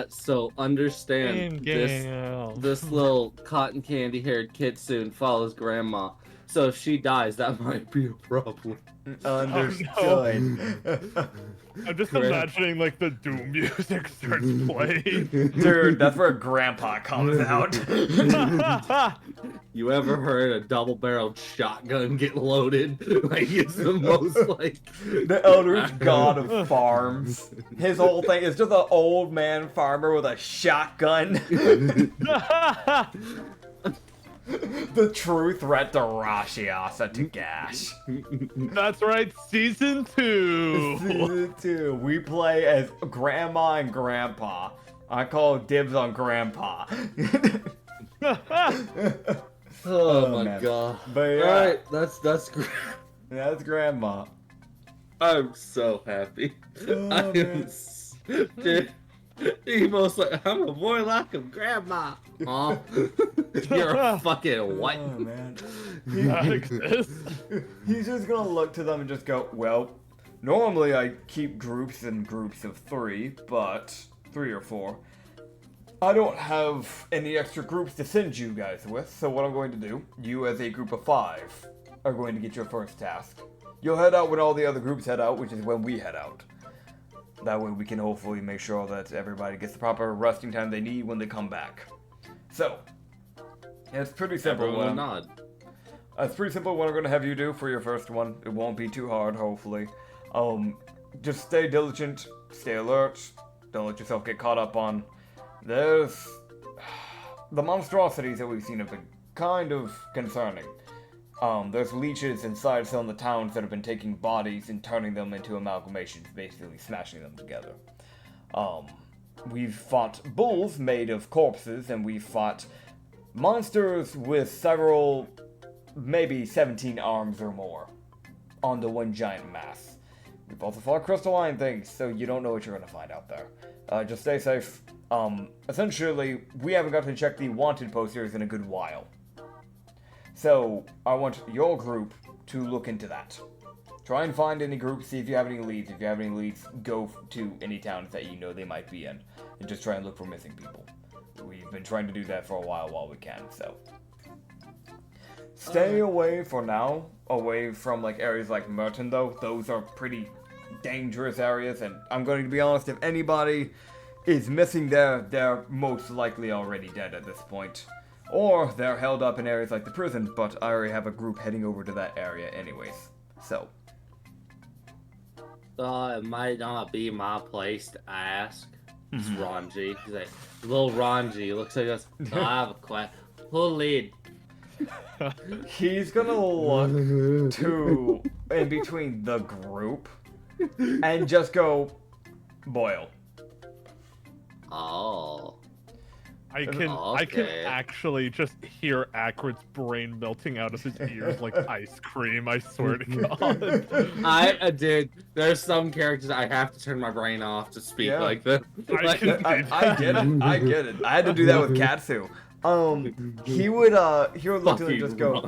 So understand this little cotton candy haired kitsune follows Grandma. So if she dies, that might be a problem. Understood. I'm just imagining like the Doom music starts playing. Dude, that's where Grandpa comes out. You ever heard a double-barreled shotgun get loaded? Like it's the most like The Eldritch God of Farms. His whole thing is just an old man farmer with a shotgun. The true threat to Rashiasa to Gash. That's right, season 2. Season 2. We play as Grandma and Grandpa. I call dibs on Grandpa. Oh my man. god. But yeah. Alright, that's great. That's Grandma. I'm so happy. Oh, I am man. dude, Emo's like, I'm a boy like him, Grandma. Aw. You're a fucking what? Oh, man. That exists. He's just gonna look to them and just go, well, normally I keep groups in groups of 3, but 3 or 4. I don't have any extra groups to send you guys with, so what I'm going to do, you as a group of 5 are going to get your first task. You'll head out when all the other groups head out, which is when we head out. That way we can hopefully make sure that everybody gets the proper resting time they need when they come back. So, it's pretty simple. Everyone will nod. It's pretty simple what I'm going to have you do for your first one. It won't be too hard, hopefully. Just stay diligent, stay alert, don't let yourself get caught up on. There's... The monstrosities that we've seen have been kind of concerning. There's leeches inside some of the towns that have been taking bodies and turning them into amalgamations, basically smashing them together. We've fought bulls made of corpses, and we've fought monsters with several, maybe 17 arms or more, onto one giant mass. We've also fought crystalline things, so you don't know what you're going to find out there. Just stay safe. Essentially, we haven't got to check the wanted posters in a good while. So, I want your group to look into that. Try and find any groups, see if you have any leads. If you have any leads, go to any towns that you know they might be in, and just try and look for missing people. We've been trying to do that for a while we can, so. Stay away for now, away from like areas like Merton though. Those are pretty dangerous areas, and I'm going to be honest, if anybody is missing there, they're most likely already dead at this point. Or they're held up in areas like the prison, but I already have a group heading over to that area anyways. So. It might not be my place to ask. It's Ranji. He's like, little Ranji looks like us. I have a question. Who lead? He's gonna look to in between the group and just go, Boyle. Oh. I can actually just hear Acrid's brain melting out of his ears like ice cream, I swear to God. Dude, there's some characters I have to turn my brain off to speak like this. I get it. I get it. I had to do that with Katsu. He would look to him and just go,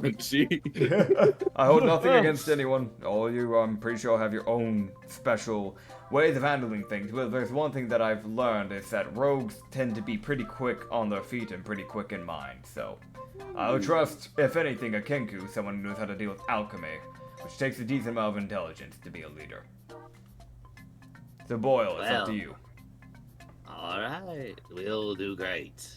I hold nothing against anyone. All of you, I'm pretty sure, have your own special ways of handling things. But there's one thing that I've learned is that rogues tend to be pretty quick on their feet and pretty quick in mind. So I would trust, if anything, a Kenku, someone who knows how to deal with alchemy, which takes a decent amount of intelligence to be a leader. So Boyle, it's up to you. Alright, we'll do great.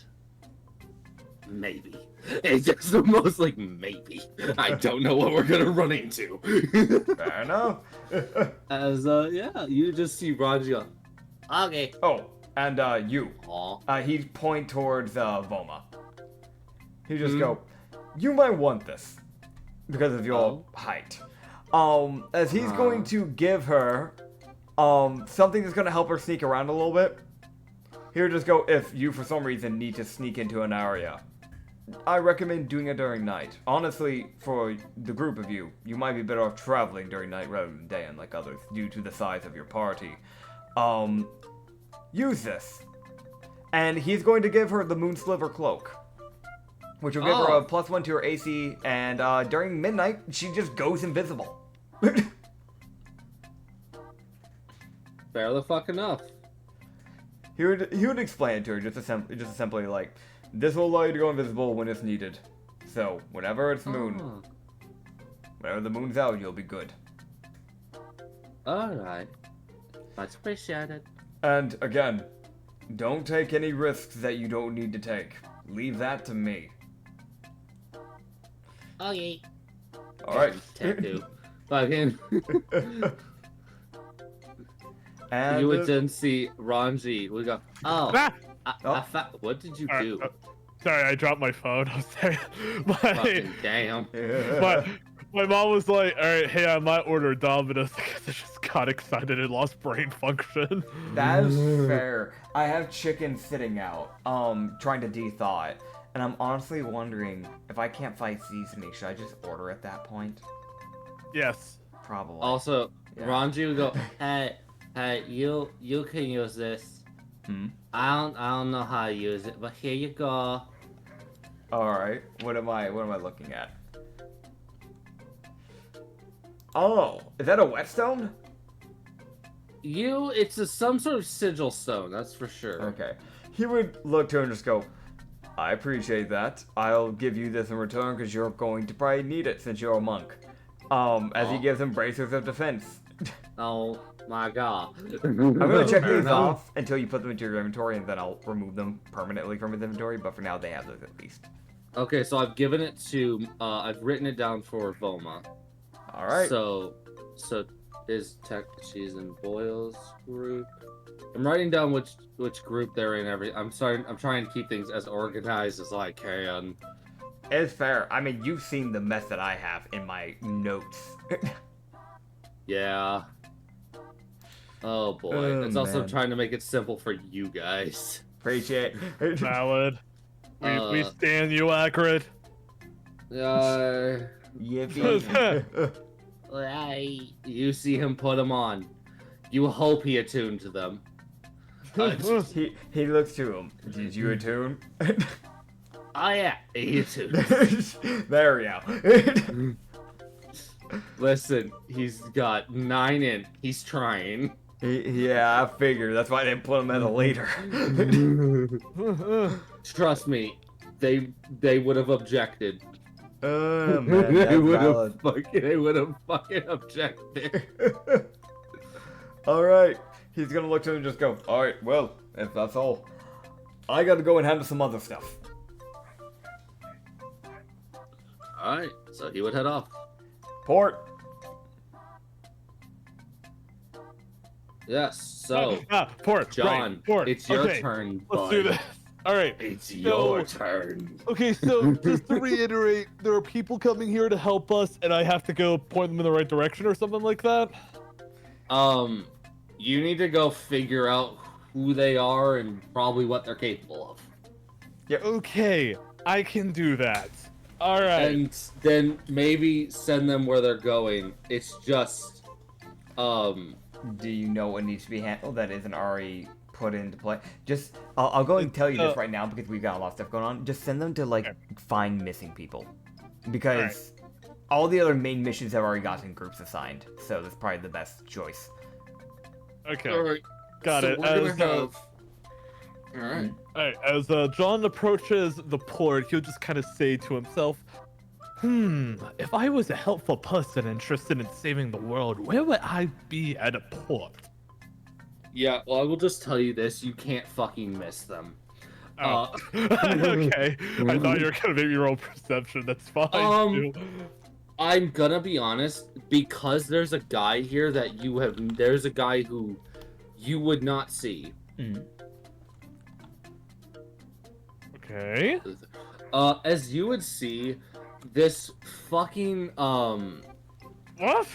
Maybe. It's just the most like maybe. I don't know what we're gonna run into. Fair enough. As you just see Raji go, okay. Oh, and you. Aw. He'd point towards Voma. He'd just go, you might want this because of your height. As he's going to give her something that's gonna help her sneak around a little bit. He'll just go, if you for some reason need to sneak into an area, I recommend doing it during night. Honestly, for the group of you, you might be better off traveling during night rather than day like others, due to the size of your party. Use this. And he's going to give her the Moonsliver Cloak, which will give her a +1 to her AC, and during midnight, she just goes invisible. Fair the fuck enough. He would explain it to her just simply like, this will allow you to go invisible when it's needed. So, whenever it's moon, whenever the moon's out, you'll be good. Alright. Much appreciated. And, again, don't take any risks that you don't need to take. Leave that to me. Okay. Alright. Tattoo. Fucking. And you would then see Ranji. We go, what did you do? Sorry, I dropped my phone. I was there. Fucking damn. But my mom was like, alright, hey, I might order Domino's because I just got excited and lost brain function. That is fair. I have chicken sitting out, trying to de-thaw it. And I'm honestly wondering if I can't find seasoning, should I just order at that point? Yes. Probably. Also, Yeah. Ranji would go, hey, you can use this. Hmm? I don't know how to use it, but here you go. Alright. What am I looking at? Oh, is that a whetstone? It's some sort of sigil stone, that's for sure. Okay. He would look to her and just go, I appreciate that. I'll give you this in return because you're going to probably need it since you're a monk. As he gives him bracers of defense. Oh my god. I'm gonna check these off until you put them into your inventory, and then I'll remove them permanently from his inventory, but for now they have those at least. Okay, so I've given it to, I've written it down for Voma. Alright. So is she's in Boyle's group. I'm writing down which group they're in I'm trying to keep things as organized as I can. It's fair. I mean, you've seen the mess that I have in my notes. Yeah. Oh boy. It's also man. trying to make it simple for you guys. Appreciate it. Valid. We stand you, Acrid. Yippee. You see him put them on. You hope he attuned to them. he looks to him. Did you attune? Oh yeah, he attuned. There we go. Listen, he's got 9 in. He's trying. Yeah, I figured. That's why they put him as a leader. Trust me, they would have objected. Oh, man, that's valid. They would have fucking objected. Alright. He's gonna look to him and just go, alright, well, if that's all, I gotta go and handle some other stuff. Alright, so he would head off. Port. Yes, so Port. John, right, Port. it's your Okay, turn, Let's bud. do this. All right. It's your turn. Okay, so just to reiterate, there are people coming here to help us, and I have to go point them in the right direction or something like that? You need to go figure out who they are and probably what they're capable of. Okay, I can do that. All right. And then maybe send them where they're going. It's just, Do you know what needs to be handled that isn't already put into play? Just, I'll go and tell you this right now because we've got a lot of stuff going on. Just send them to, like, find missing people. Because all the other main missions have already gotten groups assigned. So that's probably the best choice. Okay. Alright. Got so it. We're As, gonna have... Alright. Alright, as John approaches the port, he'll just kind of say to himself, if I was a helpful person interested in saving the world, where would I be at a port? Yeah, well, I will just tell you this. You can't fucking miss them. Oh. Okay. I thought you were gonna make me roll perception. That's fine. Too. I'm gonna be honest, because there's a guy here that there's a guy who you would not see. Okay. As you would see, this fucking, What?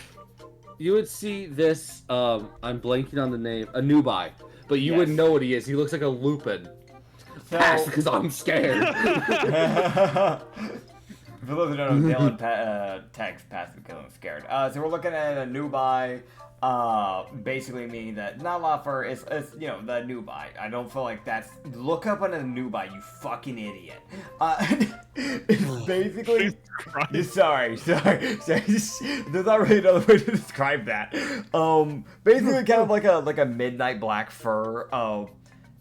you would see this, I'm blanking on the name, a Nubai, but you wouldn't know what he is. He looks like a Lupin. Pass, because I'm scared. For those who don't know, Dylan text passive because I'm scared. So we're looking at a Nubai, basically meaning that not a lot for it's the Nubai. I don't feel like that's look up on a Nubai, you fucking idiot. It's basically sorry. There's not really another way to describe that. Basically kind of like a midnight black fur.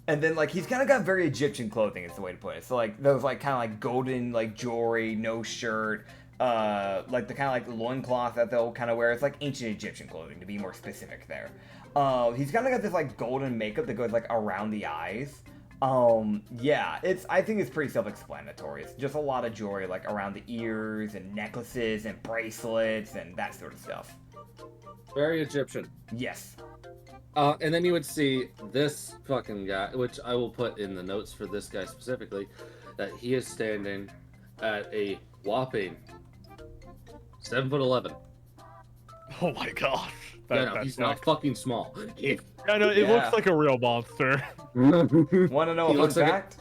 And then, like, he's kind of got very Egyptian clothing, is the way to put it. So, like, those, like, kind of, like, golden, like, jewelry, no shirt, like, the kind of, like, loincloth that they'll kind of wear. It's, like, ancient Egyptian clothing, to be more specific there. He's kind of got this, like, golden makeup that goes, like, around the eyes. Yeah, I think it's pretty self-explanatory. It's just a lot of jewelry, like, around the ears, and necklaces, and bracelets, and that sort of stuff. Very Egyptian. Yes. And then you would see this fucking guy, which I will put in the notes for this guy specifically, that he is standing at a whopping 7'11". Oh my gosh. He's not fucking small. I know, it looks like a real monster. Want to know a fun looks like fact?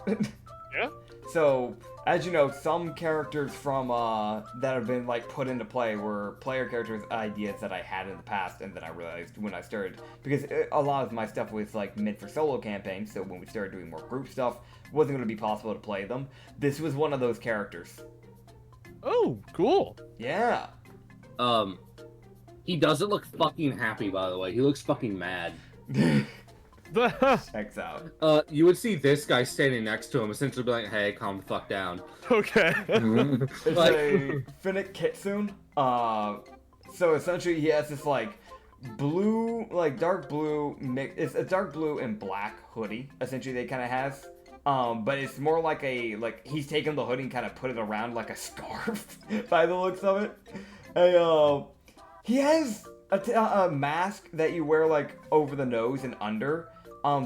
Yeah? So, as you know, some characters from that have been like put into play were player characters ideas that I had in the past, and then I realized when I started, because a lot of my stuff was like meant for solo campaigns, so when we started doing more group stuff, it wasn't going to be possible to play them. This was one of those characters. Oh, cool. Yeah. He doesn't look fucking happy, by the way. He looks fucking mad. Checks out. You would see this guy standing next to him, essentially be like, "Hey, calm the fuck down." Okay. It's Like- a Finnick Kitsune. So essentially he has this like blue, like dark blue mix. It's a dark blue and black hoodie. Essentially, they kind of has. But it's more like he's taken the hoodie and kind of put it around like a scarf, by the looks of it. He has a mask that you wear like over the nose and under.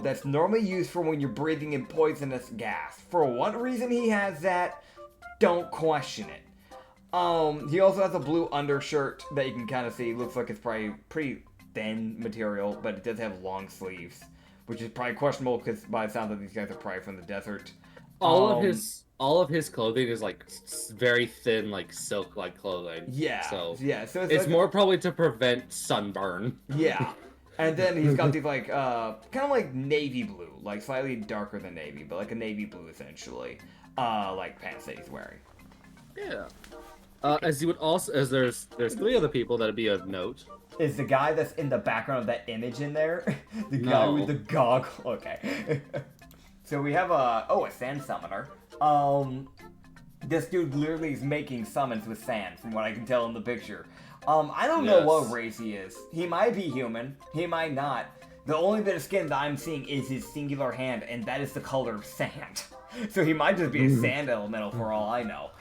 That's normally used for when you're breathing in poisonous gas. For what reason he has that, don't question it. He also has a blue undershirt that you can kind of see. Looks like it's probably pretty thin material, but it does have long sleeves, which is probably questionable because by the sound of these guys are probably from the desert. All of his clothing is like very thin, like silk-like clothing. Yeah. So it's it's like more probably to prevent sunburn. Yeah. And then he's got these like kind of like navy blue, like slightly darker than navy, but like a navy blue essentially, like pants that he's wearing. Yeah. As you would also, as there's 3 other people that'd be of note. Is the guy that's in the background of that image in there? The guy with the goggle. Okay. So we have a sand summoner. This dude literally is making summons with sand, from what I can tell in the picture. I don't know what race he is. He might be human. He might not. The only bit of skin that I'm seeing is his singular hand, and that is the color of sand. So he might just be a sand elemental for all I know.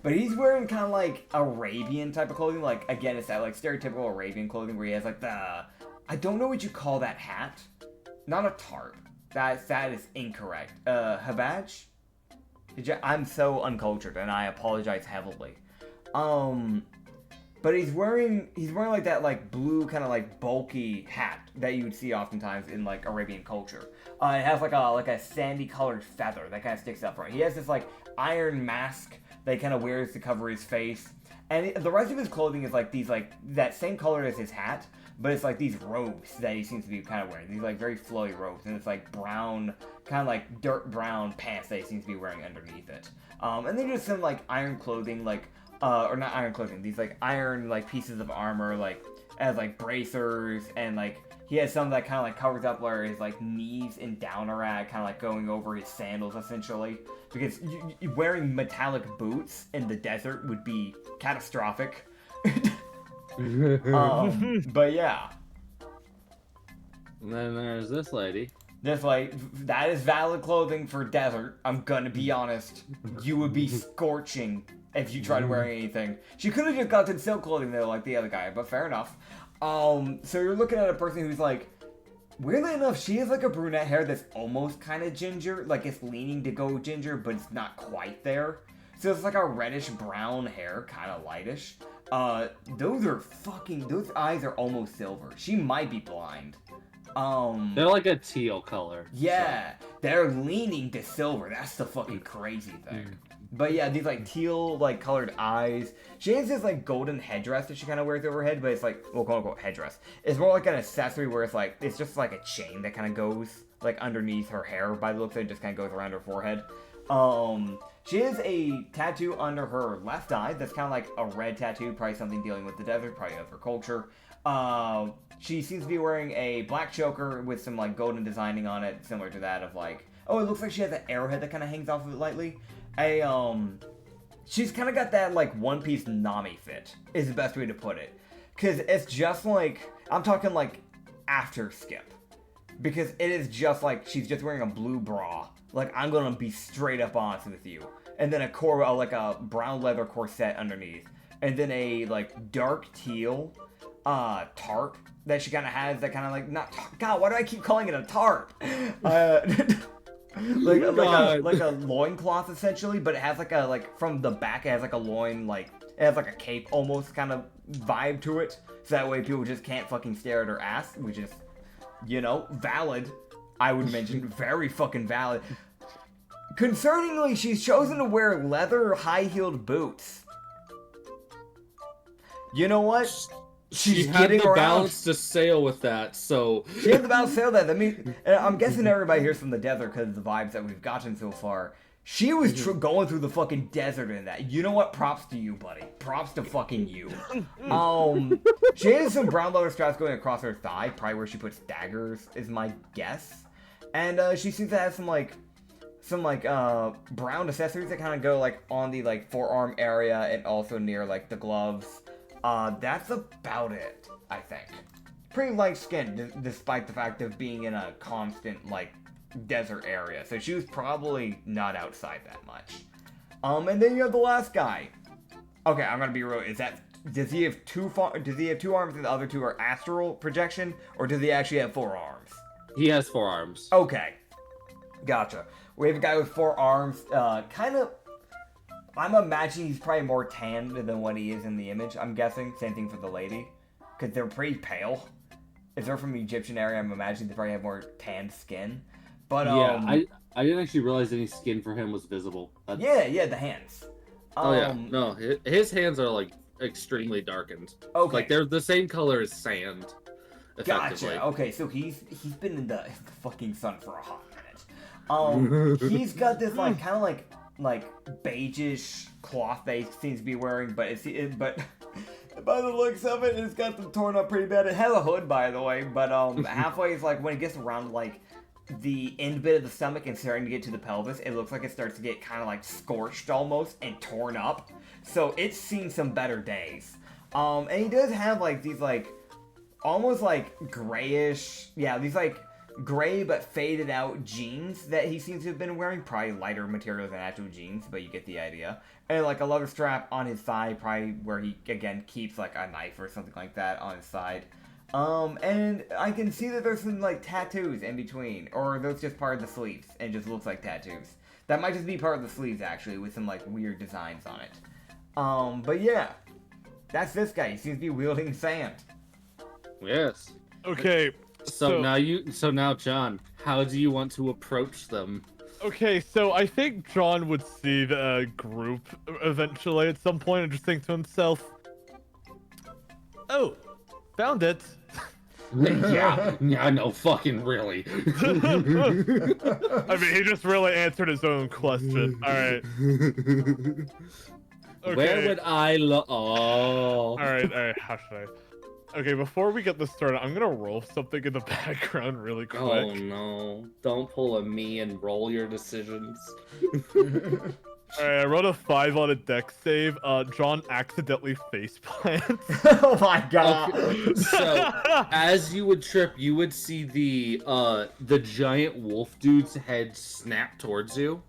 But he's wearing kind of like Arabian type of clothing. Like, again, it's that like stereotypical Arabian clothing where he has like I don't know what you call that hat. Not a tarp. That is incorrect. Habaj? I'm so uncultured, and I apologize heavily. But he's wearing like that like blue kind of like bulky hat that you would see oftentimes in like Arabian culture. It has like a sandy colored feather that kind of sticks up right. He has this like iron mask that he kind of wears to cover his face, and the rest of his clothing is like these like that same color as his hat, but it's like these robes that he seems to be kind of wearing. These like very flowy robes, and it's like brown, kind of like dirt brown pants that he seems to be wearing underneath it. And then just some like iron clothing, like or not iron clothing, these like iron like pieces of armor, like as like bracers, and like he has some that kind of like covers up where his like knees and down are at, kind of like going over his sandals essentially, because wearing metallic boots in the desert would be catastrophic. But yeah. And then there's this lady. Just like, that is valid clothing for desert. I'm gonna be honest. You would be scorching if you tried wearing anything. She could have just gotten silk clothing though, like the other guy, but fair enough. So you're looking at a person who's like, weirdly enough, she has like a brunette hair that's almost kind of ginger. Like it's leaning to go ginger, but it's not quite there. So it's like a reddish brown hair, kind of lightish. Those eyes are almost silver. She might be blind. They're like a teal color. Yeah, so they're leaning to silver. That's the fucking crazy thing. But yeah, these like teal like colored eyes. She has this like golden headdress that she kind of wears over her head, but it's like, well, quote unquote headdress. It's more like an accessory where it's like, it's just like a chain that kind of goes like underneath her hair by the looks of it, just kind of goes around her forehead. She has a tattoo under her left eye that's kind of like a red tattoo, probably something dealing with the desert, probably of her culture. She seems to be wearing a black choker with some like golden designing on it, similar to that of like, oh, it looks like she has an arrowhead that kind of hangs off of it lightly. She's kind of got that like One Piece Nami fit, is the best way to put it. Cause it's just like, I'm talking like after skip. Because it is just like, she's just wearing a blue bra. Like, I'm gonna be straight up honest with you. And then like a brown leather corset underneath. And then a like dark teal tarp that she kind of has that kind of like, not, God, why do I keep calling it a tarp? like a loincloth essentially, but it has like from the back it has like a loin, like it has like a cape almost kind of vibe to it, so that way people just can't fucking stare at her ass, which is, you know, valid. I would mention very fucking valid. concerningly, she's chosen to wear leather high-heeled boots. You know what? She had the balance to sail with that, so... She had the balance to sail that. I mean, I'm guessing everybody here's from the desert because of the vibes that we've gotten so far. She was going through the fucking desert in that. You know what? Props to you, buddy. Props to fucking you. She has some brown leather straps going across her thigh, probably where she puts daggers, is my guess. And she seems to have some brown accessories that kind of go like on the like forearm area and also near like the gloves. That's about it, I think. Pretty light skinned, despite the fact of being in a constant like desert area, so she was probably not outside that much. And then you have the last guy. Okay, I'm gonna be real. Does he have two arms and the other two are astral projection, or does he actually have 4 arms? He has 4 arms. Okay, gotcha. We have a guy with 4 arms. I'm imagining he's probably more tanned than what he is in the image. I'm guessing. Same thing for the lady, because they're pretty pale. If they're from the Egyptian area, I'm imagining they probably have more tanned skin. But yeah, I didn't actually realize any skin for him was visible. Yeah, the hands. No, his hands are like extremely darkened. Okay, like they're the same color as sand. Gotcha. Okay, so he's been in the fucking sun for a hot minute. He's got this like kind of like beigeish cloth that he seems to be wearing, but by the looks of it, it's got them torn up pretty bad. It has a hood, by the way, but halfway is like when it gets around like the end bit of the stomach and starting to get to the pelvis, it looks like it starts to get kind of like scorched almost and torn up. So it's seen some better days. And he does have like these like almost like grayish, these like gray but faded out jeans that he seems to have been wearing. Probably lighter material than actual jeans, but you get the idea. And like a leather strap on his thigh, probably where he again keeps like a knife or something like that on his side. And I can see that there's some, like, tattoos in between, or are those just part of the sleeves, and just looks like tattoos. That might just be part of the sleeves, actually, with some, like, weird designs on it. But yeah, that's this guy. He seems to be wielding sand. Yes. Okay. So now, John, how do you want to approach them? Okay, so I think John would see the group eventually at some point and just think to himself, "Oh, found it." Yeah, no, fucking really. I mean, he just really answered his own question. All right. Okay. Where would I look? Oh. All right. How should I? Okay, before we get this started, I'm gonna roll something in the background really quick. Oh no! Don't pull a me and roll your decisions. Alright, I rolled a 5 on a dex save. John accidentally faceplants. Oh my god! Okay. So, as you would trip, you would see the giant wolf dude's head snap towards you.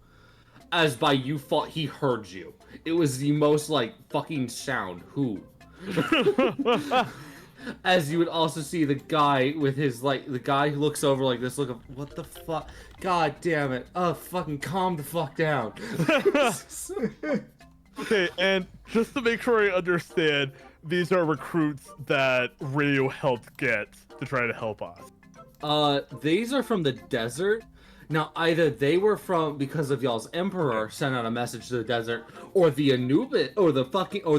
As by you thought he heard you. It was the most like fucking sound. Who? As you would also see the guy with his, like, the guy who looks over like this, look of, what the fuck? God damn it. Oh, fucking calm the fuck down. Okay, and just to make sure I understand, these are recruits that Ryu helped get to try to help us. These are from the desert. Now, either they were from, because of y'all's emperor, sent out a message to the desert, or the Anubis, or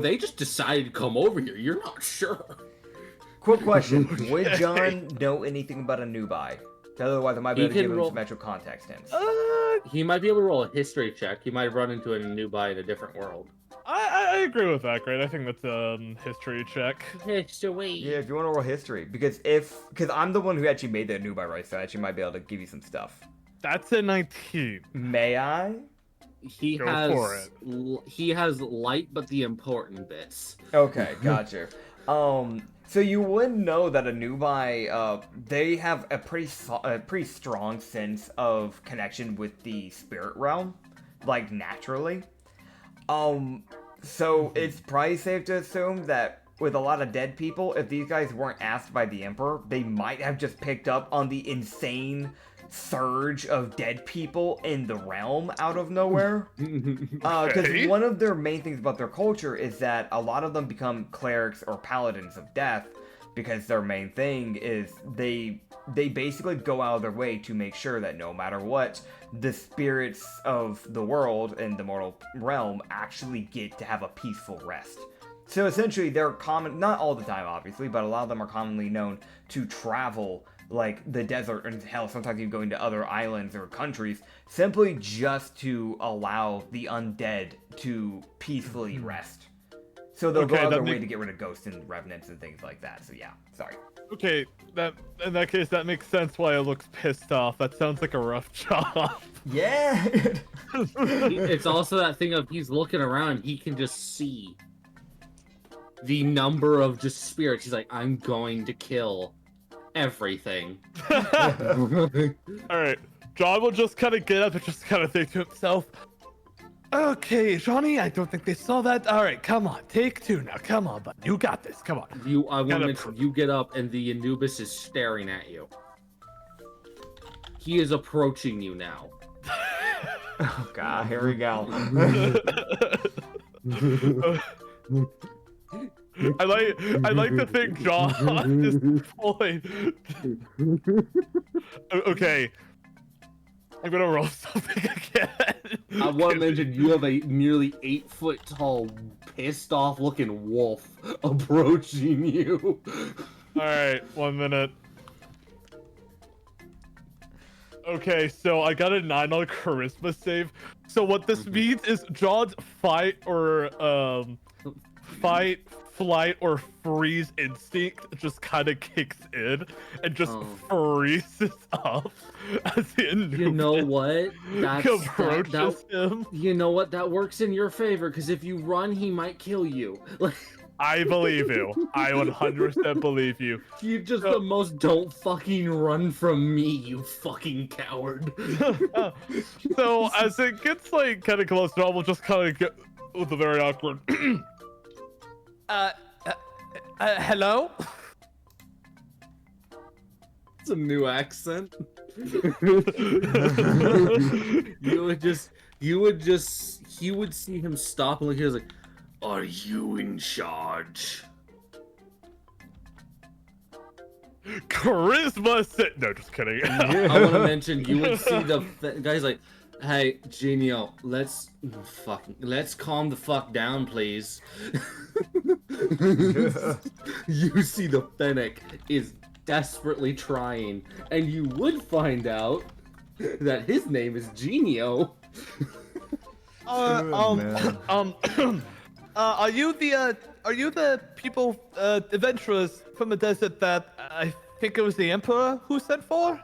they just decided to come over here. You're not sure. Quick question. Would John know anything about a Nubai? Otherwise, I might be able to give him some extra context hints. He might be able to roll a history check. He might have run into a Nubai in a different world. I agree with that, Great. I think that's a history check. History. Yeah, if you want to roll history. Because I'm the one who actually made the Nubai, right? So I actually might be able to give you some stuff. That's a 19. May I? He has light, but the important bits. Okay, gotcha. So you would know that a Nubai, they have a pretty strong sense of connection with the spirit realm, like naturally. So it's probably safe to assume that with a lot of dead people, if these guys weren't asked by the Emperor, they might have just picked up on the insane surge of dead people in the realm out of nowhere. Because one of their main things about their culture is that a lot of them become clerics or paladins of death because their main thing is they basically go out of their way to make sure that no matter what, the spirits of the world and the mortal realm actually get to have a peaceful rest. So essentially, they're common, not all the time, obviously, but a lot of them are commonly known to travel, like, the desert, and hell, sometimes even going to other islands or countries, simply just to allow the undead to peacefully rest. So they'll go out of their way to get rid of ghosts and revenants and things like that, so yeah, sorry. Okay, in that case, that makes sense why it looks pissed off. That sounds like a rough job. Yeah! It's also that thing of he's looking around, he can just see the number of just spirits. He's like, I'm going to kill everything. Alright, John will just kind of get up and just kind of think to himself, okay, Johnny, I don't think they saw that. Alright, come on, take 2 now. Come on, bud. You got this. Come on. I want to mention, you get up and the Anubis is staring at you. He is approaching you now. Oh god, here we go. I like to think John is deployed. Okay. I'm gonna roll something again. I want to mention you have a nearly 8 foot tall, pissed off looking wolf approaching you. Alright, 1 minute. Okay, so I got a 9 on charisma save. So what this means is John's fight, flight, or freeze instinct just kind of kicks in and just freezes up as the Anubis You know what? approaches him. You know what? That works in your favor, because if you run, he might kill you. I believe you. I 100% believe you. You're just the most don't fucking run from me, you fucking coward. So as it gets like kind of close, John will just kind of get with a very awkward. Hello? It's a new accent. He would see him stop and look, he was like, are you in charge? Charisma sit. No, just kidding. I want to mention, you would see the guy's like, hey, Genio, let's calm the fuck down, please. You see the Fennec is desperately trying, and you would find out that his name is Genio. Are you the people, adventurers from the desert that I think it was the Emperor who sent for?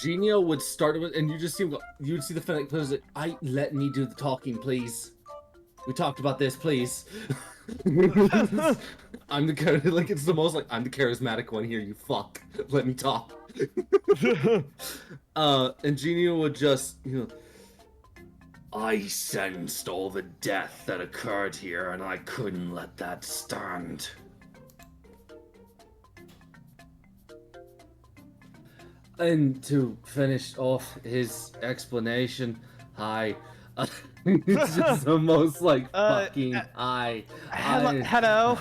Genio would start with, and you just see him go, you would see the Fennec players like, let me do the talking, please. We talked about this, please. I'm the like, it's the most like, I'm the charismatic one here, you fuck. Let me talk. And Genio would just, I sensed all the death that occurred here, and I couldn't let that stand. And to finish off his explanation, it's just the most like fucking hello.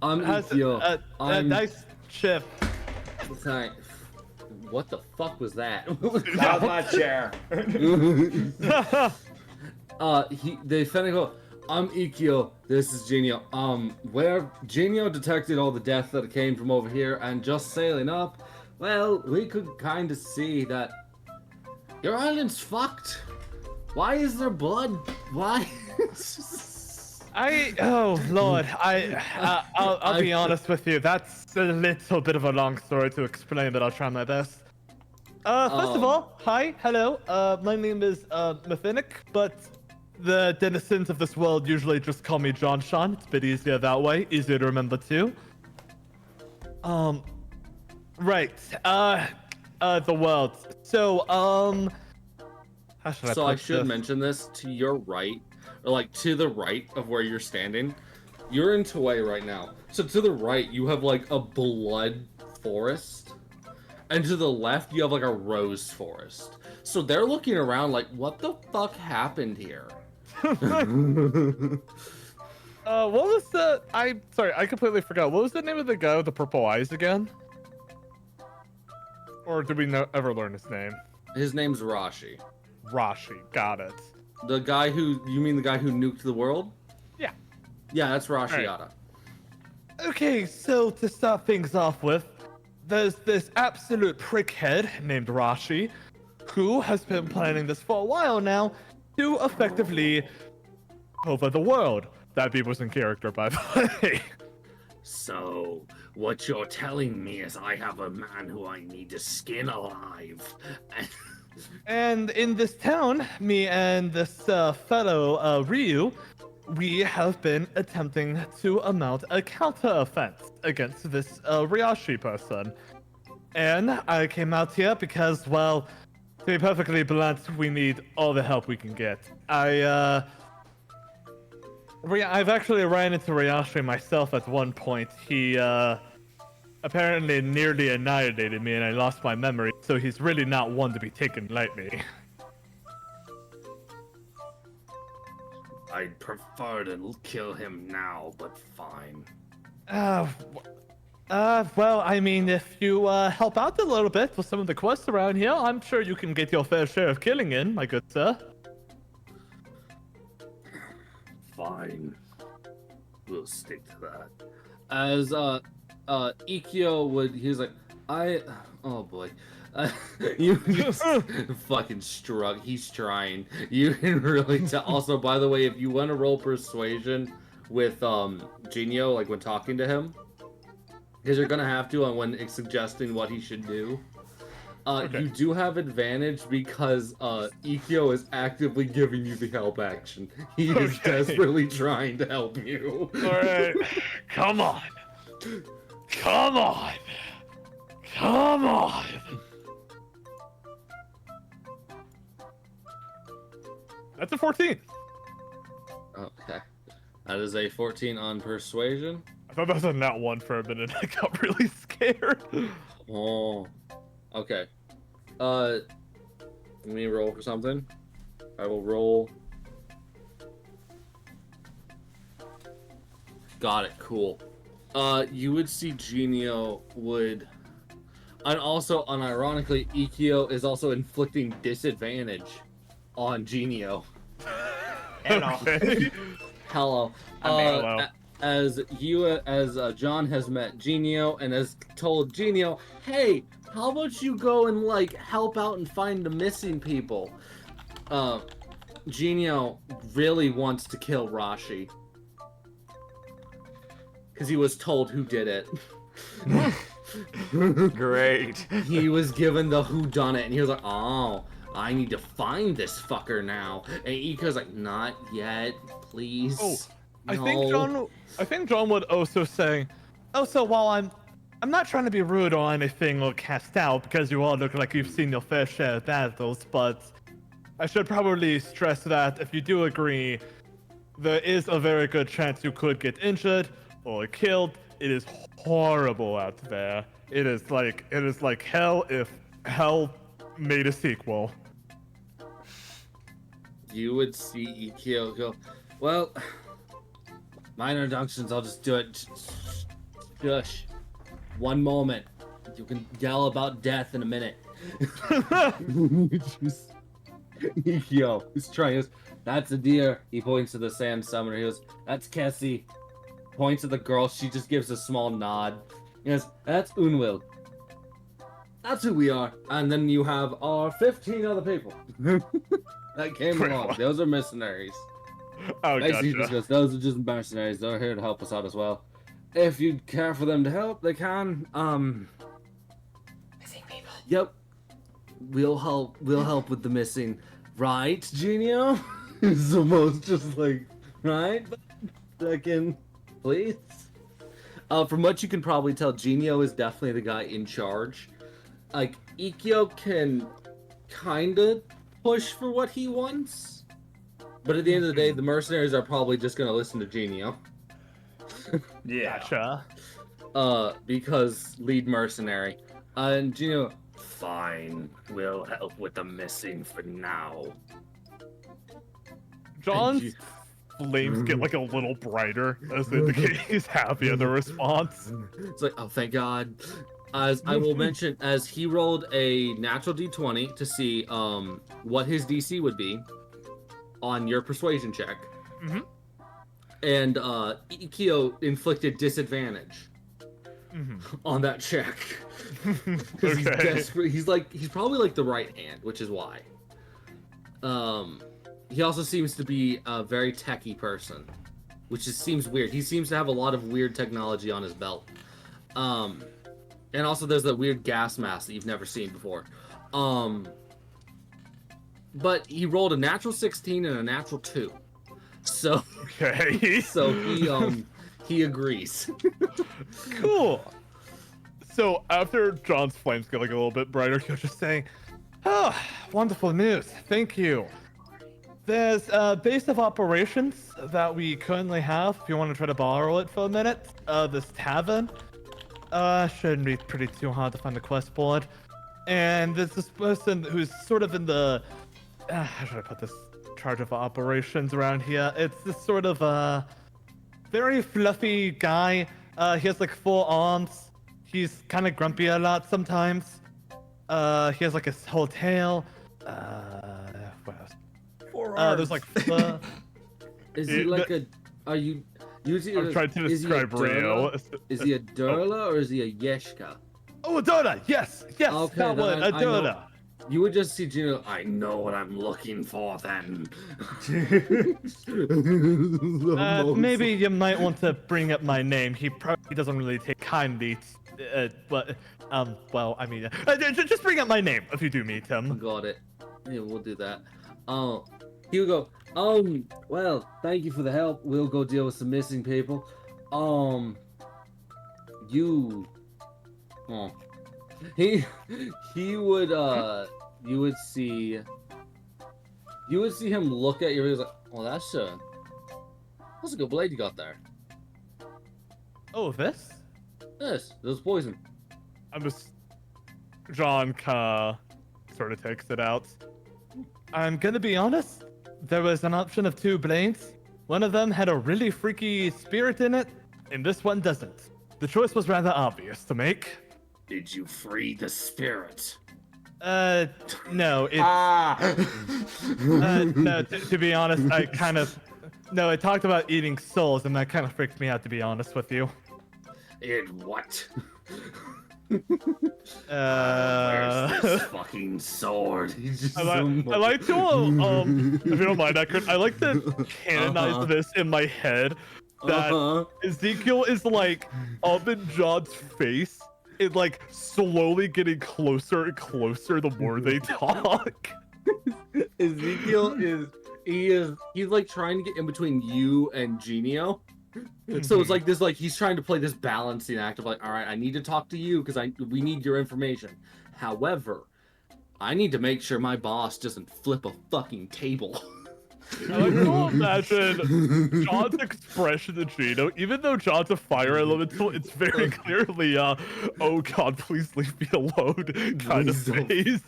I'm Ikyo. Nice ship. Sorry. What the fuck was that? That was my chair. They finally go, I'm Ikyo, this is Genio. Where Genio detected all the death that came from over here, and just sailing up, well, we could kind of see that your island's fucked. Why is there blood? Why? Oh lord, I'll be honest with you. That's a little bit of a long story to explain, but I'll try my best. First of all, hi, hello. My name is Mephinik, but the denizens of this world usually just call me John Sean. It's a bit easier that way, easier to remember too. Right. The world. So, how should I So put I should this? mention this, to your right, or like to the right of where you're standing. You're in Tawai right now. So to the right, you have like a blood forest. And to the left, you have like a rose forest. So they're looking around like, what the fuck happened here? What was the? Sorry, I completely forgot. What was the name of the guy with the purple eyes again? Or did we ever learn his name? His name's Rashi. Rashi, got it. The guy who you mean the guy who nuked the world? Yeah. Yeah, that's Right. Rashiata. Okay, so to start things off with, there's this absolute prickhead named Rashi, who has been planning this for a while now to effectively over the world. That beat was in character, by the way. So, what you're telling me is I have a man who I need to skin alive. And in this town, me and this fellow Ryu, we have been attempting to mount a counter offense against this Ryashi person. And I came out here because, well, to be perfectly blunt, we need all the help we can get. I've actually ran into Ryashi myself at one point. He apparently nearly annihilated me and I lost my memory, so he's really not one to be taken lightly. I'd prefer to kill him now, but fine. Well, I mean, if you help out a little bit with some of the quests around here, I'm sure you can get your fair share of killing in, my good sir. Fine. We'll stick to that. As Ikkyo would, he's like, oh boy. You just fucking struck. He's trying. You can really tell. Also, by the way, if you want to roll persuasion with Genio, like when talking to him, because you're gonna have to when suggesting what he should do. Okay. You do have advantage because Ikkyo is actively giving you the help action. He is desperately trying to help you. Alright. Come on. Come on. Come on. That's a 14. Okay. That is a 14 on persuasion. I thought that was a nat 1 for a minute. I got really scared. Oh. Okay. Let me roll for something. I will roll. Got it. Cool. You would see Genio would, and also, unironically, Ikkyo is also inflicting disadvantage on Genio. Okay. Hello. Hello. As John has met Genio and has told Genio, hey, how about you go and like help out and find the missing people? Genio really wants to kill Rashi because he was told who did it. Great. He was given the whodunit, and he was like, oh, I need to find this fucker now. And Ikko's like, not yet, please. Oh, I No." think John would also say, oh, so while I'm not trying to be rude or anything or cast out because you all look like you've seen your fair share of battles, but I should probably stress that if you do agree, there is a very good chance you could get injured or killed. It is horrible out there. It is like hell if hell made a sequel. You would see Ikkyo go, well, my introductions, I'll just do it. Shush. One moment. You can yell about death in a minute. Ikkyo is trying. He goes, that's a deer. He points to the sand summoner. He goes, that's Kessie. Points at the girl. She just gives a small nod. He goes, that's Unwil. That's who we are. And then you have our 15 other people that came along. Those are mercenaries. Oh, Basically, gotcha. just goes, those are just mercenaries. They're here to help us out as well. If you'd care for them to help, they can. Missing people. Yep. We'll help with the missing. Right, Genio? It's almost just like, right? Second, please. From what you can probably tell, Genio is definitely the guy in charge. Like, Ikkyo can kinda push for what he wants. But at the end of the day, the mercenaries are probably just gonna listen to Genio. Yeah. Gotcha. Because lead mercenary. And Genio, fine, we'll help with the missing for now. John's flames get like a little brighter as they indicate he's happy at the response. It's like, oh, thank God. As I will mention, as he rolled a natural d20 to see what his DC would be on your persuasion check. Mm-hmm. And Ikio inflicted disadvantage on that check. Okay. He's desperate. He's probably like the right hand, which is why. He also seems to be a very techie person, which seems weird. He seems to have a lot of weird technology on his belt. And also there's that weird gas mask that you've never seen before. But he rolled a natural 16 and a natural 2. So Okay. so he agrees. Cool. So after John's flames get like a little bit brighter, he'll just say, "Oh, wonderful news. Thank you. There's a base of operations that we currently have. If you want to try to borrow it for a minute, this Tavern. Shouldn't be pretty too hard to find the quest board. And there's this person who's sort of in the, how should I put this? Charge of operations around here. It's this sort of very fluffy guy. He has like 4 arms. He's kind of grumpy a lot sometimes. He has like a whole tail. What else? 4 arms. There's like Is he like a? Are you? I'm trying to describe Rio. Is he a Durla or is he a Yeshka? Oh, a Dota! Yes! Yes! Okay, that one! A I know. Dota! You would just see Gino. I know what I'm looking for then. Maybe you might want to bring up my name. He probably doesn't really take kindly, but well, I mean, just bring up my name if you do meet him. Got it. Yeah, we'll do that. He would go. Well, thank you for the help. We'll go deal with some missing people. You. Oh. He would you would see him look at you. He was like, "Oh, that's a good blade you got there." Oh, this? Yes, it was poison. I'm just. John sort of takes it out. I'm gonna be honest. There was an option of 2 blades. One of them had a really freaky spirit in it, and this one doesn't. The choice was rather obvious to make. Did you free the spirit? No. It's, no, to be honest, I kind of... No, it talked about eating souls, and that kind of freaked me out, to be honest with you. In what? Where's this fucking sword? I like to, if you don't mind, I like to canonize this in my head, that Ezekiel is like up in John's face, and like slowly getting closer and closer the more they talk. Ezekiel he's like trying to get in between you and Genio. So it's like this, like he's trying to play this balancing act of like, all right, I need to talk to you because we need your information. However, I need to make sure my boss doesn't flip a fucking table. I like to imagine John's expression to Gino, even though John's a fire elemental, it's very clearly oh god, please leave me alone kind of face.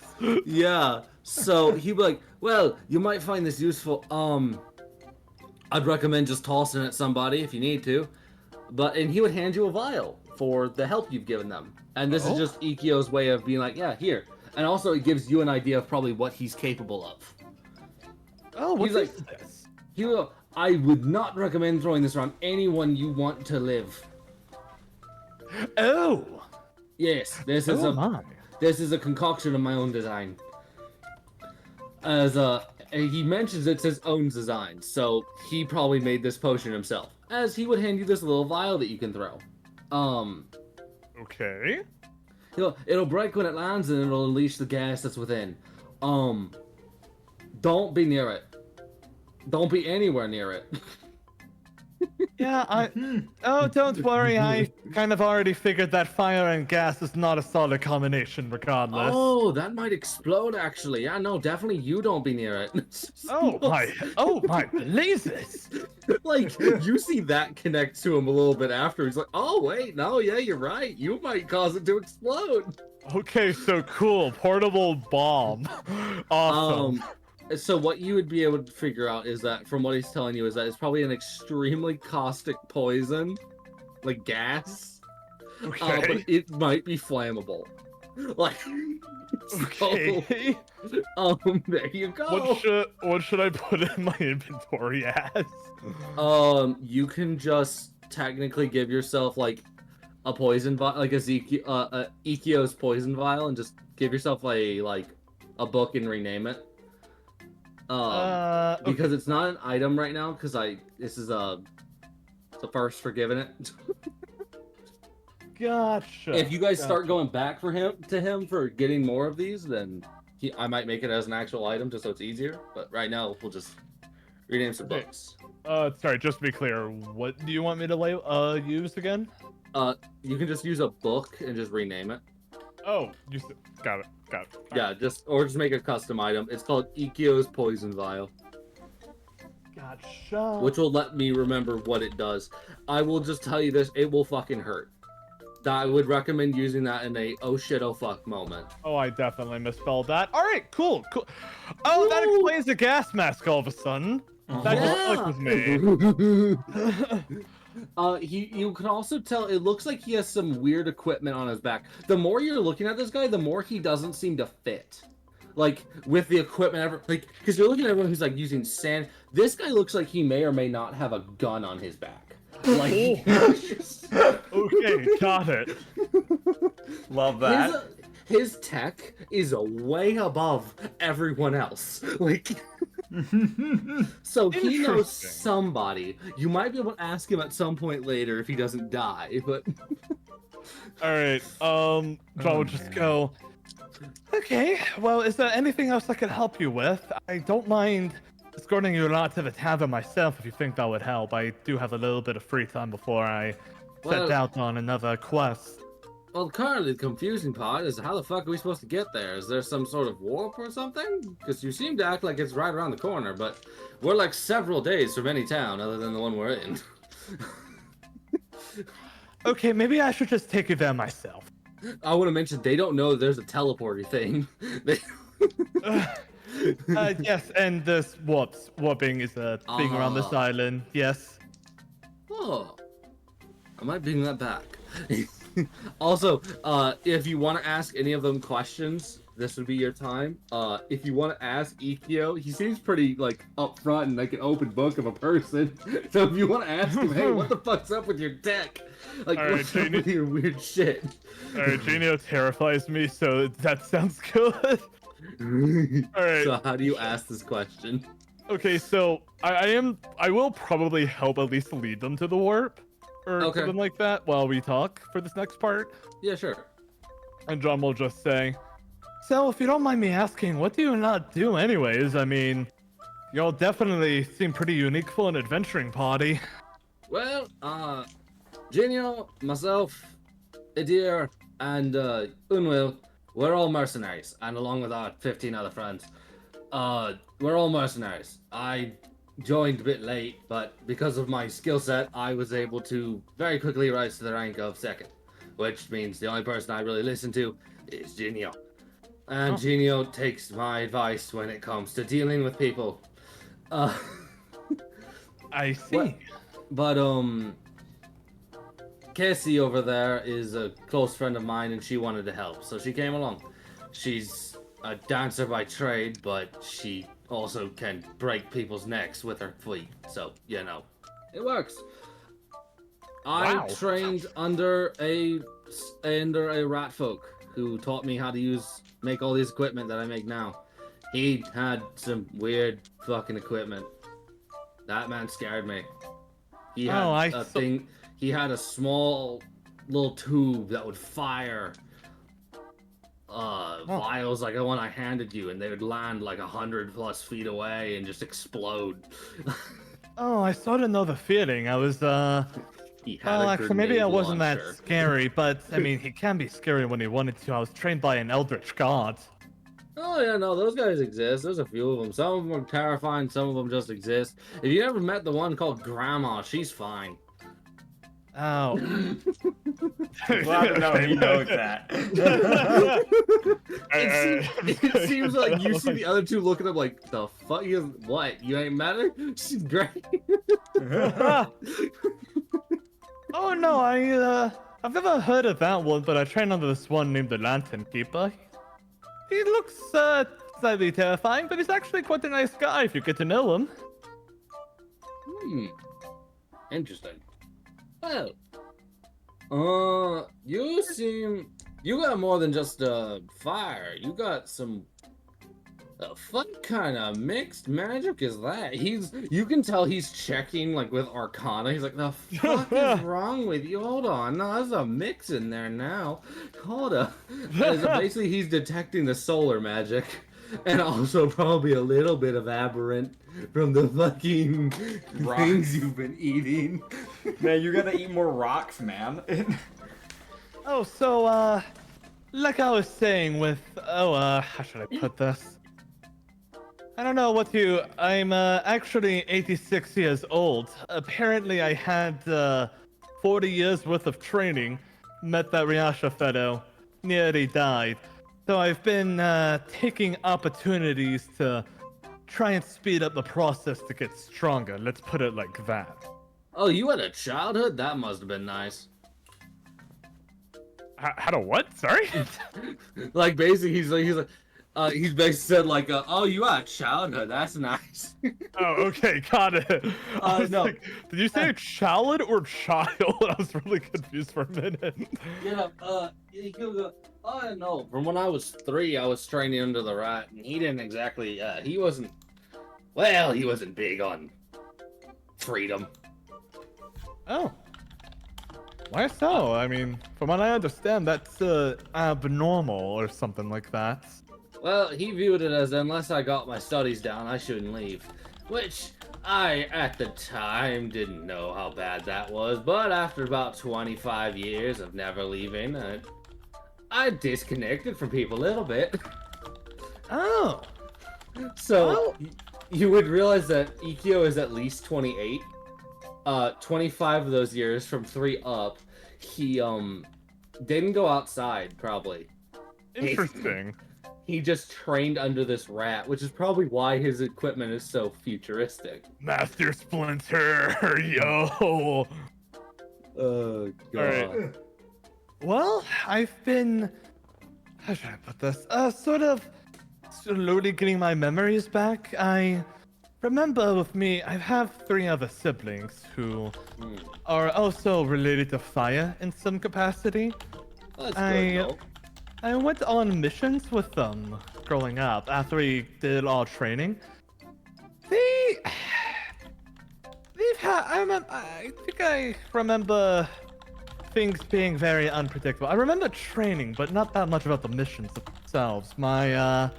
Yeah. So he'd be like, well, you might find this useful. I'd recommend just tossing it at somebody if you need to. And he would hand you a vial for the help you've given them. And this is just Ikio's way of being like, yeah, here. And also it gives you an idea of probably what he's capable of. Oh, what's like this? He will, I would not recommend throwing this around anyone you want to live. Oh. Yes, this is a concoction of my own design. As he mentions it's his own design, so he probably made this potion himself. As he would hand you this little vial that you can throw. Okay. It'll break when it lands and it'll unleash the gas that's within. Don't be near it. Don't be anywhere near it. Yeah, oh, don't worry, I kind of already figured that fire and gas is not a solid combination regardless. Oh, that might explode actually. Yeah, no, definitely you don't be near it. Oh my blazes! Like, you see that connect to him a little bit after. He's like, oh wait, no, yeah, you're right. You might cause it to explode. Okay, so cool. Portable bomb. Awesome. So what you would be able to figure out is that, from what he's telling you, is that it's probably an extremely caustic poison, like gas. Okay. But it might be flammable. Like, Okay. so, there you go. What should I put in my inventory as? You can just technically give yourself like a poison vial, like Ikio's poison vial, and just give yourself a book and rename it. Because it's not an item right now. Because this is the first for giving it. Gotcha. If you guys start going back to him for getting more of these, then I might make it as an actual item just so it's easier. But right now, we'll just rename some books. Sorry, just to be clear, what do you want me to use again? You can just use a book and just rename it. Oh, got it. Yeah, just make a custom item. It's called Ikio's Poison Vial. Gotcha. Which will let me remember what it does. I will just tell you this, it will fucking hurt. I would recommend using that in a oh shit, oh fuck moment. Oh, I definitely misspelled that. All right, cool. Oh, that explains the gas mask all of a sudden. That just clicked with me. You can also tell, it looks like he has some weird equipment on his back. The more you're looking at this guy, the more he doesn't seem to fit. Like, with the equipment, because you're looking at everyone who's, like, using sand. This guy looks like he may or may not have a gun on his back. Like, okay, got it. Love that. His tech is way above everyone else. Like, so he knows somebody. You might be able to ask him at some point later if he doesn't die, but... Alright, John will just go, okay, well, is there anything else I can help you with? I don't mind escorting you out to the tavern myself if you think that would help. I do have a little bit of free time before I set out on another quest. Well, currently the confusing part is how the fuck are we supposed to get there? Is there some sort of warp or something? Because you seem to act like it's right around the corner, but we're like several days from any town other than the one we're in. Okay, maybe I should just take you there myself. I want to mention they don't know there's a teleporty thing. Yes, and this warping is a thing around this island. Yes. Oh, I might bring that back. Also, if you want to ask any of them questions, this would be your time. If you want to ask Ikio, he seems pretty like upfront and like an open book of a person. So if you want to ask him, hey, what the fuck's up with your deck? Like, what's up with your weird shit? Alright, Genio terrifies me, so that sounds good. Alright. So how do you ask this question? Okay, so I will probably help at least lead them to the warp. Or something like that while we talk for this next part. Yeah, sure. And John will just say, so if you don't mind me asking, what do you not do anyways? I mean, y'all definitely seem pretty unique for an adventuring party. Well, Genio, myself, Idir, and Unwil, we're all mercenaries, and along with our 15 other friends, we're all mercenaries. I joined a bit late, but because of my skill set, I was able to very quickly rise to the rank of second, which means the only person I really listen to is Genio. And Genio takes my advice when it comes to dealing with people. I see. But Cassie over there is a close friend of mine, and she wanted to help, so she came along. She's a dancer by trade, but she also can break people's necks with her feet, so, you know, it works. I trained under a rat folk who taught me how to make all this equipment that I make now. He had some weird fucking equipment. That man scared me. He had he had a small little tube that would fire vials like the one I handed you, and they would land like 100+ feet away and just explode. Oh, I sort of know the feeling. I was actually maybe I wasn't that scary, but I mean he can be scary when he wanted to. I was trained by an eldritch god. Oh yeah, no, those guys exist. There's a few of them. Some of them are terrifying, some of them just exist. If you ever met the one called Grandma, she's fine. Ow. Glad to know he knows that. It seems like you see the other two looking up like, the fuck? He goes, what? You ain't matter? She's great. Oh no, I've never heard of that one, but I trained under this one named the Lantern Keeper. He looks slightly terrifying, but he's actually quite a nice guy if you get to know him. Interesting. Well, you got more than just fire. You got some what kind of mixed magic is that? You can tell he's checking like with Arcana. He's like, the fuck is wrong with you? Hold on, no, there's a mix in there now. Hold up. Basically, he's detecting the solar magic. And also probably a little bit of aberrant from the fucking things you've been eating. Man, you gotta eat more rocks, man. Oh, so, like I was saying with, how should I put this? I don't know I'm actually 86 years old. Apparently I had 40 years worth of training, met that Ryasha fellow, nearly died. So I've been taking opportunities to try and speed up the process to get stronger. Let's put it like that. Oh, you had a childhood? That must have been nice. How to what? Sorry? Like basically, he's basically said like, oh, you had a childhood. That's nice. Oh, okay, got it. I was no. like, did you say child or child? I was really confused for a minute. Yeah, he'll go, oh, no. From when I was 3, I was training under the rat, and he didn't exactly, he wasn't big on freedom. Oh. Why so? I mean, from what I understand, that's abnormal or something like that. Well, he viewed it as unless I got my studies down, I shouldn't leave. Which I, at the time, didn't know how bad that was. But after about 25 years of never leaving, I disconnected from people a little bit. Oh. So, you would realize that Ikkyo is at least 28. 25 of those years, from 3 up, he, didn't go outside, probably. Interesting. He just trained under this rat, which is probably why his equipment is so futuristic. Master Splinter, yo. Oh, God. Alright. Well, I've been... How should I put this? Sort of slowly getting my memories back. I remember with me, I have 3 other siblings who are also related to fire in some capacity. That's good, though. I went on missions with them growing up after we did all training. They've had, I think I remember things being very unpredictable. I remember training, but not that much about the missions themselves. My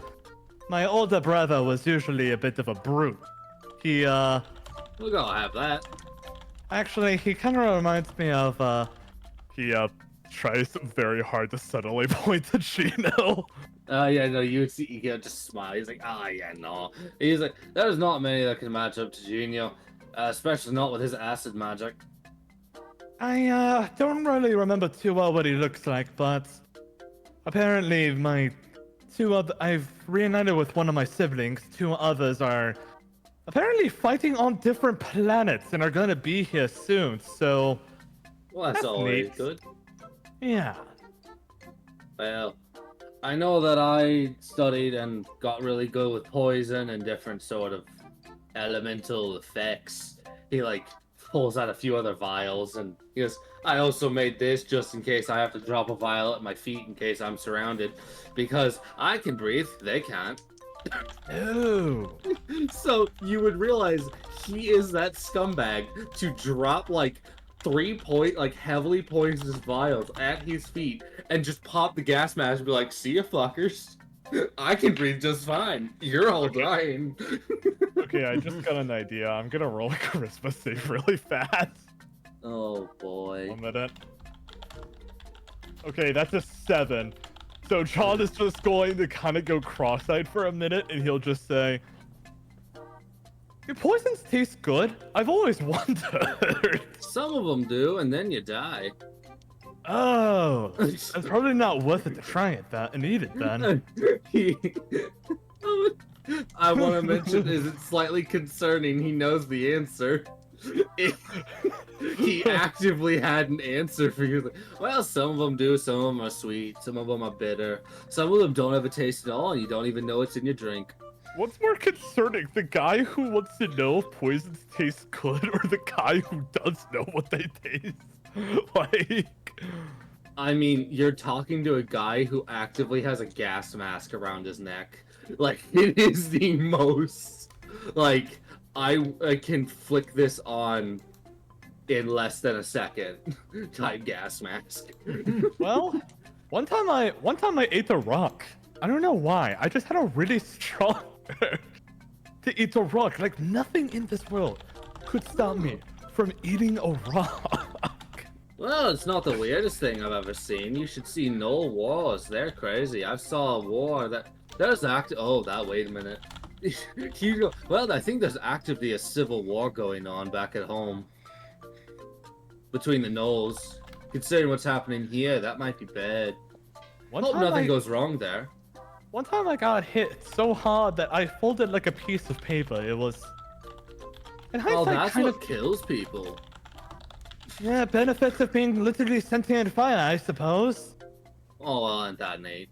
older brother was usually a bit of a brute. He, We're gonna have that. Actually, he kind of reminds me of, he, tries very hard to subtly point at Shino. Yeah, no, you would see Ikkyo just smile. He's like, yeah, no. He's like, there's not many that can match up to Genio, especially not with his acid magic. I, don't really remember too well what he looks like, but apparently I've reunited with one of my siblings. 2 others are apparently fighting on different planets and are gonna be here soon, so... Well, that's always neat. good. Yeah. Well, I know that I studied and got really good with poison and different sort of elemental effects. He, like, pulls out a few other vials and he goes, I also made this just in case I have to drop a vial at my feet in case I'm surrounded. Because I can breathe, they can't. Oh. So you would realize he is that scumbag to drop, like, 3 heavily poisonous vials at his feet and just pop the gas mask and be like, see ya, fuckers. I can breathe just fine. You're all dying. Okay, I just got an idea. I'm gonna roll a charisma save really fast. Oh, boy. 1 minute. Okay, that's a 7. So John is just going to kind of go cross-eyed for a minute and he'll just say, Do poisons taste good? I've always wondered. Some of them do, and then you die. Oh, it's probably not worth it to try it and eat it then. I want to mention, is it slightly concerning? He knows the answer. He actively had an answer for you. Well, some of them do. Some of them are sweet. Some of them are bitter. Some of them don't have a taste at all, and you don't even know it's in your drink. What's more concerning, the guy who wants to know if poisons taste good, or the guy who does know what they taste? Like, I mean, you're talking to a guy who actively has a gas mask around his neck. Like, it is the most, like, I can flick this on in less than a second type gas mask. well, one time I ate a rock. I don't know why. I just had a really strong to eat a rock. Like, nothing in this world could stop me from eating a rock. Well, it's not the weirdest thing I've ever seen. You should see Knoll wars. They're crazy. I saw a war that there's wait a minute. Well, I think there's actively a civil war going on back at home between the Knolls. Considering what's happening here, that might be bad. Hope nothing goes wrong there. One time I got hit so hard that I folded like a piece of paper. It was. Oh, that's what kills people. Yeah, benefits of being literally sentient fire, I suppose. Oh, well, ain't that neat?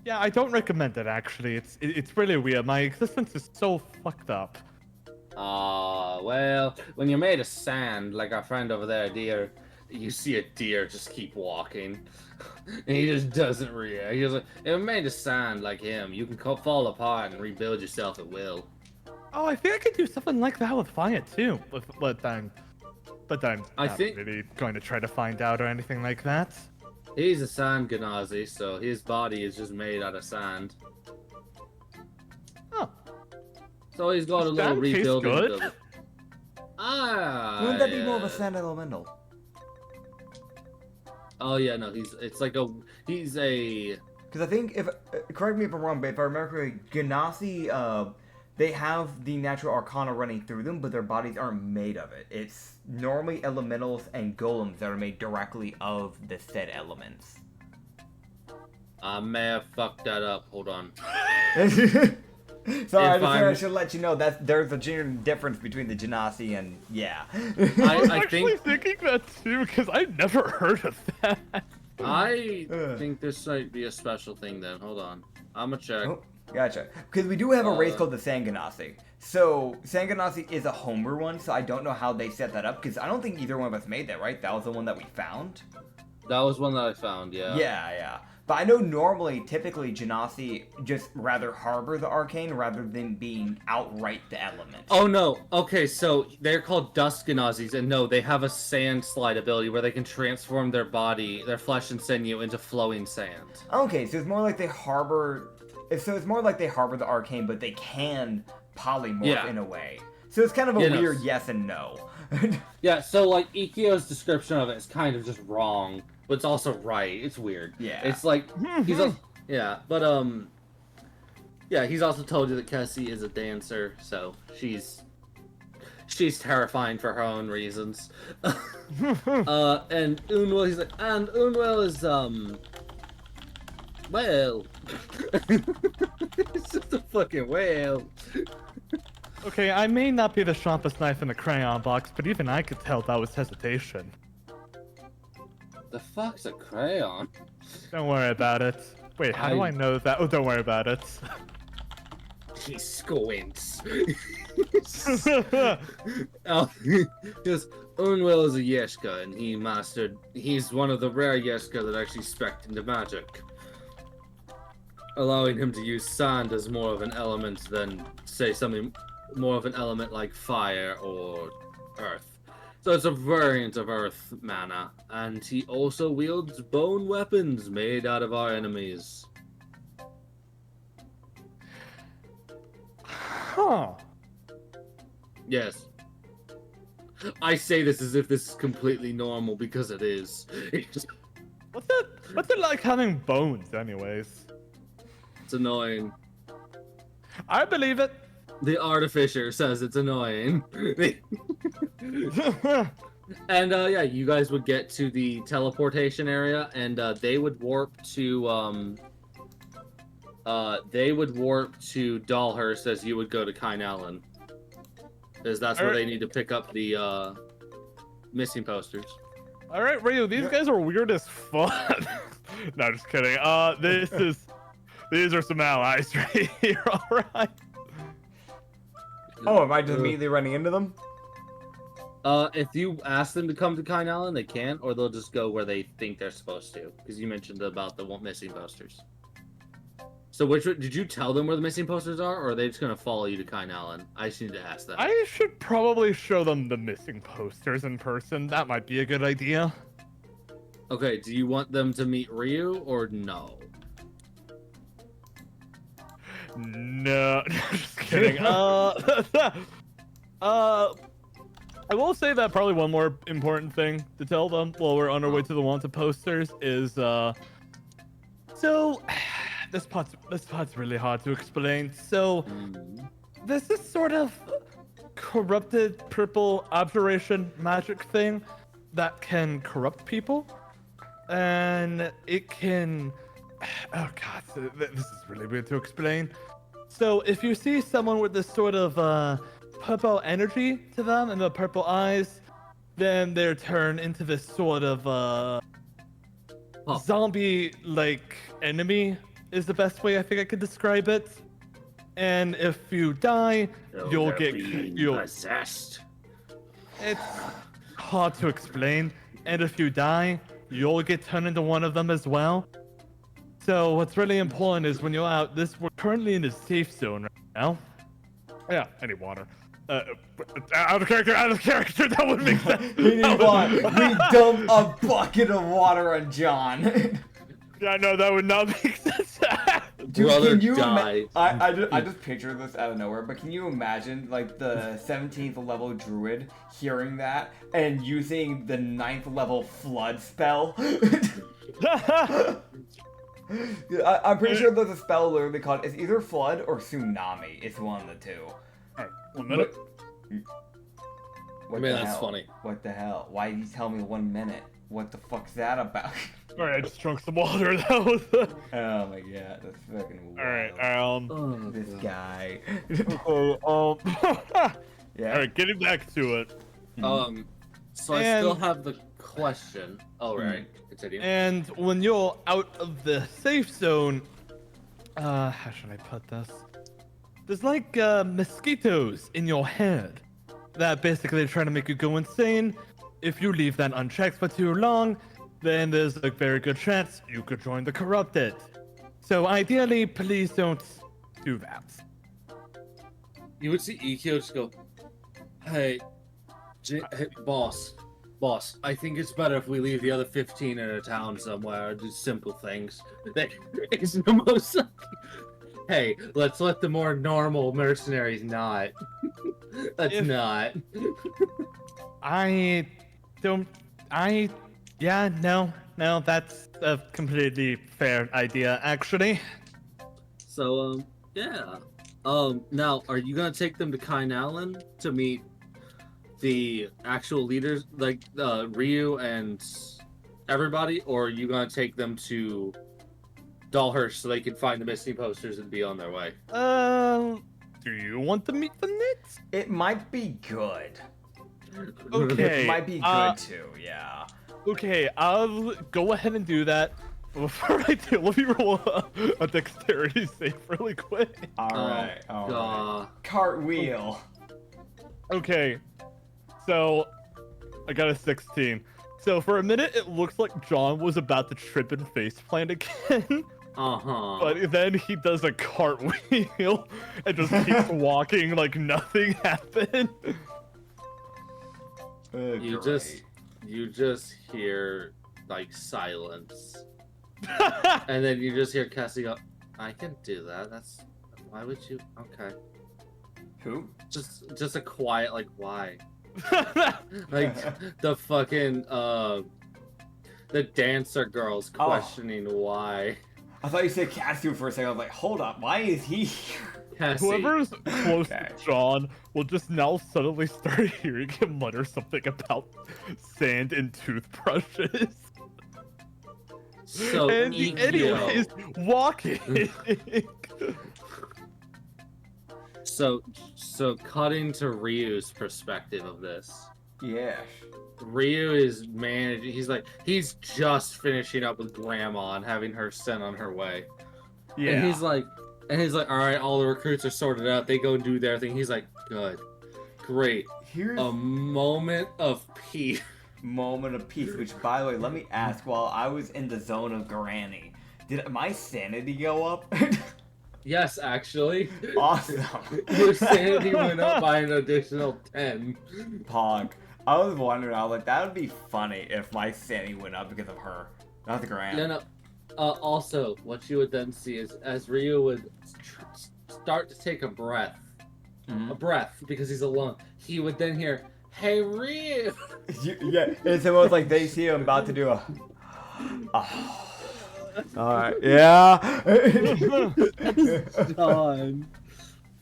Yeah, I don't recommend it actually. It's really weird. My existence is so fucked up. Well, when you're made of sand, like our friend over there, deer, you see a deer just keep walking, and he just doesn't react. He's like, if you're made of sand like him, you can fall apart and rebuild yourself at will. Oh, I think I could do something like that with fire too. But I'm not really going to try to find out or anything like that. He's a sand Ganazi, so his body is just made out of sand. Oh. So he's got a little rebuilding ability. Wouldn't that be more of a sand elemental? Oh yeah, no, he's a Because I think, correct me if I'm wrong, but if I remember correctly, Ganassi, they have the natural arcana running through them, but their bodies aren't made of it. It's normally elementals and golems that are made directly of the said elements. I may have fucked that up. Hold on. Sorry, I should let you know that there's a genuine difference between the Genasi and yeah. I was actually thinking that too, because I never heard of that. I think this might be a special thing then. Hold on. I'ma check. Oh, gotcha. Because we do have a race called the Sanganasi. So, Sanganasi is a homebrew one, so I don't know how they set that up, because I don't think either one of us made that, right? That was the one that we found? That was one that I found, yeah. Yeah. But I know typically, Genasi just rather harbor the arcane rather than being outright the element. Oh no, okay, so they're called Dust Ganazis, and no, they have a sand slide ability where they can transform their body, their flesh and sinew into flowing sand. Okay, so it's more like they harbor the arcane, but they can polymorph in a way. So it's kind of a weird yes and no. Yeah, so like Ikio's description of it is kind of just wrong, but it's also right. It's weird. Yeah. It's like he's also told you that Cassie is a dancer, so she's terrifying for her own reasons. And Unwell, he's like, and Unwell is well, it's just a fucking whale. Okay, I may not be the sharpest knife in the crayon box, but even I could tell that was hesitation. The fuck's a crayon? Don't worry about it. Wait, how do I know that? Oh, don't worry about it. He squints. Because Unwell is a Yeshka, and he's one of the rare Yeshka that actually spec'd into magic, allowing him to use sand as more of an element than, say, something more of an element like fire or earth. So it's a variant of earth mana, and he also wields bone weapons made out of our enemies. Huh. Yes. I say this as if this is completely normal, because it is. What's it like having bones, anyways? It's annoying. I believe it. The artificer says it's annoying. And yeah, you guys would get to the teleportation area, and they would warp to Dalhurst as you would go to Kine Allen, because that's where they need to pick up the missing posters. All right, Ryu, these guys are weird as fuck. No, just kidding. These are some allies right here. All right. Oh, am I just immediately running into them? If you ask them to come to Kine Allen, they can, or they'll just go where they think they're supposed to. Because you mentioned about the missing posters. So did you tell them where the missing posters are, or are they just gonna follow you to Kine Allen? I just need to ask that. I should probably show them the missing posters in person. That might be a good idea. Okay, do you want them to meet Ryu, or no? No, just kidding. I will say that probably one more important thing to tell them while we're on our way to the wanted posters is so this part's really hard to explain. So there's this sort of corrupted purple abjuration magic thing that can corrupt people, and it can oh god, this is really weird to explain. So if you see someone with this sort of purple energy to them and the purple eyes, then they're turned into this sort of zombie-like enemy is the best way I think I could describe it. And if you die, you'll get possessed. It's hard to explain. And if you die, you'll get turned into one of them as well. So what's really important is when you're out, we're currently in a safe zone right now. Yeah, I need water. Out of character, that would make sense. We dump a bucket of water on John. Yeah, no, that would not make sense. Dude, Brother can you died. I just picture this out of nowhere, but can you imagine like the 17th level druid hearing that and using the 9th level flood spell? I'm pretty sure there's a spell literally called, it's either flood or tsunami. It's one of the two. Alright, 1 minute. I mean, that's funny. What the hell? Why did you tell me 1 minute? What the fuck's that about? Alright, I just drunk some water. That was oh my god, that's fucking wild. Alright, this guy. Yeah. Alright, getting back to it. So I still have the question. Oh, right. Continue. And when you're out of the safe zone, how should I put this? There's like mosquitoes in your head that basically try to make you go insane. If you leave that unchecked for too long, then there's a very good chance you could join the corrupted. So ideally, please don't do that. You would see Ikyo just go, hey, boss, I think it's better if we leave the other 15 in a town somewhere, do simple things. It's the most... Hey, let's let the more normal mercenaries not. Not. No, that's a completely fair idea, actually. So, yeah. Now, are you gonna take them to Kine Allen to meet the actual leaders, like, Ryu and everybody, or are you gonna take them to Dalhurst so they can find the missing posters and be on their way? Do you want to meet the Nits? It might be good. Okay. It might be good too, yeah. Okay, I'll go ahead and do that. Before I do, let me roll a dexterity save really quick. Alright. Cartwheel. Okay, so I got a 16. So for a minute, it looks like John was about to trip and faceplant again. But then he does a cartwheel and just keeps walking like nothing happened. You just hear like silence. And then you just hear Cassie go, I can do that. Why would you? Okay. Who? Just a quiet, like, why? Like the fucking the dancer girls questioning why. I thought you said Katsu for a second. I was like, hold up, why is he here? Cassie. Whoever's close Okay. to John will just now suddenly start hearing him mutter something about sand and toothbrushes. So And the Ikyo. is walking. So cutting to Ryu's perspective of this. Yeah. Ryu is managing. He's just finishing up with Grandma and having her sent on her way. Yeah. And he's like, all right, all the recruits are sorted out. They go and do their thing. He's like, good, great. Here's A moment of peace. moment of peace. Which, by the way, let me ask. While I was in the zone of Granny, did my sanity go up? Yes, actually. Awesome. Your sanity went up by an additional 10. Pog. I was wondering. I was like, that would be funny if my sanity went up because of her, not the Granny. No. Also, what you would then see is as Ryu would start to take a breath, because he's alone, he would then hear, "Hey, Ryu!" Yeah, it's almost like they see him about to do a. Alright, yeah. John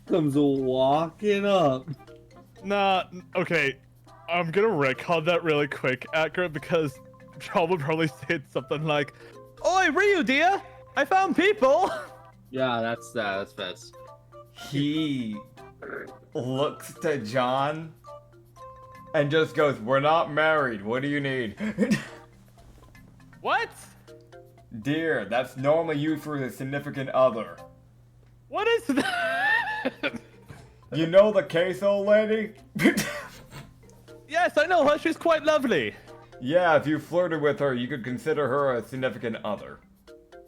comes walking up. Nah, okay. I'm gonna retcon that really quick, Acrid, because John would probably say something like, "Oi, Ryu, dear! I found people!" Yeah, that's best. He looks to John and just goes, "We're not married. What do you need?" What? Dear, that's normally used for the significant other. What is that? You know the case, old lady? Yes, I know her. She's quite lovely. Yeah, if you flirted with her, you could consider her a significant other.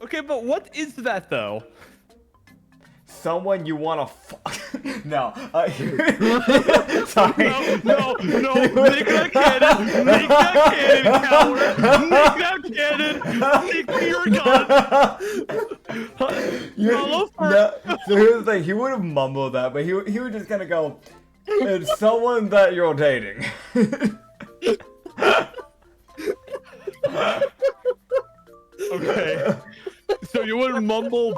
Okay, but what is that, though? Someone you wanna fuck. No. Sorry. No, make that cannon! Make that cannon, coward! Make that cannon! Take your gun! Follow No, so here's the thing, he would have mumbled that, but he would just kind of go, "It's someone that you're dating." Okay. So you wouldn't mumble,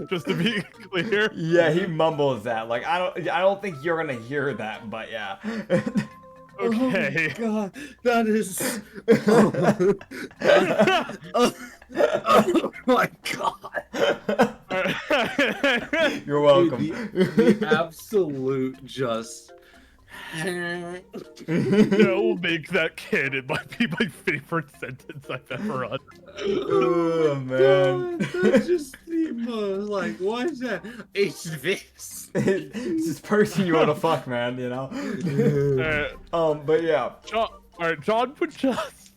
just to be clear? Yeah, he mumbles that. Like, I don't think you're gonna hear that, but yeah. Okay. Oh God, that is. Oh my God. You're welcome. Dude, the absolute just. No, make that cannon might be my favorite sentence I've ever uttered. Oh man. That's just the most like, what is that? It's this. It's this person you wanna fuck, man, you know? But yeah. John would just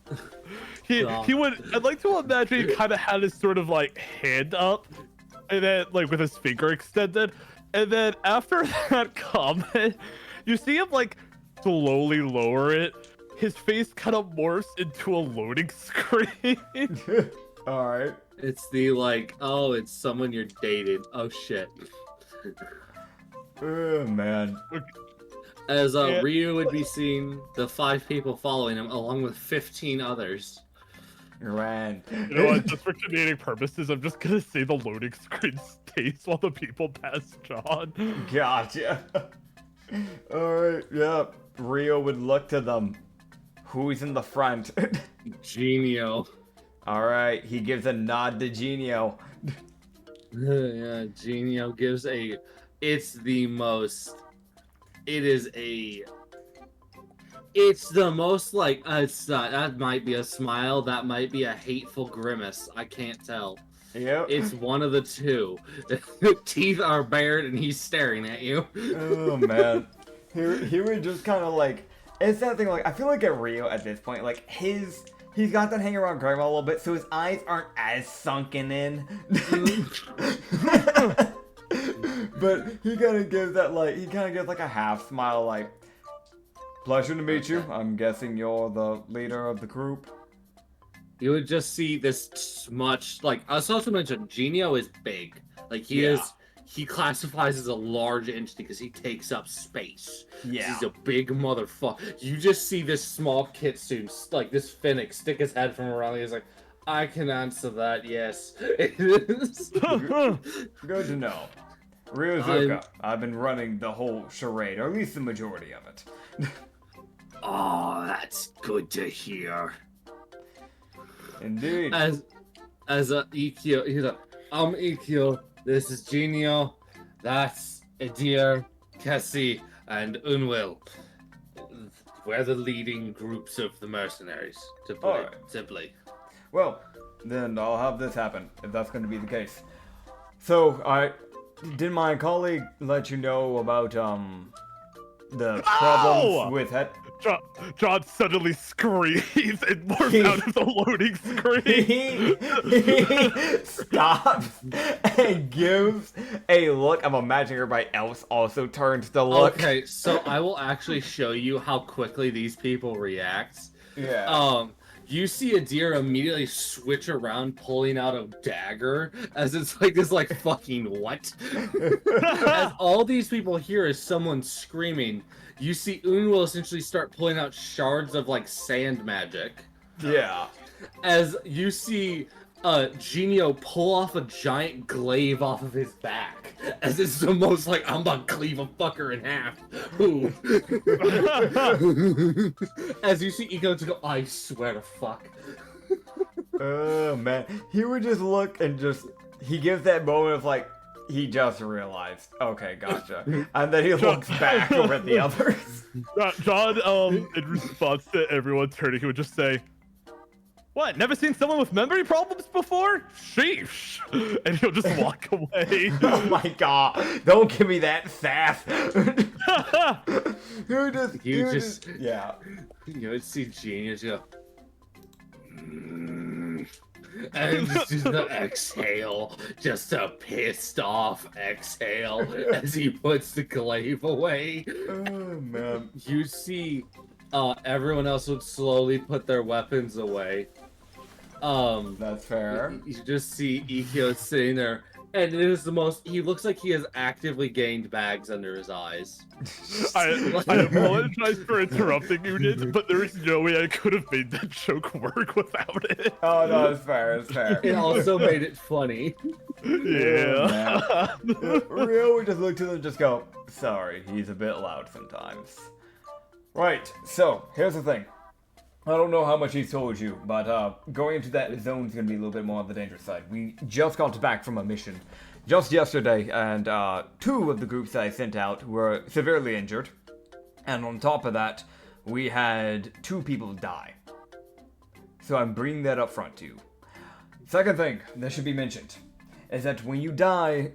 he would. I'd like to imagine he kind of had his sort of like hand up, and then like with his finger extended, and then after that comment, you see him like slowly lower it. His face kind of morphs into a loading screen. Alright. It's the like, oh, it's someone you're dating. Oh shit. Oh man. As Yeah. Ryu would be seeing the 5 people following him, along with 15 others. Ran. You know what? Just for comedic purposes, I'm just gonna say the loading screen stays while the people pass John. Gotcha. Alright, yeah. Rio would look to them. Who's in the front? Genio. Alright, he gives a nod to Genio. Yeah, Genio gives a. It's the most. It is a. It's the most like. That might be a smile. That might be a hateful grimace. I can't tell. Yep. It's one of the two. Teeth are bared and he's staring at you. Oh man. He would just kind of like. It's that thing, like, I feel like at Rio at this point, like, he's got that hang around Grandma a little bit, so his eyes aren't as sunken in. But he kind of gives that, like, like a half smile, like, "Pleasure to meet you. I'm guessing you're the leader of the group." You would just see this much, like, I was also mentioned, Genio is big. Like, he classifies as a large entity because he takes up space. Yeah. He's a big motherfucker. You just see this small kitsune, like this Phoenix, stick his head from around. He's like, "I can answer that, yes." It is. Good to know. Ryozuka, I've been running the whole charade, or at least the majority of it. Oh, that's good to hear. Indeed. As Ikkyo, he's like, I'm Ikkyo, this is Genio, that's Edir, Cassie, and Unwil. We're the leading groups of the mercenaries, to put it simply. Well, then I'll have this happen, if that's going to be the case. So, did my colleague let you know about, the problems with head? John suddenly screams and morphs out of the loading screen. He stops and gives a look. I'm imagining everybody else also turns to look. Okay, so I will actually show you how quickly these people react. Yeah. You see a deer immediately switch around, pulling out a dagger, as it's like this, like, fucking what? As all these people hear is someone screaming, you see Unwil essentially start pulling out shards of, like, sand magic. Yeah. As you see Genio pull off a giant glaive off of his back. As it's the most like, I'm about to cleave a fucker in half. Ooh. As you see Iko to go, I swear to fuck. Oh, man. He would just look and he gives that moment of like, he just realized. Okay, gotcha. And then he looks back over at the others. John, in response to everyone turning, he would just say, "What? Never seen someone with memory problems before? Sheesh!" And he'll just walk away. Oh my god! Don't give me that sass. Yeah. You would see Genius go, and just the exhale, just a pissed off exhale as he puts the glaive away. Oh man. You see, everyone else would slowly put their weapons away. That's fair. You just see Ikkyo sitting there, and it is the most. He looks like he has actively gained bags under his eyes. I apologize for interrupting you, Nid, but there is no way I could have made that joke work without it. Oh no, it's fair. It's fair. It also made it funny. Yeah. Rio would just look to them and just go, "Sorry, he's a bit loud sometimes." Right. So here's the thing. I don't know how much he's told you, but going into that zone is going to be a little bit more on the dangerous side. We just got back from a mission just yesterday, and 2 of the groups that I sent out were severely injured. And on top of that, we had 2 people die. So I'm bringing that up front to you. Second thing that should be mentioned is that when you die,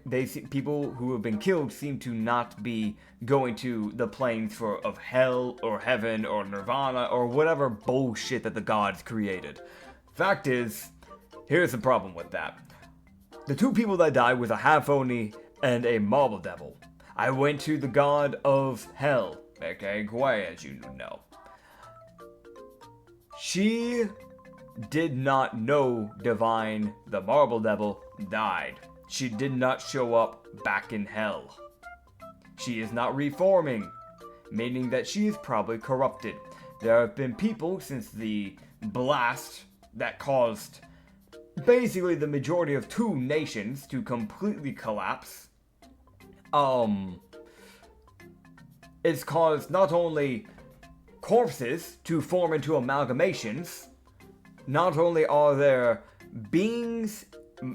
people who have been killed seem to not be going to the planes of hell or heaven or nirvana or whatever bullshit that the gods created. Fact is, here's the problem with that. The 2 people that died was a half-oni and a marble devil. I went to the god of hell, aka Gwei, as you know. She did not know Divine, the marble devil, died. She did not show up back in hell. She is not reforming, meaning that she is probably corrupted. There have been people since the blast that caused basically the majority of 2 nations to completely collapse. It's caused not only corpses to form into amalgamations, not only are there beings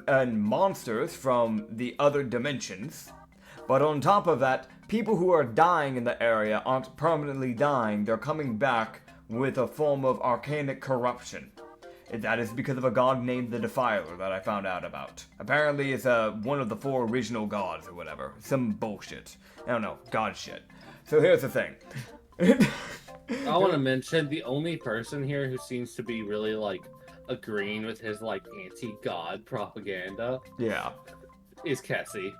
and monsters from the other dimensions, but on top of that, people who are dying in the area aren't permanently dying, they're coming back with a form of arcanic corruption. That is because of a god named the Defiler that I found out about. Apparently it's one of the 4 original gods or whatever. Some bullshit. I don't know, god shit. So here's the thing. I want to mention the only person here who seems to be really like agreeing with his like anti-god propaganda. Yeah. Is Cassie.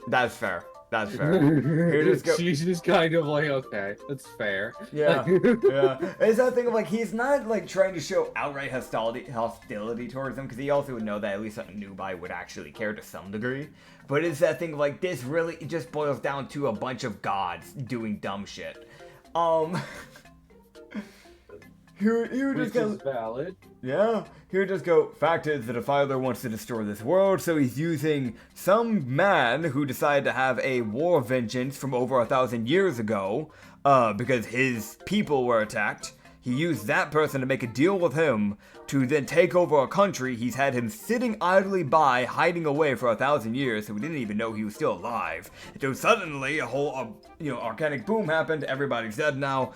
That's fair. That's fair. She's just kind of like, okay, that's fair. Yeah, yeah. It's that thing of like, he's not like trying to show outright hostility towards them, because he also would know that at least a newbie would actually care to some degree. But it's that thing of like, this really it just boils down to a bunch of gods doing dumb shit. He would Which just is valid. Yeah, he would just go, fact is the Defiler wants to destroy this world, so he's using some man who decided to have a war vengeance from over 1,000 years ago, because his people were attacked. He used that person to make a deal with him to then take over a country. He's had him sitting idly by, hiding away for 1,000 years, so we didn't even know he was still alive. So suddenly, a whole, arcanic boom happened. Everybody's dead now.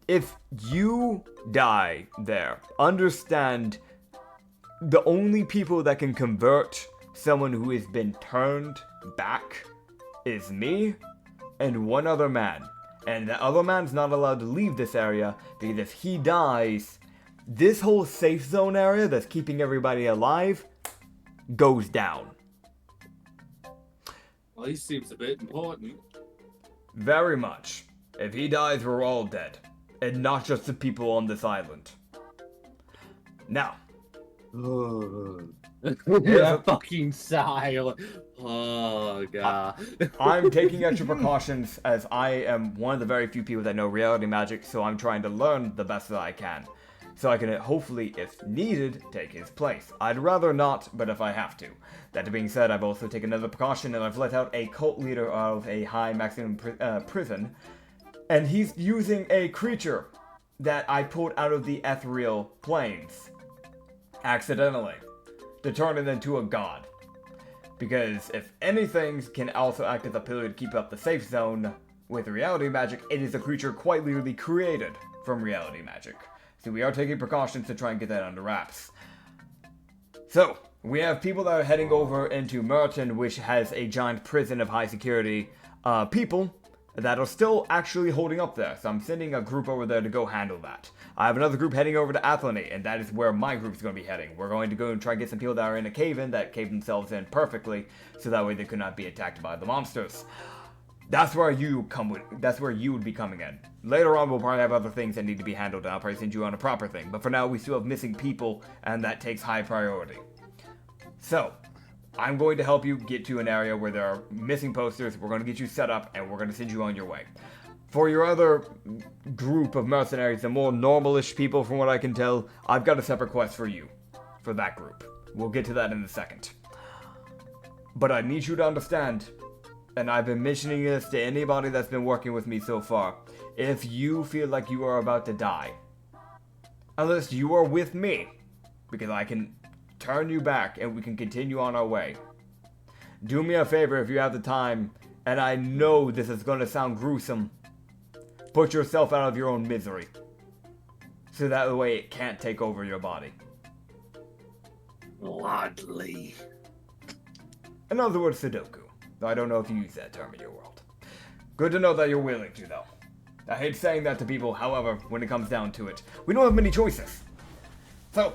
If you die there, understand the only people that can convert someone who has been turned back is me and one other man. And the other man's not allowed to leave this area, because if he dies, this whole safe zone area that's keeping everybody alive goes down. Well, he seems a bit important. Very much. If he dies, we're all dead. And not just the people on this island. Now. Yeah, fucking sigh. Oh, God. I'm taking extra precautions as I am one of the very few people that know reality magic, so I'm trying to learn the best that I can. So I can hopefully, if needed, take his place. I'd rather not, but if I have to. That being said, I've also taken another precaution and I've let out a cult leader of a high maximum prison. And he's using a creature that I pulled out of the ethereal planes. Accidentally. To turn it into a god. Because if anything can also act as a pillar to keep up the safe zone with reality magic, it is a creature quite literally created from reality magic. So we are taking precautions to try and get that under wraps. So, we have people that are heading over into Merton, which has a giant prison of high security people that are still actually holding up there. So I'm sending a group over there to go handle that. I have another group heading over to Athlone, and that is where my group is going to be heading. We're going to go and try and get some people that are in a cave-in that cave themselves in perfectly, so that way they could not be attacked by the monsters. That's where you would be coming in. Later on, we'll probably have other things that need to be handled, and I'll probably send you on a proper thing. But for now, we still have missing people, and that takes high priority. So, I'm going to help you get to an area where there are missing posters. We're going to get you set up, and we're going to send you on your way. For your other group of mercenaries, the more normalish people, from what I can tell, I've got a separate quest for you. For that group. We'll get to that in a second. But I need you to understand, and I've been mentioning this to anybody that's been working with me so far, if you feel like you are about to die, unless you are with me, because I can turn you back and we can continue on our way. Do me a favor if you have the time, and I know this is going to sound gruesome, put yourself out of your own misery, so that way it can't take over your body. Gladly. In other words, Sudoku. Though I don't know if you use that term in your world. Good to know that you're willing to, though. I hate saying that to people, however, when it comes down to it, we don't have many choices. So,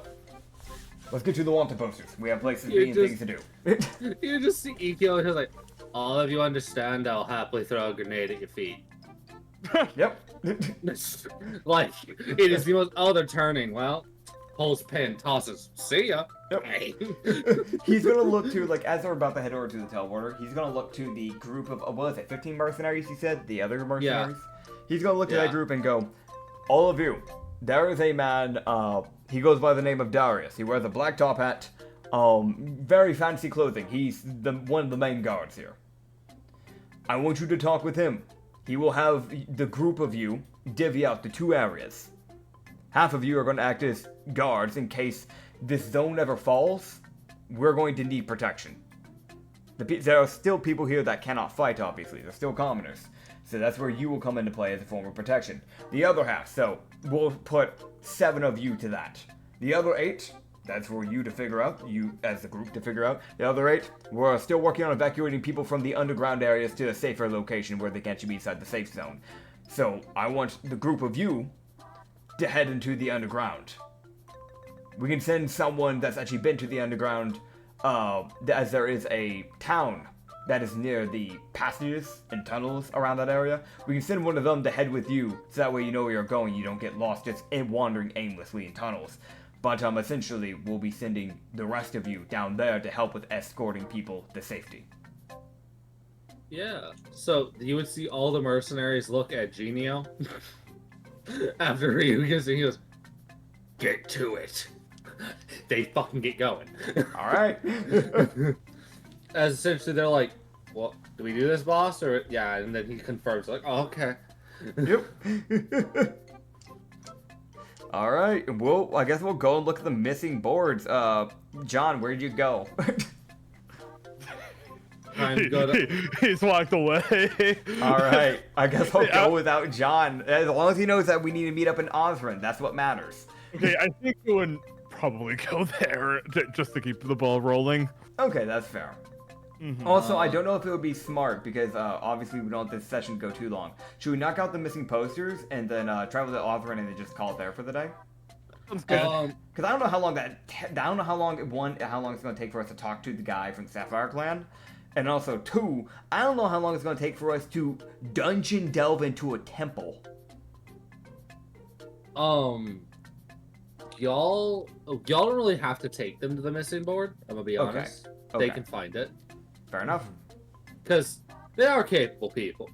let's get to the wanted posters. We have places to be and things to do. You just see Ikyo and he's like, all of you understand, I'll happily throw a grenade at your feet. Yep. Like, it is the most, oh, they're turning. Well, pulls pin, tosses. See ya. Yep. Hey. He's gonna look to, like, as they're about to head over to the teleporter, he's gonna look to the group of, what is it, 15 mercenaries, he said? The other mercenaries? Yeah. He's gonna look to that group and go, all of you, there is a man, he goes by the name of Darius. He wears a black top hat, very fancy clothing. He's one of the main guards here. I want you to talk with him. He will have the group of you divvy out to 2 areas. Half of you are going to act as guards in case this zone ever falls. We're going to need protection. There are still people here that cannot fight, obviously. They're still commoners. So that's where you will come into play as a form of protection. The other half, so we'll put 7 of you to that. The other 8, that's for you to figure out, you as the group to figure out. The other 8, we're still working on evacuating people from the underground areas to a safer location where they can't be inside the safe zone. So I want the group of you to head into the underground. We can send someone that's actually been to the underground, as there is a town that is near the passages and tunnels around that area. We can send one of them to head with you, so that way you know where you're going, you don't get lost just wandering aimlessly in tunnels. But essentially, we'll be sending the rest of you down there to help with escorting people to safety. Yeah, so you would see all the mercenaries look at Genio after he goes, get to it. they fucking get going. All right. As essentially they're like, well, do we do this, boss? Or yeah, and then he confirms like, oh, okay. Yep. All right. Well, I guess we'll go and look at the missing boards. John, where'd you go? Time to go to... He's walked away. All right. I guess I'll go without John. As long as he knows that we need to meet up in Osran, that's what matters. Okay, I think you would probably go there just to keep the ball rolling. Okay, that's fair. Mm-hmm. Also, I don't know if it would be smart because obviously we don't want this session to go too long. Should we knock out the missing posters and then travel to Osran and then just call it there for the day? Sounds good. Because I don't know how long I don't know how long it's going to take for us to talk to the guy from Sapphire Clan, and also two, I don't know how long it's going to take for us to dungeon delve into a temple. Y'all don't really have to take them to the missing board. I'm gonna be honest. Okay. They can find it. Fair enough. Because they are capable people.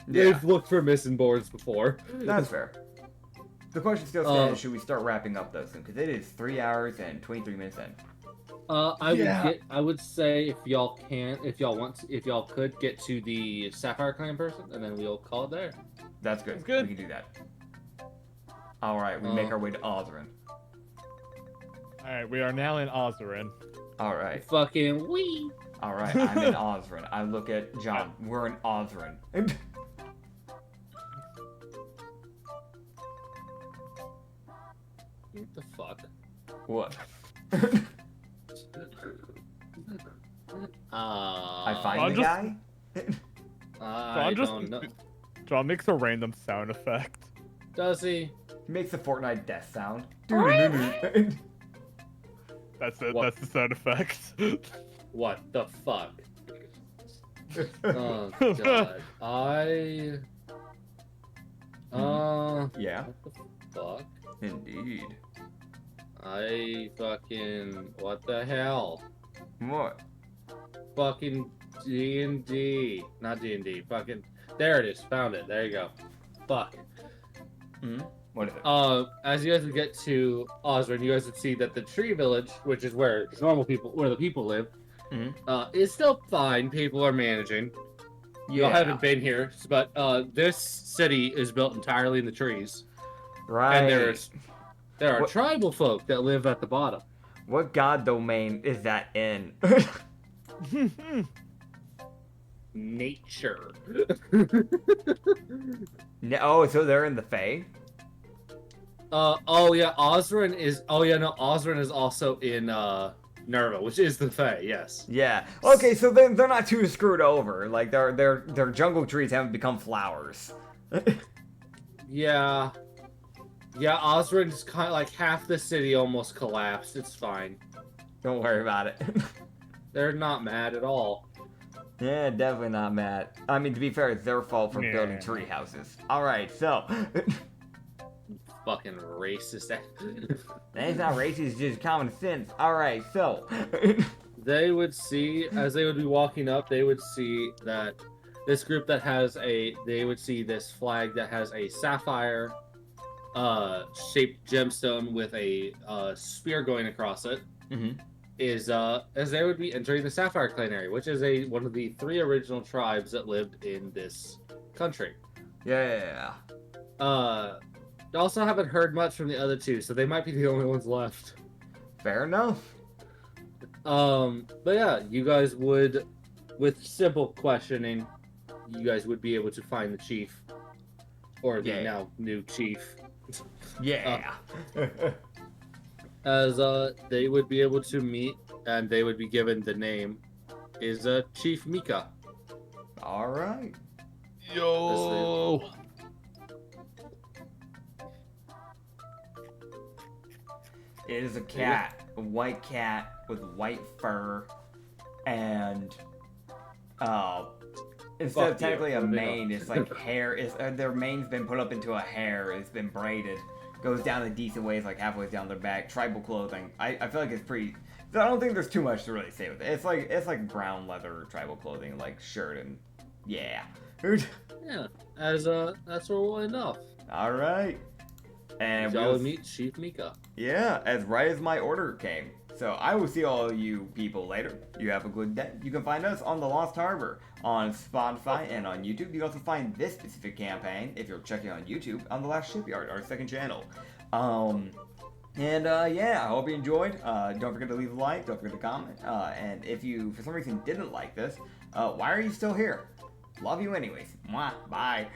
They've looked for missing boards before. That's fair. The question still stands: should we start wrapping up though soon? Because it is 3 hours and 23 minutes in. I would say if y'all could get to the Sapphire Clan person, and then we'll call it there. That's good. That's good. We can do that. All right, we make our way to Osran. All right, we are now in Osran. All right. Fucking wee. All right, I'm in Osran. I look at John. We're in Osran. What the fuck? What? I find John the just- guy. I don't know. John makes a random sound effect. Does he? He makes the Fortnite death sound. That's it. What? That's the sound effect. What the fuck? Oh god. Yeah. What the fuck? Indeed. What the hell? What? Fucking D&D. Not D&D. Fucking, there it is. Found it. There you go. Fuck. What is it? As you guys would get to Osran, you guys would see that the tree village, which is where the people live, is still fine. People are managing. You all haven't been here, but this city is built entirely in the trees. Right. And there are tribal folk that live at the bottom. What god domain is that in? Nature. Oh, so they're in the Fae? Osran is also in Nerva, which is the Fae, yes. Yeah. Okay, so they're not too screwed over. Like their jungle trees haven't become flowers. Yeah. Yeah, Osran's kind of like half the city almost collapsed. It's fine. Don't worry about it. They're not mad at all. Yeah, definitely not mad. I mean, to be fair, it's their fault for Yeah. building tree houses. Alright, so. Fucking racist. That's not racist, it's just common sense. Alright, so. They would see, as they would be walking up, they would see that this group that has they would see this flag that has a sapphire shaped gemstone with a spear going across it. Is as they would be entering the Sapphire Clan area, which is one of the 3 original tribes that lived in this country. Yeah. They also haven't heard much from the other 2, so they might be the only ones left. Fair enough. But yeah, you guys would, with simple questioning, you guys would be able to find the chief, or the now new chief. Yeah. As they would be able to meet, and they would be given the name, is Chief Mika. Alright. Yo. It is a cat, a white cat with white fur, and instead of technically a mane, it's like hair. Their mane's been put up into a hair. It's been braided. Goes down a decent ways, like halfway down their back. Tribal clothing. I feel like it's pretty. I don't think there's too much to really say with it. It's like brown leather tribal clothing, like shirt and yeah. Yeah, as that's well enough. All right. And Jolly we'll, meat, sheep Mika. yeah, as right as my order came. So I will see all you people later. You have a good day. You can find us on The Lost Harbor on Spotify and on YouTube. You can also find this specific campaign, if you're checking on YouTube, on The Last Shipyard, our second channel. Yeah, I hope you enjoyed. Don't forget to leave a like, don't forget to comment. And if you, for some reason, didn't like this, why are you still here? Love you anyways. Mwah. Bye.